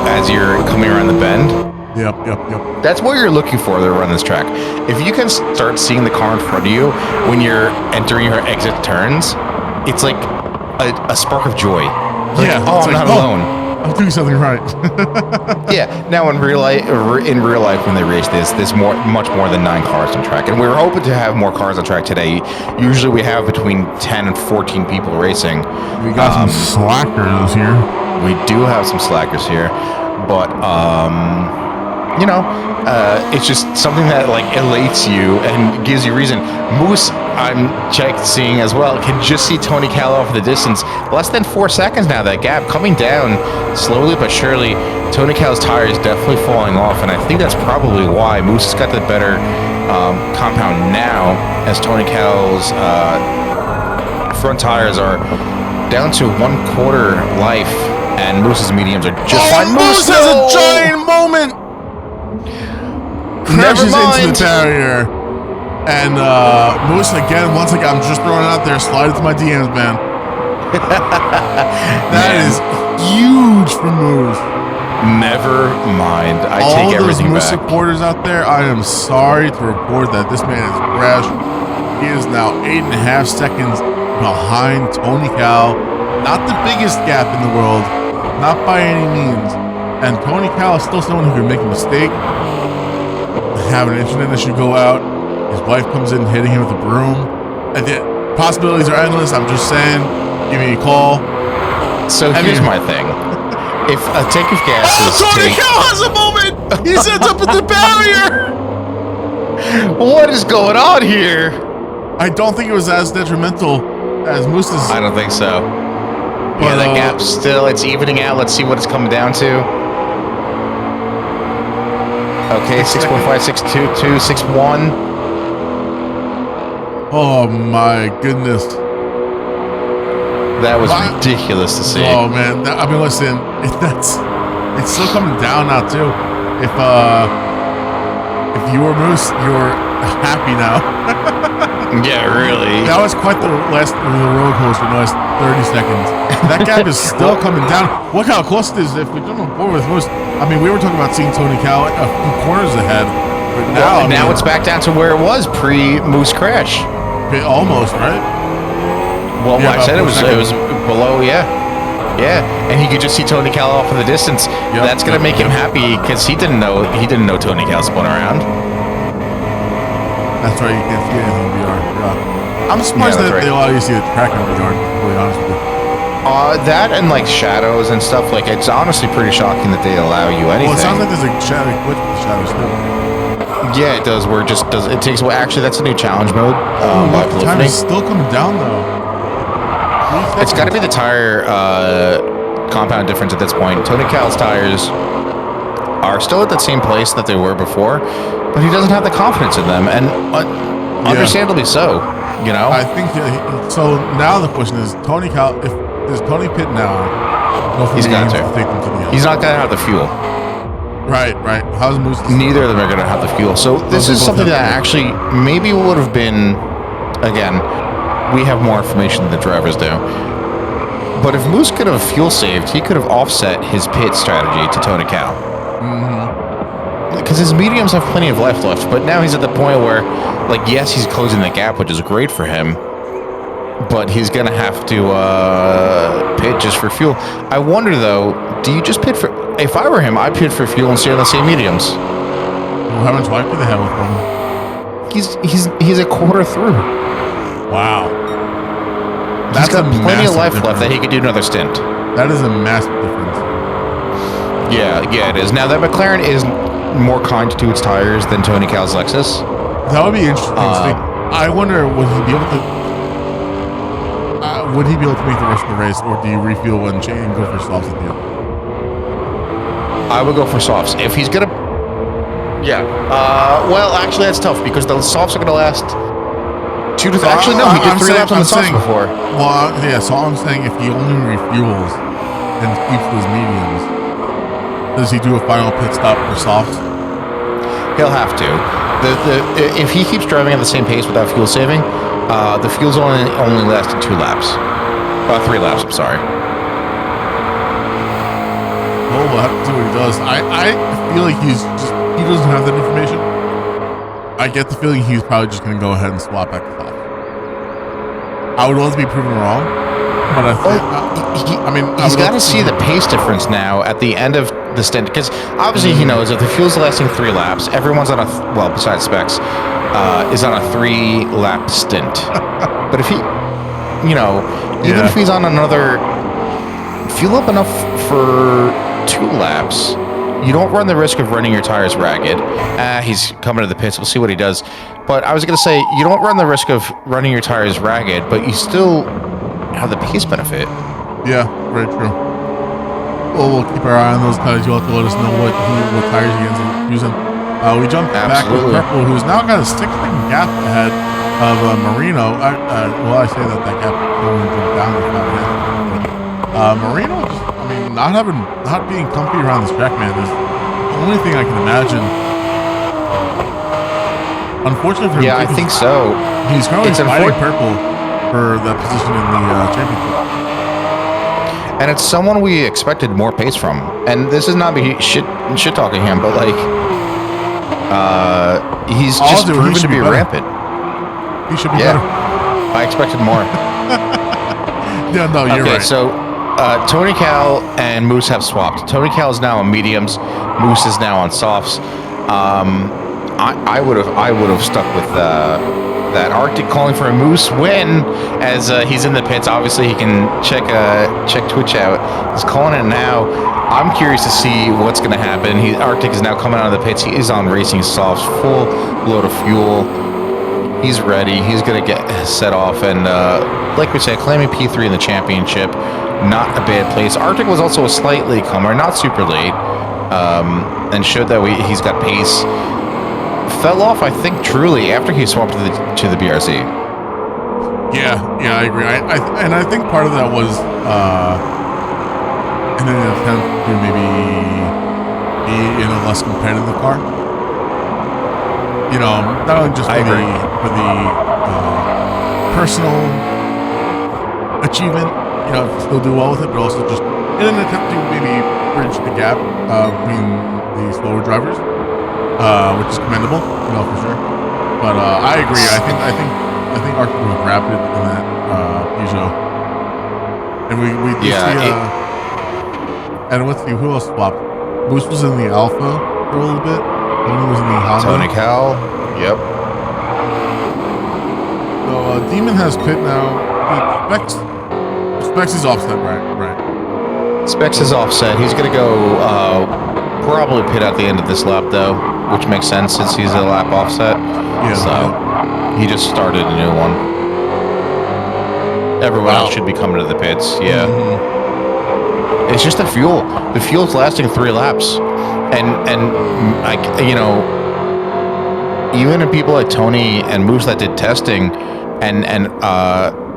as you're coming around the bend. Yep. That's what you're looking for to run this track. If you can start seeing the car in front of you when you're entering your exit turns, it's like a spark of joy. Like, I'm not alone. I'm doing something right. Yeah. Now in real life, when they race this much more than 9 cars on track, and we were hoping to have more cars on track today. Usually we have between 10 and 14 people racing. We got some slackers here. We do have some slackers here, but it's just something that elates you and gives you reason. Mousse, I'm seeing as well, can just see Tony Cal off in the distance. Less than 4 seconds now, that gap coming down slowly but surely. Tony Cal's tire is definitely falling off, and I think that's probably why Mousse has got the better compound now, as Tony Cal's front tires are down to 1/4 life, and Mousse's mediums are just fine. Mousse has a giant moment! Crashes into the barrier. And Mousse, once again, I'm just throwing it out there, slide it to my DMs, man. That is huge for Mousse. Never mind. I take everything all those Mousse back. supporters out there, I am sorry to report that this man is crashed. He is now 8.5 seconds behind Tony Cal. Not the biggest gap in the world, not by any means. And Tony Cal is still someone who can make a mistake, have an internet issue go out. His wife comes in hitting him with a broom. And the possibilities are endless. I'm just saying, give me a call. So here's my thing. If a tank of gas is... Tony Cal has a moment! He sets up at the barrier! What is going on here? I don't think it was as detrimental as Mousse's. I don't think so. But, that gap still, it's evening out. Let's see what it's coming down to. Okay, 6.5, 6.2, 6.1. Oh my goodness. That was ridiculous to see. Oh man, listen, it's still coming down now too. If you were Mousse, you're happy now. Yeah, really. That was quite the roller coaster in the last 30 seconds. That gap is still coming down. Look how close it is. If we don't move forward with Mousse, we were talking about seeing Tony Cal a few corners ahead. But now it's back down to where it was pre-Mousse crash. Almost, right? Well, I said it was below, yeah, and he could just see Tony Cal off in the distance. Yep, that's gonna make him happy because he didn't know Tony Cal spun around. That's right, you can't see anything in VR. Yeah. I'm surprised that they allow you to see the track in VR. To be really honest with you. That and shadows and stuff. It's honestly pretty shocking that they allow you anything. Well, it sounds like there's a shadow glitch with the shadows too. Yeah, it does. Where it just does. It takes. Well, actually, that's a new challenge mode. The time is still coming down though. It's got to be the tire compound difference at this point. Tony Cal's tires are still at that same place that they were before, but he doesn't have the confidence in them, and understandably so. I think so. Now the question is, Tony Cal. If does Tony pit now? He's got to. Take them to the He's not gonna have the fuel. Right. How's Moose? Neither of them are going to have the fuel. So this is something that actually maybe would have been, again, we have more information than the drivers do. But if Moose could have fuel saved, he could have offset his pit strategy to Tony Cal. Because his mediums have plenty of life left, but now he's at the point where, like, yes, he's closing the gap, which is great for him, but he's going to have to pit just for fuel. I wonder, though, do you just pit for... If I were him, I'd pit for fuel and stay on the same mediums. Well, how much life do they have with him? He's a quarter through. Wow. He's got plenty of life left that he could do another stint. That is a massive difference. Yeah, it is. Now, that McLaren is more kind to its tires than Tony Cal's Lexus. That would be interesting. I wonder, would he be able to... make the rest of the race, or do you refuel and go for softs at the end? I would go for softs. If he's going to... Yeah. Well, actually, that's tough, because the softs are going to last... Actually, no, he did 3 laps on the softs before. Well, yeah, so I'm saying if he only refuels and keeps those mediums, does he do a final pit stop for softs? He'll have to. If he keeps driving at the same pace without fuel saving, the fuel's only lasted 2 laps. 3 laps, I'm sorry. Oh, we'll have to see what he does. I feel like he doesn't have that information. I get the feeling he's probably just going to go ahead and swap back to softs. I would love to be proven wrong, but he's got to see the pace difference now at the end of the stint, because obviously he knows if the fuel's lasting 3 laps, everyone's on besides Specs, is on a 3-lap stint. But if he, even if he's on another, fuel up enough for 2 laps, you don't run the risk of running your tires ragged. He's coming to the pits. We'll see what he does. But I was going to say, you don't run the risk of running your tires ragged, but you still have the pace benefit. Yeah, very true. Well, we'll keep our eye on those tires. You'll have to let us know what tires he ends up using. We jumped back with Purple, who's now got a 6-second gap ahead of Marino. I say that gap only jumped down to 5 minutes. Marino, not being comfy around this track, man, is the only thing I can imagine. Unfortunately for him, I think so. He's currently fighting Purple for that position in the championship. And it's someone we expected more pace from. And this is not me shit talking him, but he's just proven to be rampant. He should be better. I expected more. Yeah, no, you're right. So Tony Cal and Moose have swapped. Tony Cal is now on mediums. Moose is now on softs. I would have stuck with that Arctic calling for a Moose win as he's in the pits. Obviously, he can check Twitch out. He's calling it now. I'm curious to see what's going to happen. Arctic is now coming out of the pits. He is on racing softs, full load of fuel. He's ready. He's going to get set off. And like we said, claiming P3 in the championship, not a bad place. Arctic was also a slight latecomer, not super late, and showed that he's got pace. Fell off, I think, truly after he swapped to the BRZ. Yeah, I agree. I think part of that was in an attempt to maybe be in a less competitive car. Not only just for the personal achievement, to still do well with it, but also just in an attempt to maybe bridge the gap between the slower drivers. Which is commendable, for sure. But I agree. I think Arctic was rapid in that Peugeot. And we see. And let's see who else swapped. Moose was in the Alpha for a little bit. Tony was in the Honda. Tony Cal. Yep. So Demon has pit now. Specs is offset, right? Specs is offset. He's gonna go probably pit at the end of this lap though, which makes sense since he's a lap offset. Yeah. So he just started a new one. Everyone else should be coming to the pits. Yeah. Mm-hmm. It's just the fuel. The fuel's lasting 3 laps, and even people like Tony and Moose that did testing, and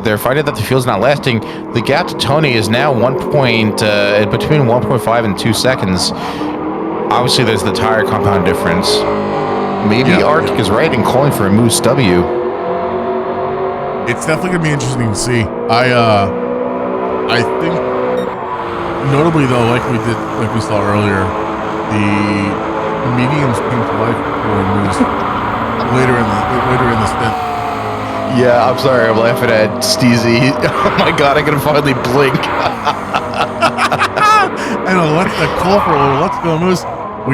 they're finding that the fuel's not lasting. The gap to Tony is now between 1.5 and 2 seconds. Obviously, there's the tire compound difference. Maybe Arctic is right in calling for a Mousse W. It's definitely gonna be interesting to see. I think, notably though, like we saw earlier, the mediums came to life for Mousse later in the stint. Yeah, I'm sorry, I'm laughing at Steezy. Oh my god, I can finally blink. I know, let's call for a little. Let's go, Mousse. We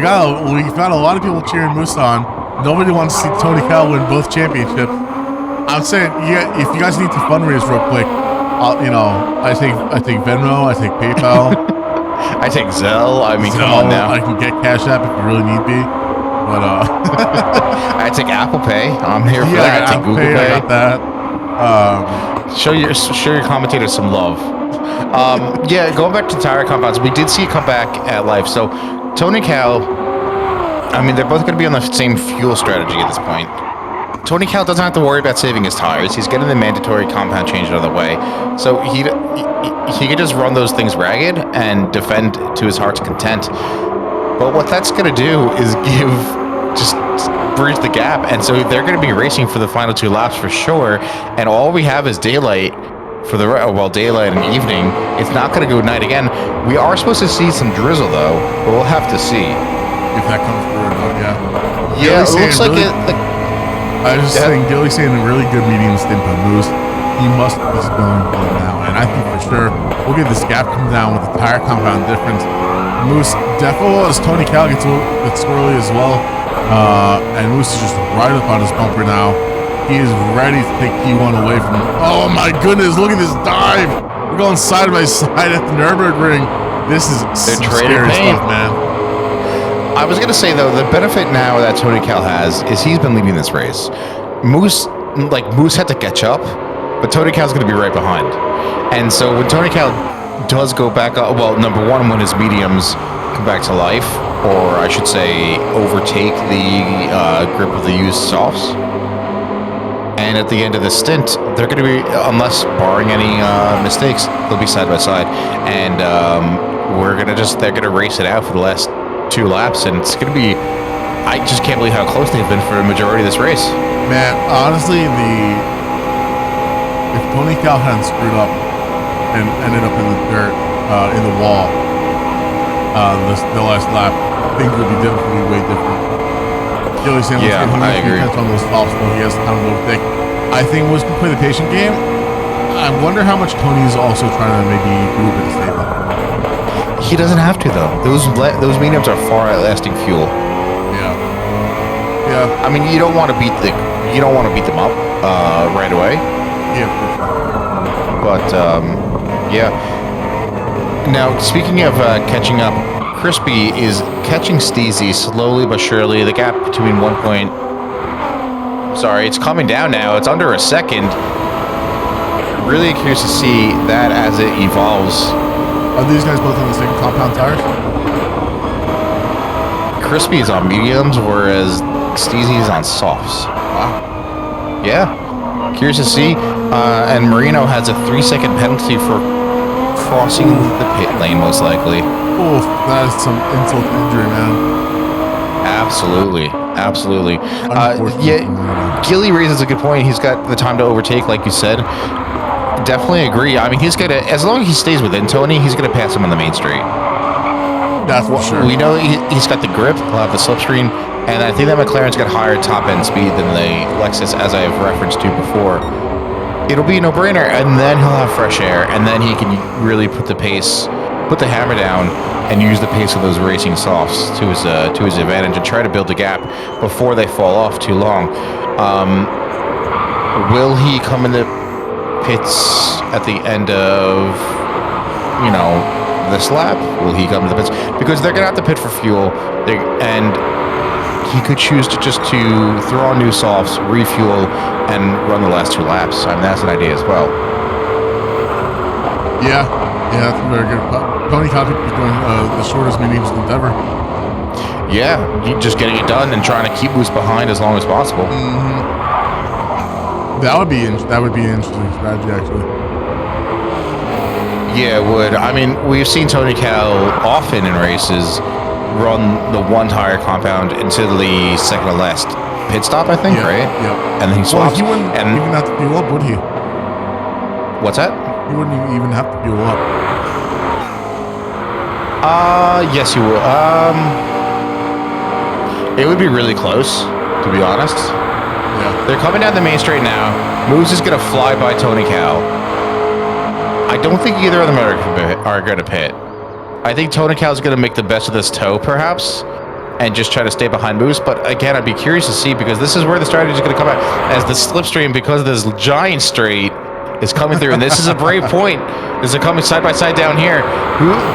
found a lot of people cheering Mousse on. Nobody wants to see Tony Cal win both championships. I'm saying, yeah, if you guys need to fundraise real quick, I take Venmo, I take PayPal, I take Zelle. I mean, come on now. I can get Cash App if you really need me. But I take Apple Pay. I'm here for that. I take Google Pay. I got that. Show your commentators some love. Yeah, going back to tire compounds, we did see it come back at life. So Tony Cal, I mean, they're both going to be on the same fuel strategy at this point. Tony Cal doesn't have to worry about saving his tires. He's getting the mandatory compound change out of the way. So he can just run those things ragged and defend to his heart's content. But what that's going to do is just bridge the gap. And so they're going to be racing for the final 2 laps for sure. And all we have is daylight for daylight and evening. It's not going to go night again. We are supposed to see some drizzle though, but we'll have to see. If that comes through or not, yeah. Yeah, it looks like it. I was just saying, Gilly's saying a really good medium stint by Mousse. He must be going well now, and I think for sure we'll get this gap come down with the tire compound difference. Mousse definitely, as Tony Cal gets squirrely as well, and Mousse is just right up on his bumper now. He is ready to take P1 away from him. Oh my goodness, look at this dive! We're going side by side at the Nurburgring. This is some scary stuff, man. I was going to say, though, the benefit now that Tony Cal has is he's been leading this race. Moose had to catch up, but Tony Cal's going to be right behind. And so when Tony Cal does go back up, well, number one, when his mediums come back to life, or I should say overtake the grip of the used softs, and at the end of the stint, they're going to be, unless barring any mistakes, they'll be side by side. And they're going to race it out for the last 2 laps, and it's going to be, I just can't believe how close they've been for the majority of this race. Man, honestly, if Tony Cal hadn't screwed up and ended up in the dirt, in the wall, the last lap, things would be definitely way different. Gilly's saying, I agree. On those softs, though, he has time to overtake. I think Mousse can play the patient game. I wonder how much Tony's also trying to maybe do a bit of save up. He doesn't have to though. Those mediums are far outlasting fuel. Yeah. I mean, you don't want to beat them up right away. Yeah. But yeah. Now, speaking of catching up, Crispy is catching Steezy slowly but surely. The gap between it's coming down now. It's under a second. Really curious to see that as it evolves. Are these guys both on the same compound tires? Crispy is on mediums, whereas Steezy is on softs. Wow. Yeah. Curious to see. And Marino has a 3-second penalty for crossing the pit lane, most likely. Oof, that is some insult to injury, man. Absolutely. Yeah, Gilly raises a good point. He's got the time to overtake, like you said. Definitely agree. I mean, he's gonna, as long as he stays within Tony, he's gonna pass him on the main straight. That's for sure. We know he's got the grip. He'll have the slipstream, and I think that McLaren's got higher top end speed than the Lexus, as I have referenced to before. It'll be a no-brainer, and then he'll have fresh air, and then he can really put the hammer down, and use the pace of those racing softs to his advantage, and try to build a gap before they fall off too long. Will he come in the pits at the end of this lap? Will he come to the pits? Because they're gonna have to pit for fuel, and he could choose to throw on new softs, refuel, and run the last 2 laps. I mean, that's an idea as well. Yeah, that's very good. Tony Cal is doing the shortest medium stint ever. Yeah, just getting it done and trying to keep Mousse behind as long as possible. Mm-hmm. That would be an interesting strategy, actually. Yeah, it would. I mean, we've seen Tony Cal often in races run the one tire compound into the second to last pit stop, I think, right? Yep. And then he swaps. Well, he wouldn't even have to fuel up, would he? What's that? He wouldn't even have to fuel up. Yes, you will. It would be really close, to be honest. Yeah. They're coming down the main straight now. Moose is going to fly by Tony Cal. I don't think either of them are going to pit. I think Tony Cal is going to make the best of this tow, perhaps, and just try to stay behind Moose. But again, I'd be curious to see, because this is where the strategy is going to come out. As the slipstream, because of this giant straight, is coming through. And this is a brave point. This is coming side by side down here.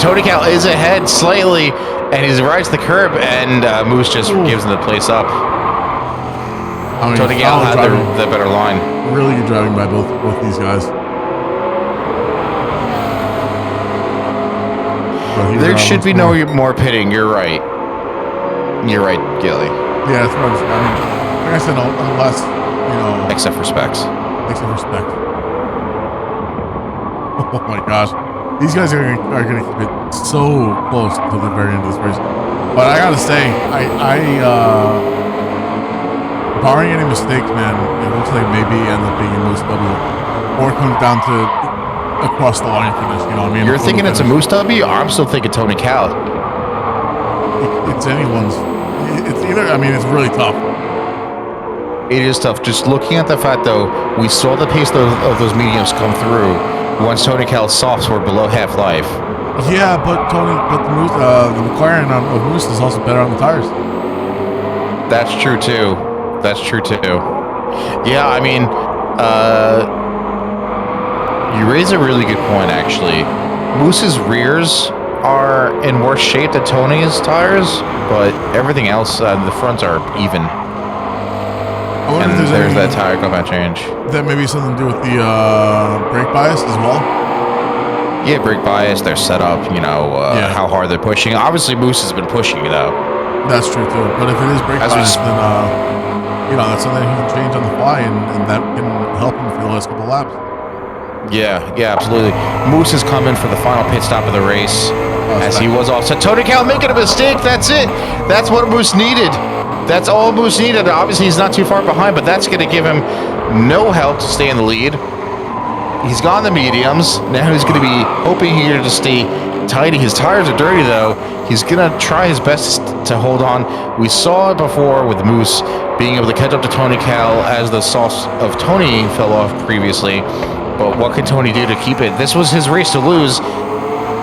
Tony Cal is ahead slightly, and he rides the curb, and Moose just gives him the place up. I mean, Tony Cal had the better line. Really good driving by both these guys. There should be no more pitting. You're right. You're right, Gilly. Yeah, that's what I mean, like I said, unless, you know... Except for specs. Except for specs. Oh my gosh. These guys are going to keep it so close to the very end of this race. But I got to say, barring any mistakes, man, it looks like maybe end up being a Moose W. Or it comes down to across the line finish, you know what I mean? You're thinking it's a Moose W? I'm still thinking Tony Cal. It's anyone's. It's either, I mean, it's really tough. It is tough. Just looking at the fact, though, we saw the pace of those mediums come through once Tony Cal's softs were below half-life. Yeah, but the McLaren of Moose is also better on the tires. That's true, too. That's true, too. Yeah, I mean, you raise a really good point, actually. Moose's rears are in worse shape than Tony's tires, but everything else, the fronts are even. And there's that tire compound change. That may be something to do with the brake bias as well? Yeah, brake bias, their setup, you know, how hard they're pushing. Obviously, Moose has been pushing, though. That's true, too. But if it is brake bias, then, you know, that's something he can change on the fly, and that can help him for the last couple laps. Yeah, absolutely. Moose has come in for the final pit stop of the race, as he was offset. Tony Cal making a mistake, that's it. That's what Moose needed. That's all Moose needed. Obviously, he's not too far behind, but that's going to give him no help to stay in the lead. He's gone the mediums. Now he's going to be hoping here to stay tidy. His tires are dirty, though. He's going to try his best to hold on. We saw it before with Moose being able to catch up to Tony Cal as the sauce of Tony fell off previously. But what can Tony do to keep it? This was his race to lose.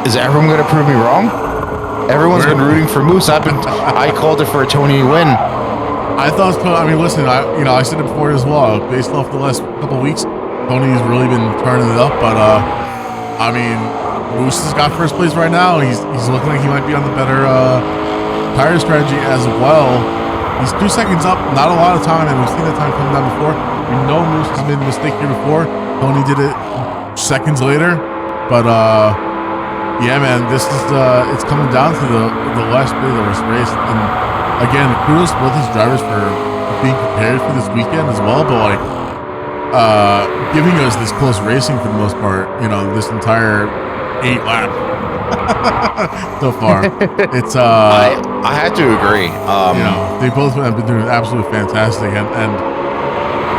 Is everyone going to prove me wrong? Everyone's been rooting for Moose. I called it for a Tony win. I thought, I mean, listen, I said it before as well. Based off the last couple of weeks, Tony's really been turning it up. But I mean, Moose has got first place right now. He's looking like he might be on the better tire strategy as well. He's 2 seconds up, not a lot of time, and we've seen that time come down before. We know Moose has made a mistake here before. Tony did it seconds later, but yeah, man, this is it's coming down to the last bit of this race, and again, kudos to both these drivers for being prepared for this weekend as well, but like giving us this close racing for the most part, you know, this entire 8 laps so far. It's I had to agree. You know, they both have been doing absolutely fantastic, and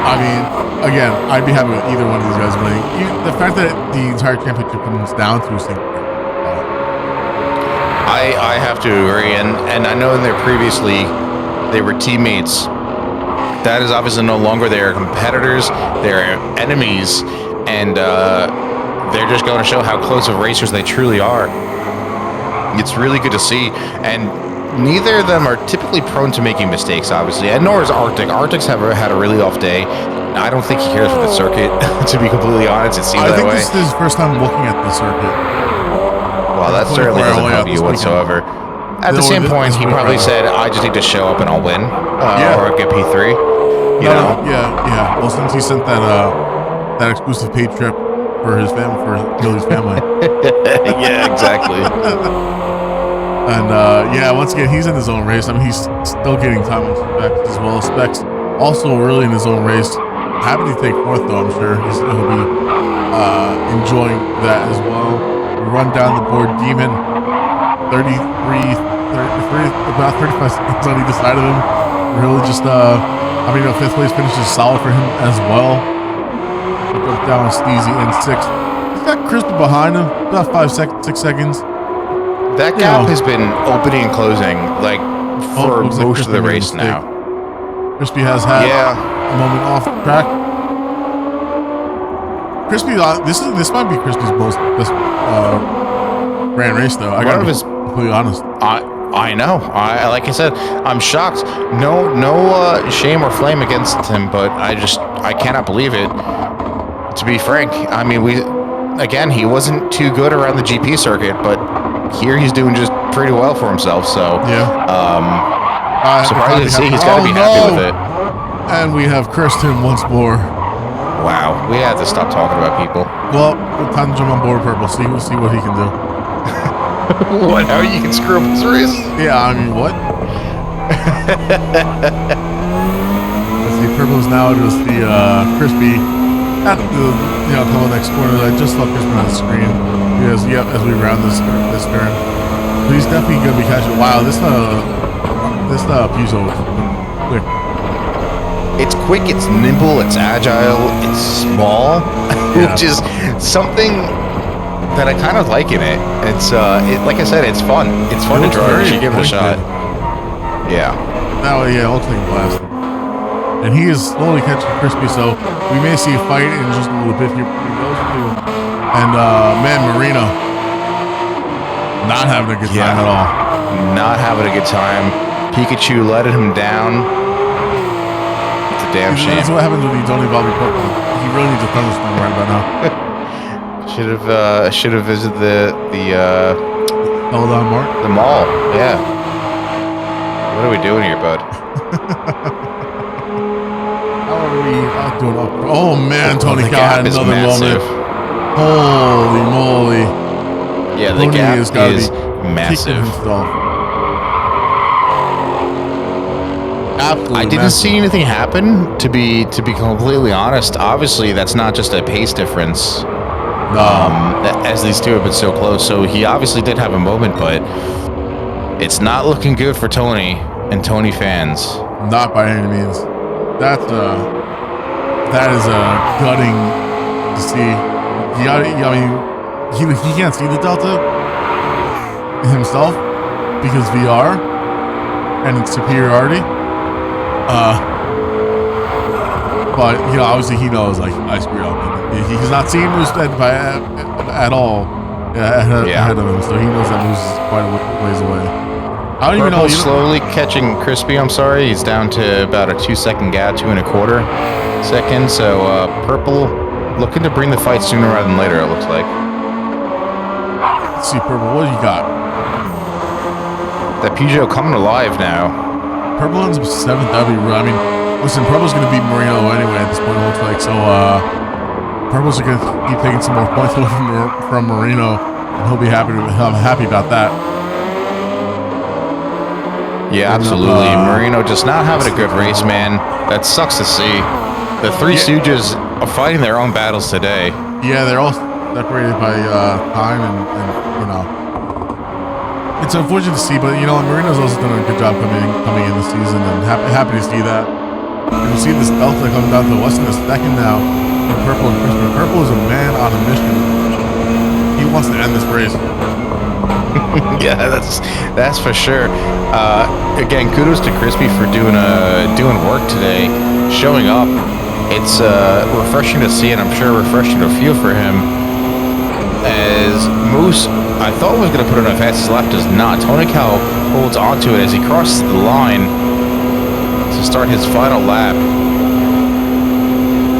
I mean, again, I'd be happy with either one of these guys winning. The fact that the entire championship comes down to a single. I have to agree, and I know in their previous league they were teammates. That is obviously no longer. They are competitors, they're enemies, and they're just going to show how close of racers they truly are. It's really good to see, and neither of them are typically prone to making mistakes, obviously, and nor is Arctic. Arctic's had a really off day. I don't think he cares for the circuit, to be completely honest. It seems that way. I think this is his first time looking at the circuit. Well, that certainly doesn't help you whatsoever. At the same point, he probably said, I just need to show up and I'll win, or get P3. You know? Yeah. Well, since he sent that exclusive paid trip for his family, for Gilly's family. Yeah, exactly. And yeah, once again, he's in his own race. I mean, he's still getting time on Specs as well. Specs also really in his own race. Happy to take fourth, though. I'm sure he'll be enjoying that as well. Run down the board, Demon 33 about 35 seconds on either side of him. Really just, fifth place finish is solid for him as well. Goes down Steezy in 6th. He's got Crispy behind him, about 6 seconds. That gap has been opening and closing like for most of the race now. Crispy has had a moment off the track. Crispy, this might be Crispy's best grand race though. I gotta be completely honest. I know. Like I said, I'm shocked. No shame or flame against him, but I cannot believe it. To be frank, I mean, he wasn't too good around the GP circuit, but here he's doing just pretty well for himself. So surprised to see he's got to be happy with it. And we have cursed him once more. Wow, we have to stop talking about people. Well, time to jump on board Purple. See what he can do. What? How you can screw up his race? Yeah, I mean, what? Let's see, Purple's now just the Crispy at the couple next corner. I just saw Crispy on the screen because as we round this turn, but he's definitely gonna be catching. Wow, this Peugeot is quick. It's quick, it's nimble, it's agile, it's small, which is something that I kind of like in it. It's like I said, it's fun. It's fun to drive. You should give it a shot. Yeah. Now, ultimately blast. And he is slowly catching Crispy, so we may see a fight in just a little bit here. And man, Marino not having a good time at all. Not having a good time. Pikachu letting him down. It's a damn shame. That's what happens when you don't involve your Pokemon. He really needs a thunderstorm right about now. Should have visited the Peloton Mart? The mall. Yeah. What are we doing here, bud? How are we doing? Oh man, Tony Kyle had another moment. Holy moly! Yeah, the gap is massive. Absolutely I didn't see anything happen. To be completely honest, obviously that's not just a pace difference. As these two have been so close, so he obviously did have a moment, but it's not looking good for Tony and Tony fans. Not by any means. That is gutting to see. He can't see the Delta himself because VR and its superiority. But obviously he knows I screwed up. He's not seeing Moose at all ahead of him, so he knows that Moose is quite a ways away. I don't even know. Slowly catching Crispy. I'm sorry, he's down to about a 2-second gap, 2 1/4 seconds. So Purple looking to bring the fight sooner rather than later. It looks like. Let's see, Purple. What do you got? That Peugeot coming alive now. Purple ends up 7th. That'd be real. I mean, listen, Purple's going to beat Marino anyway at this point, it looks like. So, Purple's are going to keep taking some more points away from Marino, and he'll be happy about that. Yeah, absolutely. Marino just not having a good race, man. That sucks to see. The Three Stooges are fighting their own battles today. Yeah, they're all separated by time, and it's unfortunate to see, but Marino's also done a good job coming in the season, and happy to see that. And we'll see this Delta coming down to less than a second now. Purple and Crispy. Purple is a man on a mission. He wants to end this race. Yeah, that's for sure. Again, kudos to Crispy for doing work today, showing up. It's refreshing to see, and I'm sure refreshing to feel for him. As Moose, I thought was going to put it on a fastest lap, does not. Tony Cow holds onto it as he crosses the line to start his final lap.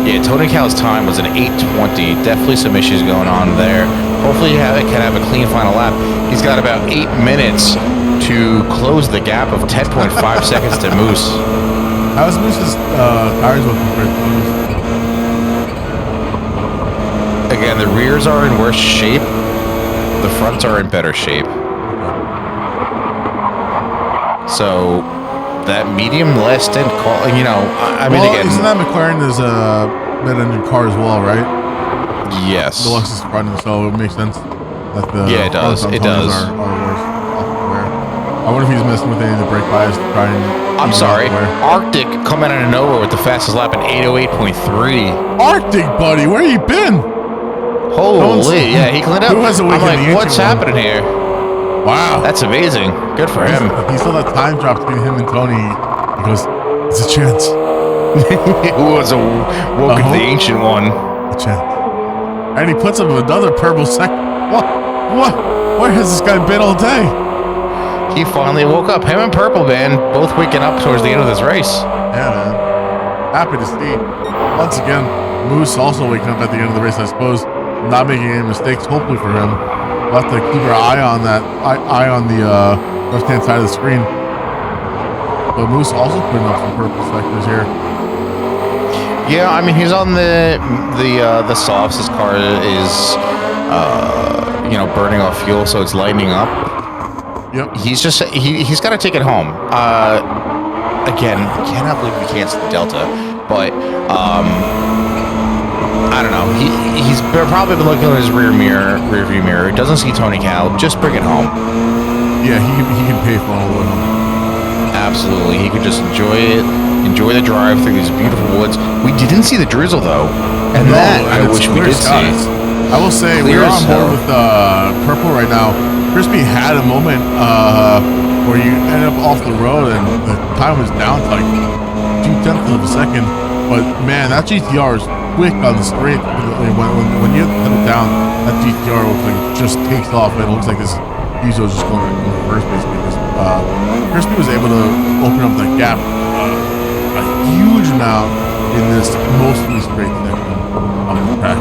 Yeah, Tony Cow's time was an 8:20. Definitely some issues going on there. Hopefully he can have a clean final lap. He's got about 8 minutes to close the gap of 10.5 seconds to Moose. How's Moose's tires looking for Moose? Again, the rears are in worse shape. The fronts are in better shape. So that medium last stint, again, isn't that McLaren's mid-engine car as well, right? Yes. The Lexus front, so it makes sense that the it does. It does. Are worse. I wonder if he's messing with any of the brake bias to try and... I'm sorry. Arctic coming out of nowhere with the fastest lap in 808.3. Arctic, buddy, where you been? Holy, yeah, he cleaned up. Who has a I'm like, what's happening here? Wow. That's amazing. Good for him. He saw that time drop between him and Tony. He goes, it's a chance. Who was a woke of the ancient one? A chance. And he puts up another purple second. What? Where has this guy been all day? He finally woke up. Him and Purple, man, both waking up towards the end of this race. Yeah, man. Happy to see. Once again, Mousse also waking up at the end of the race, I suppose. Not making any mistakes, hopefully for him. We'll have to keep our eye on that, eye on the left-hand side of the screen. But Mousse also putting up some purple sectors here. Yeah, I mean, he's on the softs. His car is, burning off fuel, so it's lighting up. Yep. He's just he's got to take it home. Again, I cannot believe we can't see the Delta, but I don't know. He's probably been looking at his rearview mirror. Doesn't see Tony Cal. Just bring it home. Yeah, he can pay for all the way home. Absolutely, he could just enjoy it. Enjoy the drive through these beautiful woods. We didn't see the drizzle though, and I wish we did see. I will say we're on board with Purple right now. Crispy had a moment where you ended up off the road and the time was down to like 0.2 of a second. But man, that GTR is quick on the straight. When you put it down, that GTR looks like it just takes off and it looks like this Uzo is just going in first base because Crispy was able to open up that gap a huge amount in this mostly straight section of the track.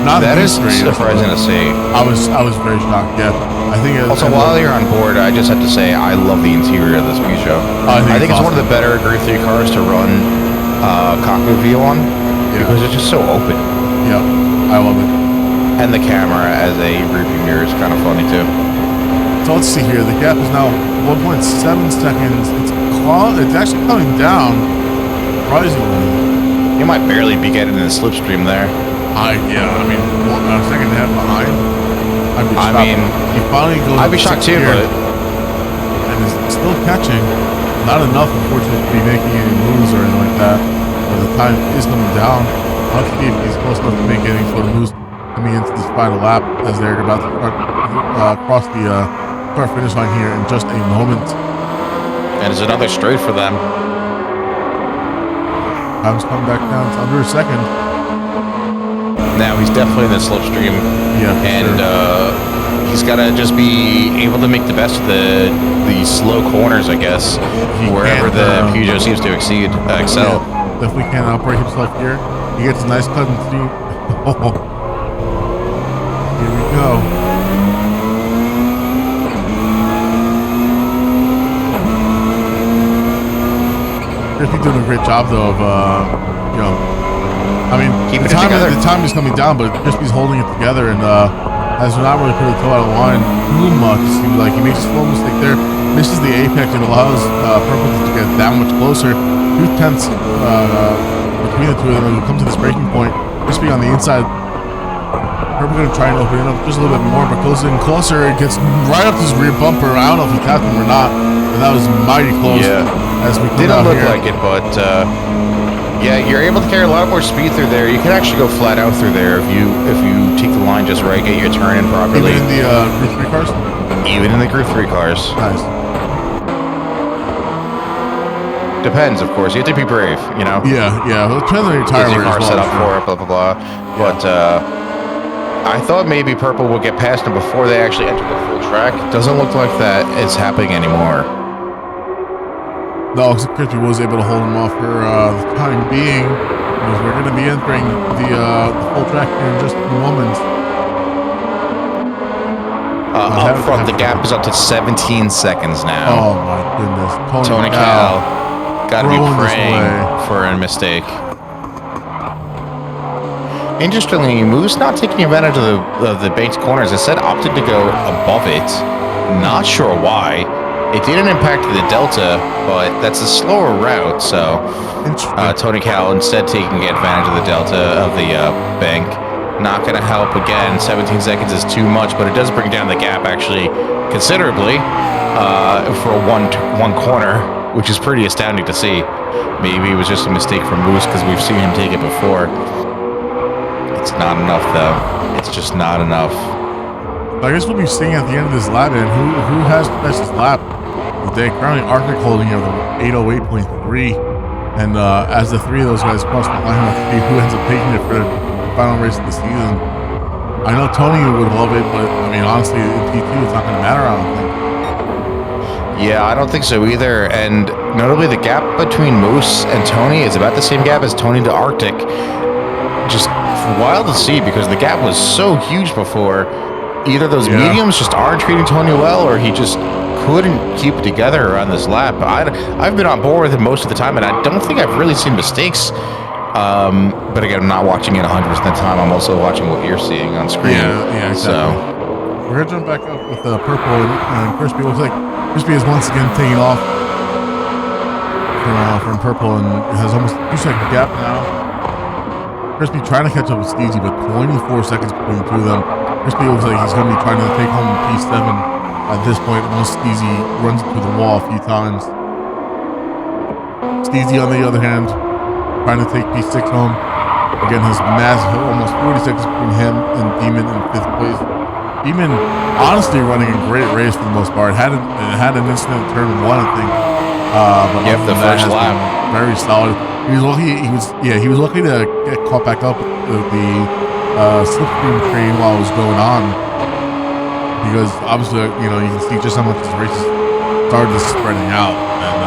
Not that is surprising to see. I was very shocked. Yeah, I think. Also, while you're on board, I just have to say I love the interior of this Peugeot. I think it's awesome. One of the better Gr.3 cars to run cockpit view on because it's just so open. Yep, I love it. And the camera as a rearview mirror is kind of funny too. So let's see here. The gap is now 1.7 seconds. It's actually coming down. Surprisingly, you might barely be getting in the slipstream there. A second and a half behind. He finally goes. I'd be shocked too, but and is still catching. Not enough, unfortunately, to be making any moves or anything like that. But the time is coming down. Let's see if he's close enough to make any sort of moves coming into this final lap as they're about to cross the start finish line here in just a moment. And it's another straight for them. Time's coming back down. It's under a second. Now he's definitely in the slipstream. Yeah, and he's got to just be able to make the best of the slow corners, I guess, wherever the Peugeot seems to excel. Yeah, definitely can't operate himself here. He gets a nice cut and see. Here we go. He's doing a great job though of the time is coming down, but Crispy's holding it together, and as we're not really putting the toe out of the line too much, it seems like he makes a slow mistake there, misses the apex, and allows Purple to get that much closer. 0.2 between the two of them. When it comes to this breaking point, Crispy on the inside. Purple going to try and open it up just a little bit more, but closer and closer. It gets right up to his rear bumper. I don't know if he tapped him or not, but that was mighty close. Yeah, as we didn't look like it, but. Yeah, you're able to carry a lot more speed through there. You can actually go flat out through there if you take the line just right, get your turn in properly. Even in the Gr.3 cars? Even in the Gr.3 cars. Nice. Depends, of course. You have to be brave, you know? Yeah. Well, it depends on your tire wear as well. Set up for it, blah, blah, blah. Yeah. But I thought maybe Purple would get past him before they actually enter the full track. Doesn't look like that is happening anymore. No, Crispy was able to hold him off for the time being, because we're going to be entering the full track here in just a moment. Up front, the gap is up to 17 seconds now. Oh my goodness. Tony Cal got to be praying for a mistake. Interestingly, Mousse not taking advantage of the banked corners. Instead, opted to go above it. Not sure why. It didn't impact the Delta, but that's a slower route, so Tony Cal instead taking advantage of the Delta of the bank. Not going to help again. 17 seconds is too much, but it does bring down the gap actually considerably for one corner, which is pretty astounding to see. Maybe it was just a mistake from Mousse because we've seen him take it before. It's not enough, though. It's just not enough. I guess we'll be seeing at the end of this lap, and who has the fastest lap today? Currently, Arctic holding here with 808.3. And as the three of those guys cross the line, let's see who ends up taking it for the final race of the season. I know Tony would love it, but I mean, honestly, in T2, it's not going to matter, I don't think. Yeah, I don't think so either. And notably, the gap between Mousse and Tony is about the same gap as Tony to Arctic. Just wild to see because the gap was so huge before. Either those mediums just aren't treating Tony well, or he just couldn't keep it together around this lap. I've been on board with it most of the time, and I don't think I've really seen mistakes. But again, I'm not watching it 100% of the time. I'm also watching what you're seeing on screen. Yeah, exactly. So we're gonna jump back up with Purple and Crispy. Looks like Crispy is once again taking off from Purple and has almost a 2-second gap now. Crispy trying to catch up with Steezy, but 24 seconds between the two of them. Crispy looks like he's going to be trying to take home P7 at this point once Steezy runs into the wall a few times. Steezy, on the other hand, trying to take P6 home. Again, his massive, almost 40 seconds between him and Demon in 5th place. Demon honestly running a great race for the most part. Had an incident in turn 1, I think. But the first lap. Very solid. He was lucky to get caught back up with the slipstream train while it was going on, because obviously you can see just how much this race started spreading out, and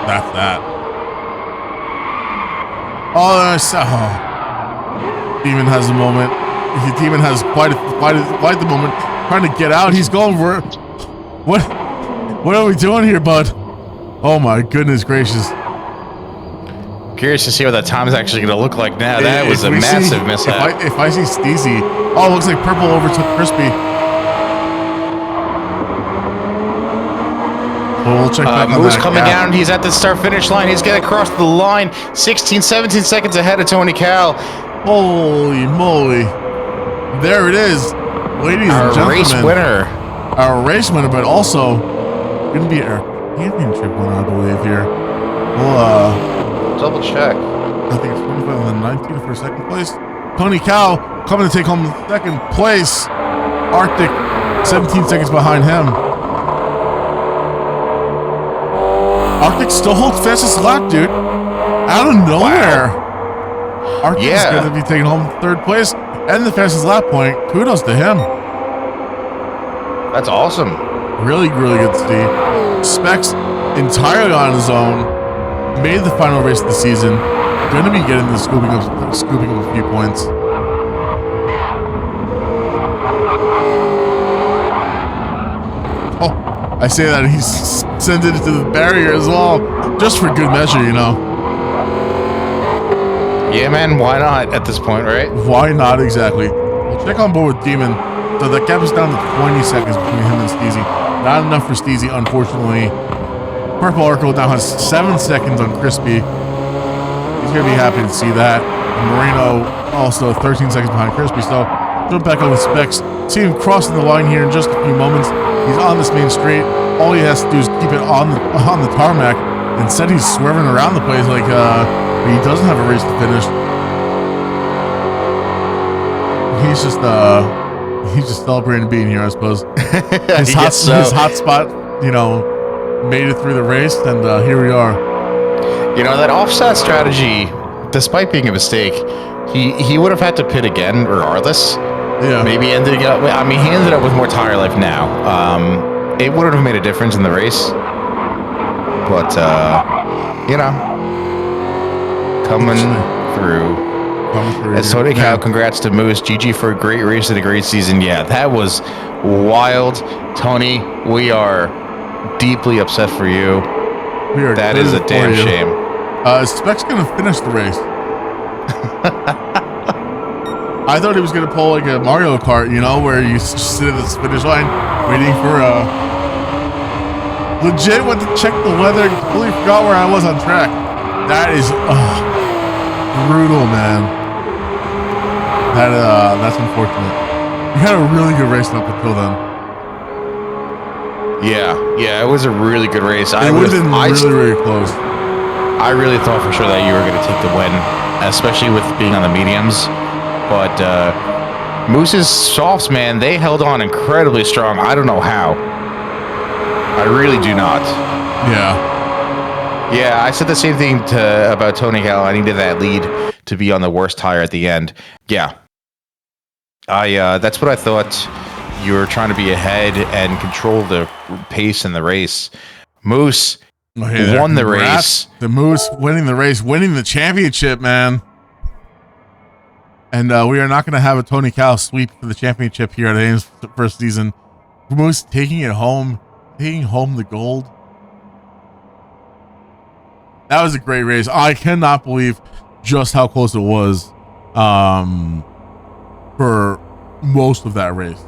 that's that. Demon has a moment. Demon has quite the moment trying to get out. He's going for it. What are we doing here, bud? Oh my goodness gracious. Curious to see what that time is actually going to look like now. That was a massive mishap. If I see Steezy, it looks like Purple overtook Crispy. We'll check back on Mousse that coming gap. down. He's at the start-finish line. He's getting across the line. 16, 17 seconds ahead of Tony Cal. Holy moly. There it is. Ladies and gentlemen. Our race winner. Our race winner, but also going to be our championship winner, I believe, here. We'll, double check. I think it's 25 and then 19 for second place. Tony Cal coming to take home second place. Arctic 17 seconds behind him. Arctic still holds fastest lap, dude. Out of nowhere. Wow. Arctic is going to be taking home 3rd place and the fastest lap point. Kudos to him. That's awesome. Really, really good to see. Specs entirely on his own. Made the final race of the season. Going to be getting the scooping up a few points. Oh, I say that he's sent it to the barrier as well, just for good measure, Yeah, man. Why not at this point, right? Why not exactly? We'll check on board with Demon. So the gap is down to 20 seconds between him and Steezy. Not enough for Steezy, unfortunately. Purple Arco now has 7 seconds on Crispy. He's going to be happy to see that. And Moreno also 13 seconds behind Crispy. So jump back on with Specs. See him crossing the line here in just a few moments. He's on this main straight. All he has to do is keep it on the tarmac. Instead, he's swerving around the place like he doesn't have a race to finish. He's just celebrating being here, I suppose. His hot spot, made it through the race, and here we are. That offset strategy, despite being a mistake, he would have had to pit again regardless. Yeah. Maybe ending up. He ended up with more tire life now. It wouldn't have made a difference in the race, but coming through. As Tony Cal, congrats to Mousse. GG for a great race and a great season. Yeah, that was wild. Tony, we are deeply upset for you. That is a damn shame. Spec's going to finish the race. I thought he was going to pull like a Mario Kart, where you sit at the finish line waiting for legit went to check the weather and completely forgot where I was on track. That is brutal, man. That's unfortunate. You had a really good race up until then. Yeah, it was a really good race. It would have been really close. I really thought for sure that you were going to take the win, especially with being on the mediums. But Moose's softs, man, they held on incredibly strong. I don't know how. I really do not. Yeah, I said the same thing about Tony Cal. I needed that lead to be on the worst tire at the end. Yeah. That's what I thought. You were trying to be ahead and control the pace in the race. Moose won the race. The Moose winning the race, winning the championship, man. And we are not going to have a Tony Cal sweep for the championship here at Ames first season. Moose taking home the gold. That was a great race. I cannot believe just how close it was for most of that race.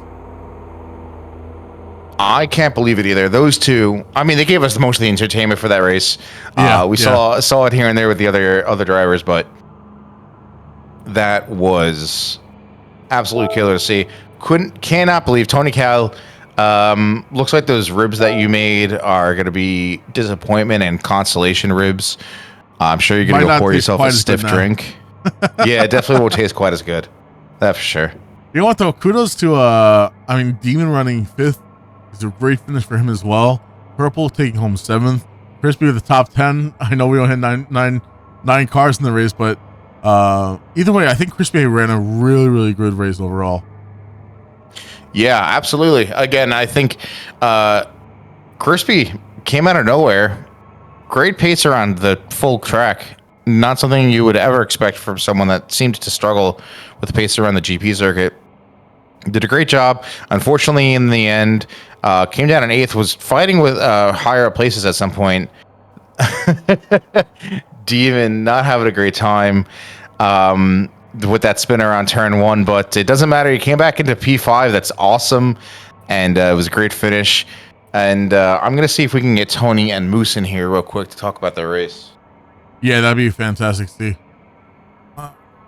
I can't believe it either. Those two, I mean, they gave us most of the entertainment for that race. We saw it here and there with the other drivers, but that was absolutely killer to see. Cannot believe Tony Cal. Looks like those ribs that you made are going to be disappointment and consolation ribs. I'm sure you're going to go pour yourself a stiff drink. Yeah, it definitely won't taste quite as good. That for sure. You know what though? Kudos to Demon running 5th. It's a great finish for him as well. Purple taking home 7th. Crispy with the top 10. I know we don't have nine cars in the race, but either way, I think Crispy ran a really, really good race overall. Yeah, absolutely. Again, I think Crispy came out of nowhere. Great pacer on the full track. Not something you would ever expect from someone that seemed to struggle with the pacer on the GP circuit. Did a great job. Unfortunately, in the end, came down in 8th, was fighting with higher up places at some point. Demon not having a great time with that spinner on turn 1, but it doesn't matter. He came back into P5. That's awesome. And it was a great finish. And I'm going to see if we can get Tony and Moose in here real quick to talk about the race. Yeah, that'd be fantastic to see.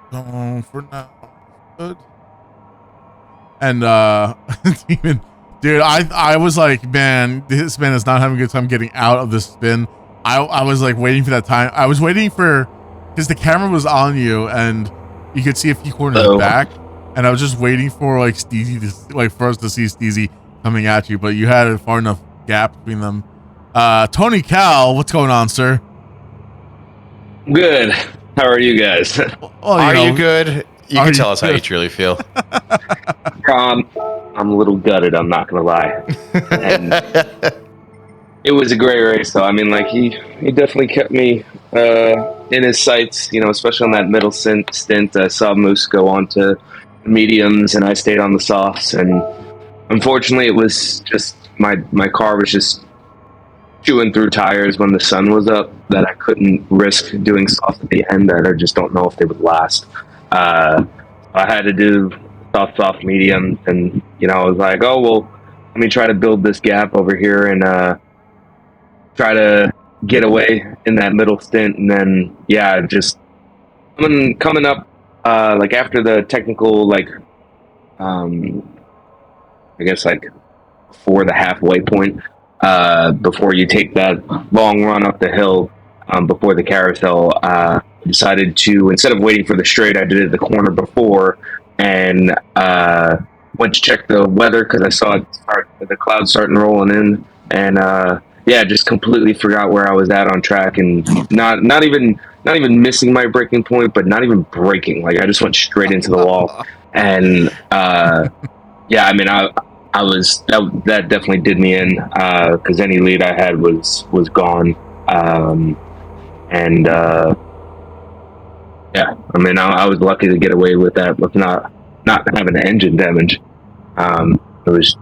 For now. Good. And Demon, dude, I was like, man, this man is not having a good time getting out of this spin. I was like waiting for that time. I was waiting because the camera was on you and you could see a few corners back, and I was just waiting for like Steezy for us to see Steezy coming at you, but you had a far enough gap between them. Tony Cal, what's going on, sir? Good. How are you guys? Are you good? You can tell us how you truly feel. I'm a little gutted, I'm not going to lie. And it was a great race, though. I mean, like, he definitely kept me in his sights, especially on that middle stint. I saw Moose go on to mediums, and I stayed on the softs. And unfortunately, it was just my car was just chewing through tires when the sun was up that I couldn't risk doing soft at the end. I just don't know if they would last. I had to do soft, medium, and I was like, oh well, let me try to build this gap over here and try to get away in that middle stint, and then just coming up like after the technical, like I guess like before the halfway point, before you take that long run up the hill before the carousel, decided to, instead of waiting for the straight, I did it the corner before and went to check the weather because I saw the clouds starting rolling in, and just completely forgot where I was at on track, and not even missing my braking point, but not even braking. Like I just went straight into the wall, and I mean I was that definitely did me in because any lead I had was gone, I mean I was lucky to get away with that with not having engine damage. It was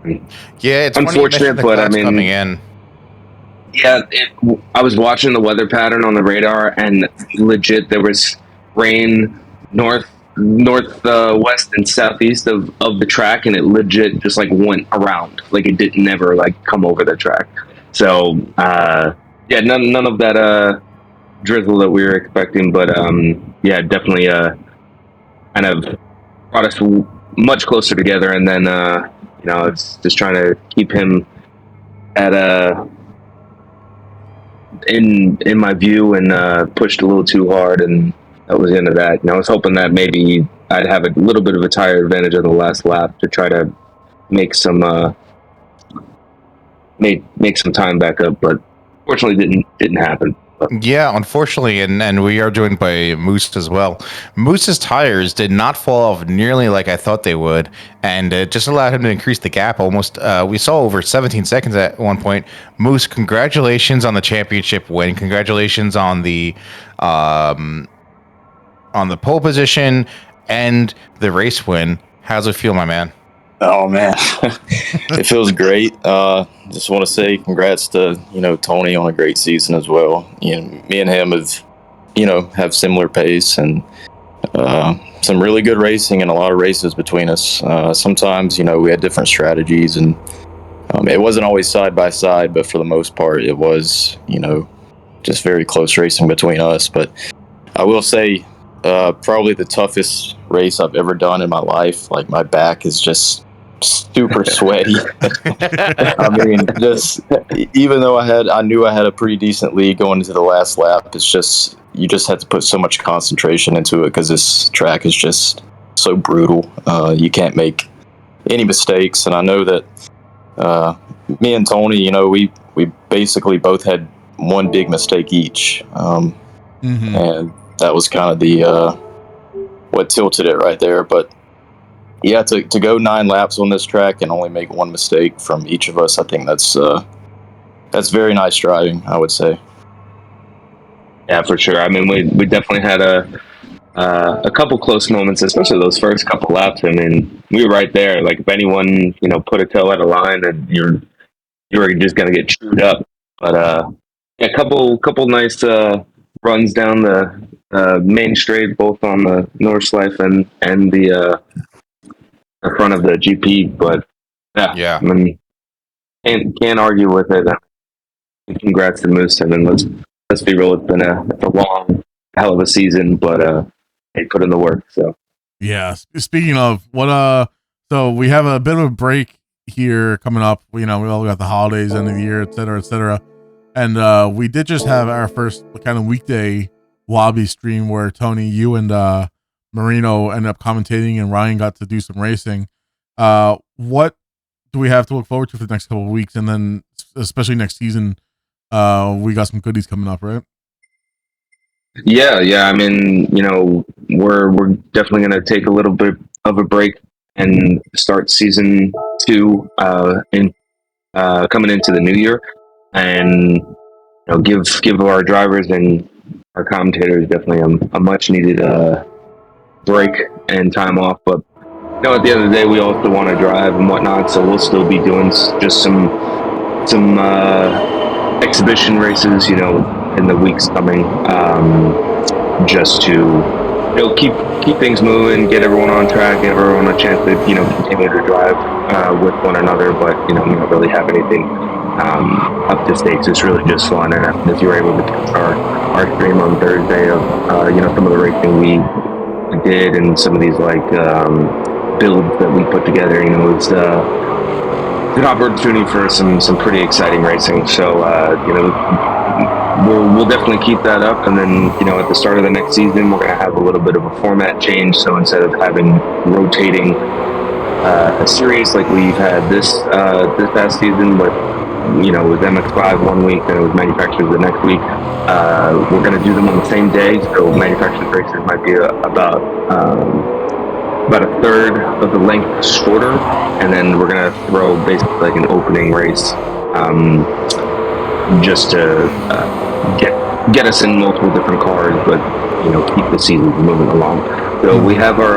it's unfortunate, but I mean coming in. I was watching the weather pattern on the radar, and legit there was rain north, west, and southeast of the track, and it legit just like went around, like it didn't never like come over the track. So none of that drizzle that we were expecting, but definitely kind of brought us much closer together. And then, it's just trying to keep him at in my view, and pushed a little too hard, and that was the end of that. I was hoping that maybe I'd have a little bit of a tire advantage on the last lap to try to make some make some time back up, but fortunately didn't happen. Yeah, unfortunately, and we are joined by Mousse as well. Moose's tires did not fall off nearly like I thought they would, and it just allowed him to increase the gap almost. We saw over 17 seconds at one point. Mousse, congratulations on the championship win. Congratulations on the pole position and the race win. How's it feel, my man? Oh man, it feels great. Just want to say congrats to Tony on a great season as well. Me and him have similar pace and some really good racing and a lot of races between us. Sometimes we had different strategies and it wasn't always side by side, but for the most part it was just very close racing between us. But I will say probably the toughest race I've ever done in my life. Like my back is just super sweaty. I mean, just even though I knew I had a pretty decent lead going into the last lap, it's just you just have to put so much concentration into it because this track is just so brutal. You can't make any mistakes, and I know that me and Tony, we basically both had one big mistake each, and that was kind of the what tilted it right there. But yeah, to go 9 laps on this track and only make one mistake from each of us, I think that's very nice driving, I would say. Yeah, for sure. I mean, we definitely had a couple close moments, especially those first couple laps. I mean, we were right there. Like if anyone put a toe at a line, and you were just gonna get chewed up. But a couple nice runs down the main straight, both on the Nordschleife and the front of the GP. But yeah. I mean, can't argue with it. Congrats to Moose. I mean, let's be real. It's been a long, hell of a season, but they put in the work. So yeah. Speaking of what, so we have a bit of a break here coming up. We all got the holidays, end of the year, et cetera, and we did just have our first kind of weekday lobby stream where Tony, you and Marino ended up commentating, and Ryan got to do some racing. What do we have to look forward to for the next couple of weeks, and then especially next season? We got some goodies coming up, right? Yeah. I mean, we're definitely going to take a little bit of a break and start season 2 in coming into the new year, and give our drivers and our commentators definitely a much needed break and time off. But at the end of the day, we also want to drive and whatnot, so we'll still be doing just some exhibition races, in the weeks coming, just to keep things moving, get everyone on track, give everyone a chance to continue to drive with one another. But we don't really have anything up to stakes. It's really just fun, and if you were able to catch our stream on Thursday of some of the racing we did and some of these builds that we put together, it's an opportunity for some pretty exciting racing. So we'll definitely keep that up, and then at the start of the next season we're going to have a little bit of a format change. So instead of having rotating a series like we've had this past season, but it was MX5 one week and it was manufacturers the next week, we're going to do them on the same day. So manufacturers races might be about a third of the length shorter, and then we're going to throw basically like an opening race just to get us in multiple different cars, but keep the season moving along. So we have our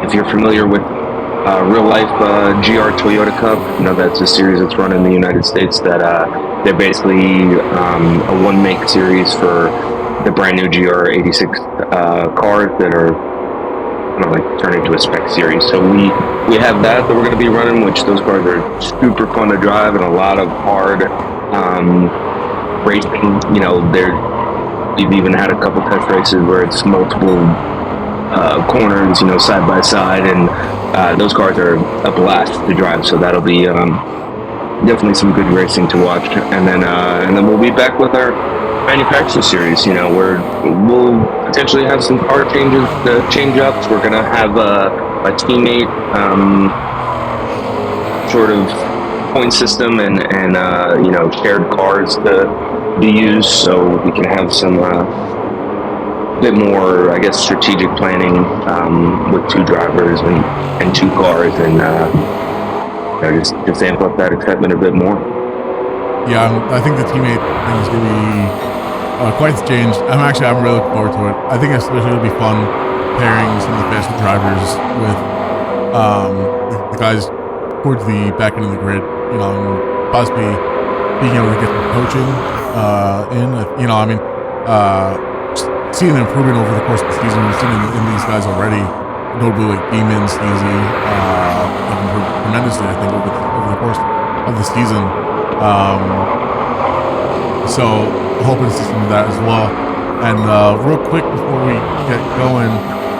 if you're familiar with real life GR Toyota Cup, that's a series that's run in the United States, that they're basically a one make series for the brand new GR86 cars that are turn into a spec series. So we have that we're going to be running, which those cars are super fun to drive and a lot of hard racing. We've even had a couple test races where it's multiple corners, side by side, and those cars are a blast to drive. So that'll be definitely some good racing to watch. And then we'll be back with our manufacturer series. Where we'll potentially have some car change ups. We're gonna have a teammate sort of point system and shared cars to be used, so we can have some bit more, I guess, strategic planning with 2 drivers and 2 cars, and just amp up that excitement a bit more. Yeah, I think the teammate thing is going to be quite the change. I'm really looking forward to it. I think especially it'll be fun pairing some of the faster drivers with the guys towards the back end of the grid, and possibly being able to get some coaching seeing the improvement over the course of the season. We've seen in these guys already, notably like Demon, Sneezy, have improved tremendously, I think, over the course of the season. So hoping to see some of that as well. And real quick before we get going,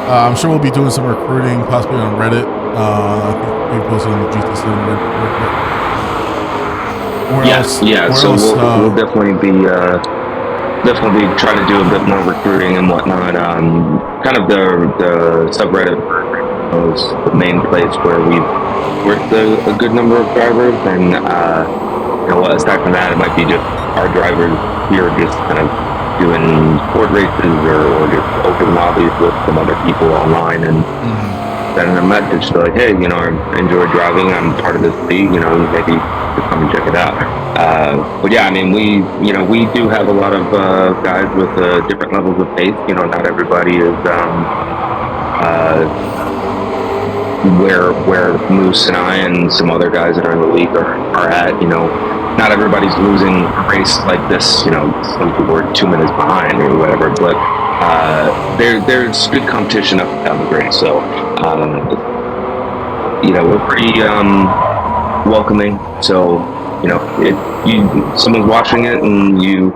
I'm sure we'll be doing some recruiting, possibly on Reddit. I think we posted on the GTC on Reddit. So we'll definitely be trying to do a bit more recruiting and whatnot. Kind of the subreddit is the main place where we've worked a good number of drivers, and aside from that, it might be just our drivers here just kind of doing sport races or just open lobbies with some other people online and sending a message to like, hey, I enjoy driving, I'm part of this league, maybe just come and check it out. But yeah, we do have a lot of guys with different levels of pace. Not everybody is where Mousse and I and some other guys that are in the league are at. Not everybody's losing a race like this. Some people are 2 minutes behind or whatever, but there's good competition up and down the grid. So we're pretty welcoming. So if someone's watching it and you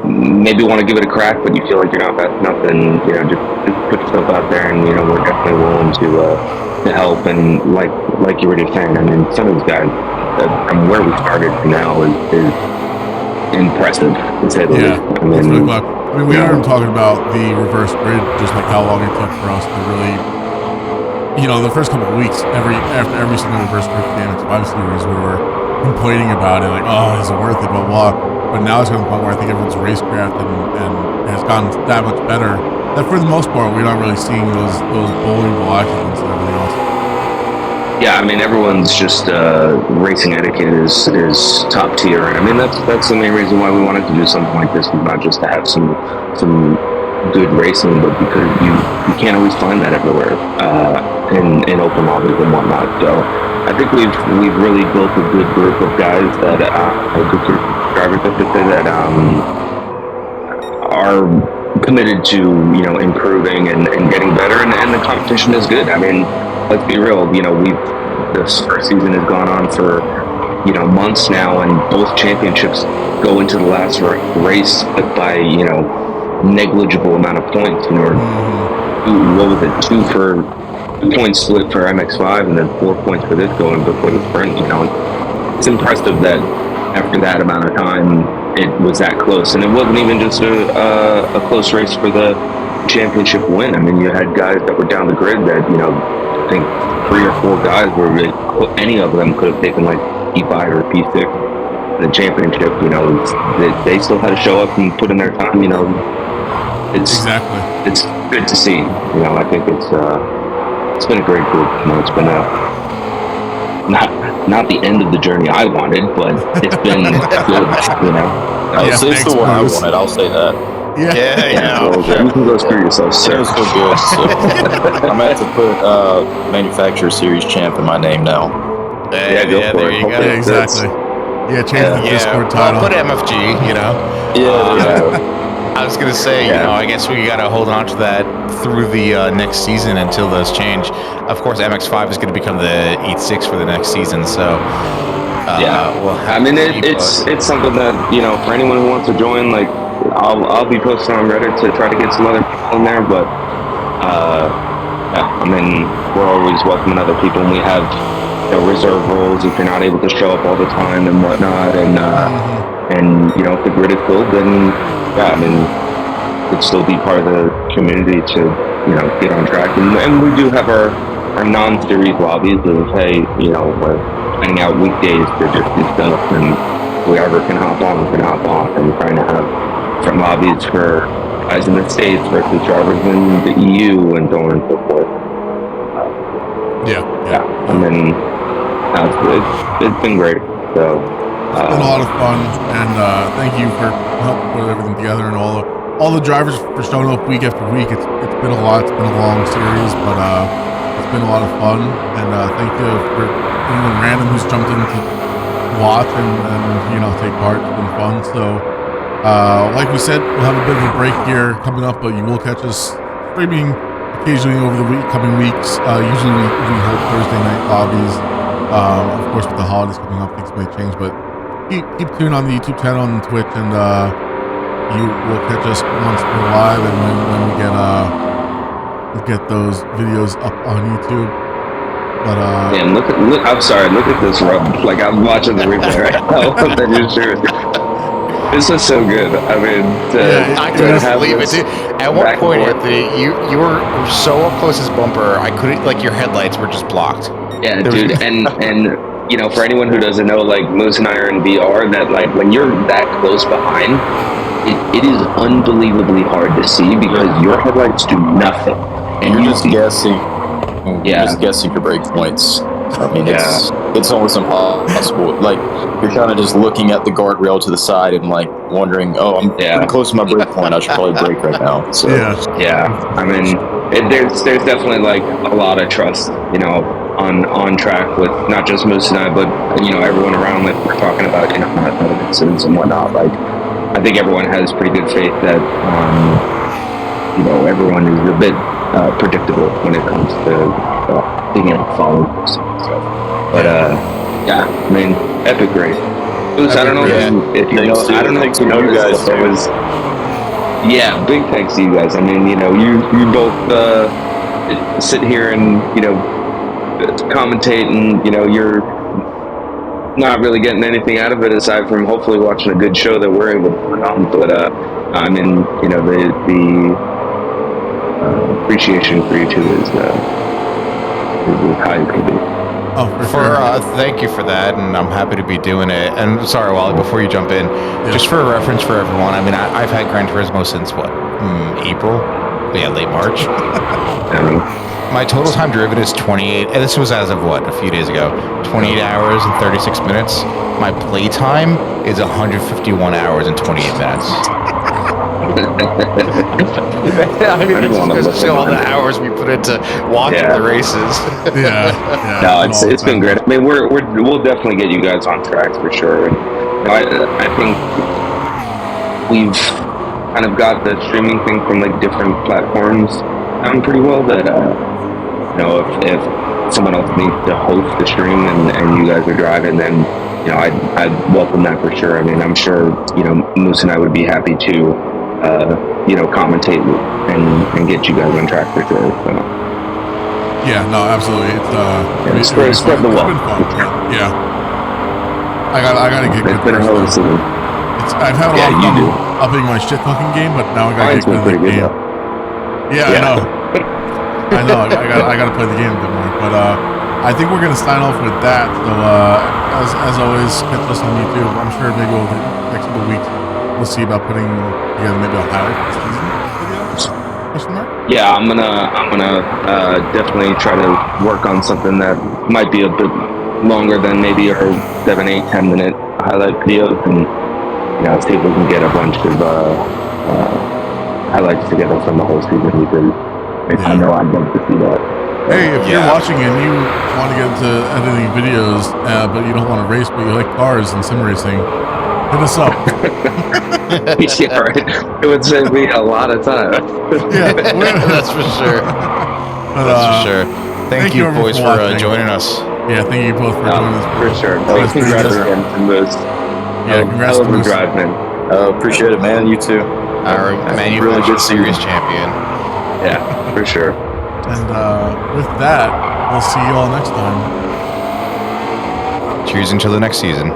maybe want to give it a crack, but you feel like you're not fast enough, then just put yourself out there, and we're definitely willing to help. And like you were just saying, some of these guys from where we started to now is impressive, to say the least. It's really fun. We heard him talking about the reverse grid, just like how long it took for us to really, the first couple of weeks, after every single reverse grid for the MX5 series, we were complaining about it, like, oh, is it worth it, blah, blah. But now it's gotten to the point where I think everyone's racecraft and has gotten that much better that for the most part, we're not really seeing those bowling accidents and everything else. Yeah, everyone's just racing etiquette is top tier, and that's the main reason why we wanted to do something like this, not just to have some good racing, but because you can't always find that everywhere in open lobbies and whatnot. So I think we've really built a good group of guys that a good group of drivers, I should say, that are committed to improving and getting better, and the competition is good. Let's be real. This first season has gone on for months now, and both championships go into the last race by negligible amount of points. What was it? 2 points split for MX5, and then 4 points for this going before the sprint. It's impressive that after that amount of time, it was that close, and it wasn't even just a close race for the championship win. You had guys that were down the grid that I think 3 or 4 guys were any of them could have taken like P5 or P6 in the championship. They still had to show up and put in their time. It's good to see. I think it's been a great group. It's been not the end of the journey I wanted, but it's been good. It's the one I wanted. I'll say that. Yeah. Well, you can go screw yourself, sir. It so good. So I'm going to have to put Manufacturer Series Champ in my name now. Go for it. You go. Yeah, exactly. Change the Discord title. I'll put MFG, I was going to say, I guess we got to hold on to that through the next season until those change. Of course, MX5 is going to become the 8.6 for the next season, so... it's something that, for anyone who wants to join, I'll be posting on Reddit to try to get some other people in there, but I mean, we're always welcoming other people, and we have reserve roles if you're not able to show up all the time and whatnot. And if the grid is filled, then I mean, it'd still be part of the community to get on track. And we do have our non-series lobbies of we're finding out weekdays to just do stuff, and whoever can hop on can hop on, and trying to have different lobbies for guys in the States versus drivers in the EU and so on and so forth. I mean, it's been great. So it's been a lot of fun, and thank you for helping put everything together, and all the drivers for showing up week after week. It's been a lot. It's been a long series, but it's been a lot of fun, and thank you for anyone random who's jumped in to watch and take part. It's been fun. So like we said, we'll have a bit of a break here coming up, but you will catch us streaming occasionally over the coming weeks. Usually we hold Thursday night lobbies. Of course, with the holidays coming up, things may change, but keep tuned on the YouTube channel and Twitch, and you will catch us once we're live, and when we get those videos up on YouTube. But man, look! I'm sorry. Look at this rub. Like, I'm watching the replay right now. This is so good. I mean, I couldn't believe it. Dude. At one point, Anthony, you were so up close as bumper. I couldn't. Like, your headlights were just blocked. Yeah, dude. And for anyone who doesn't know, like, Mousse and I are in VR. That, like, when you're that close behind, it is unbelievably hard to see because your headlights do nothing, and you're just guessing. You're just guessing your brake points. I mean, it's almost impossible. Like, you're kind of just looking at the guardrail to the side and like wondering, oh, I'm pretty close to my brake point. I should probably brake right now. So I mean, there's definitely like a lot of trust, on track with not just Mousse and I, but everyone around. Like, we're talking about not incidents and whatnot. Like, I think everyone has pretty good faith that everyone is a bit predictable when it comes to being able to follow this stuff. But I mean, epic race. I don't know if you know. I don't know if you noticed, but there was. Yeah, big thanks to you guys. I mean, you both sit here and commentate, and you're not really getting anything out of it aside from hopefully watching a good show that we're able to put on. But I mean, the appreciation for you two is high as can be. Oh, for sure. Thank you for that, and I'm happy to be doing it. And sorry, Wally, before you jump in, just for a reference for everyone, I mean, I've had Gran Turismo since April? Yeah, late March. My total time driven is 28, and this was as of a few days ago, 28 hours and 36 minutes. My play time is 151 hours and 28 minutes. I mean, it's just goes to show all the hours we put into watching the races. No, it's been great. I mean, we'll definitely get you guys on track for sure. And I think we've kind of got the streaming thing from like different platforms down pretty well. That if someone else needs to host the stream and you guys are driving, then I'd welcome that for sure. I mean, I'm sure Mousse and I would be happy to commentate and get you guys on track for sure. So. Yeah, no, absolutely. It's spread the wealth. Yeah, I gotta get good. It's been a hell of a season. I've had a lot of fun upping my shit talking game, but now I gotta get good at the game. I know. I gotta play the game a bit more, but I think we're gonna sign off with that. So as always, catch us on YouTube. I'm sure maybe over the next couple of weeks we'll see about putting together maybe a highlight for the season. Question mark? Yeah, I'm gonna definitely try to work on something that might be a bit longer than maybe our 7, 8, 10 minute highlight videos, and see if we can get a bunch of highlights together from the whole season. I know I'd love to see that. Hey, if you're watching and you want to get into editing videos, but you don't want to race, but you like cars and sim racing, hit us up. Yeah, right. It would save me a lot of time. That's for sure. That's for sure. Thank you, boys, for joining us. Yeah, thank you both for joining us. For sure. Congrats again to Moose. Congrats to Moose. Drive, man. Appreciate it, man. You too. All right, man. You're really good series champion. Yeah, for sure. And with that, we'll see you all next time. Cheers until the next season.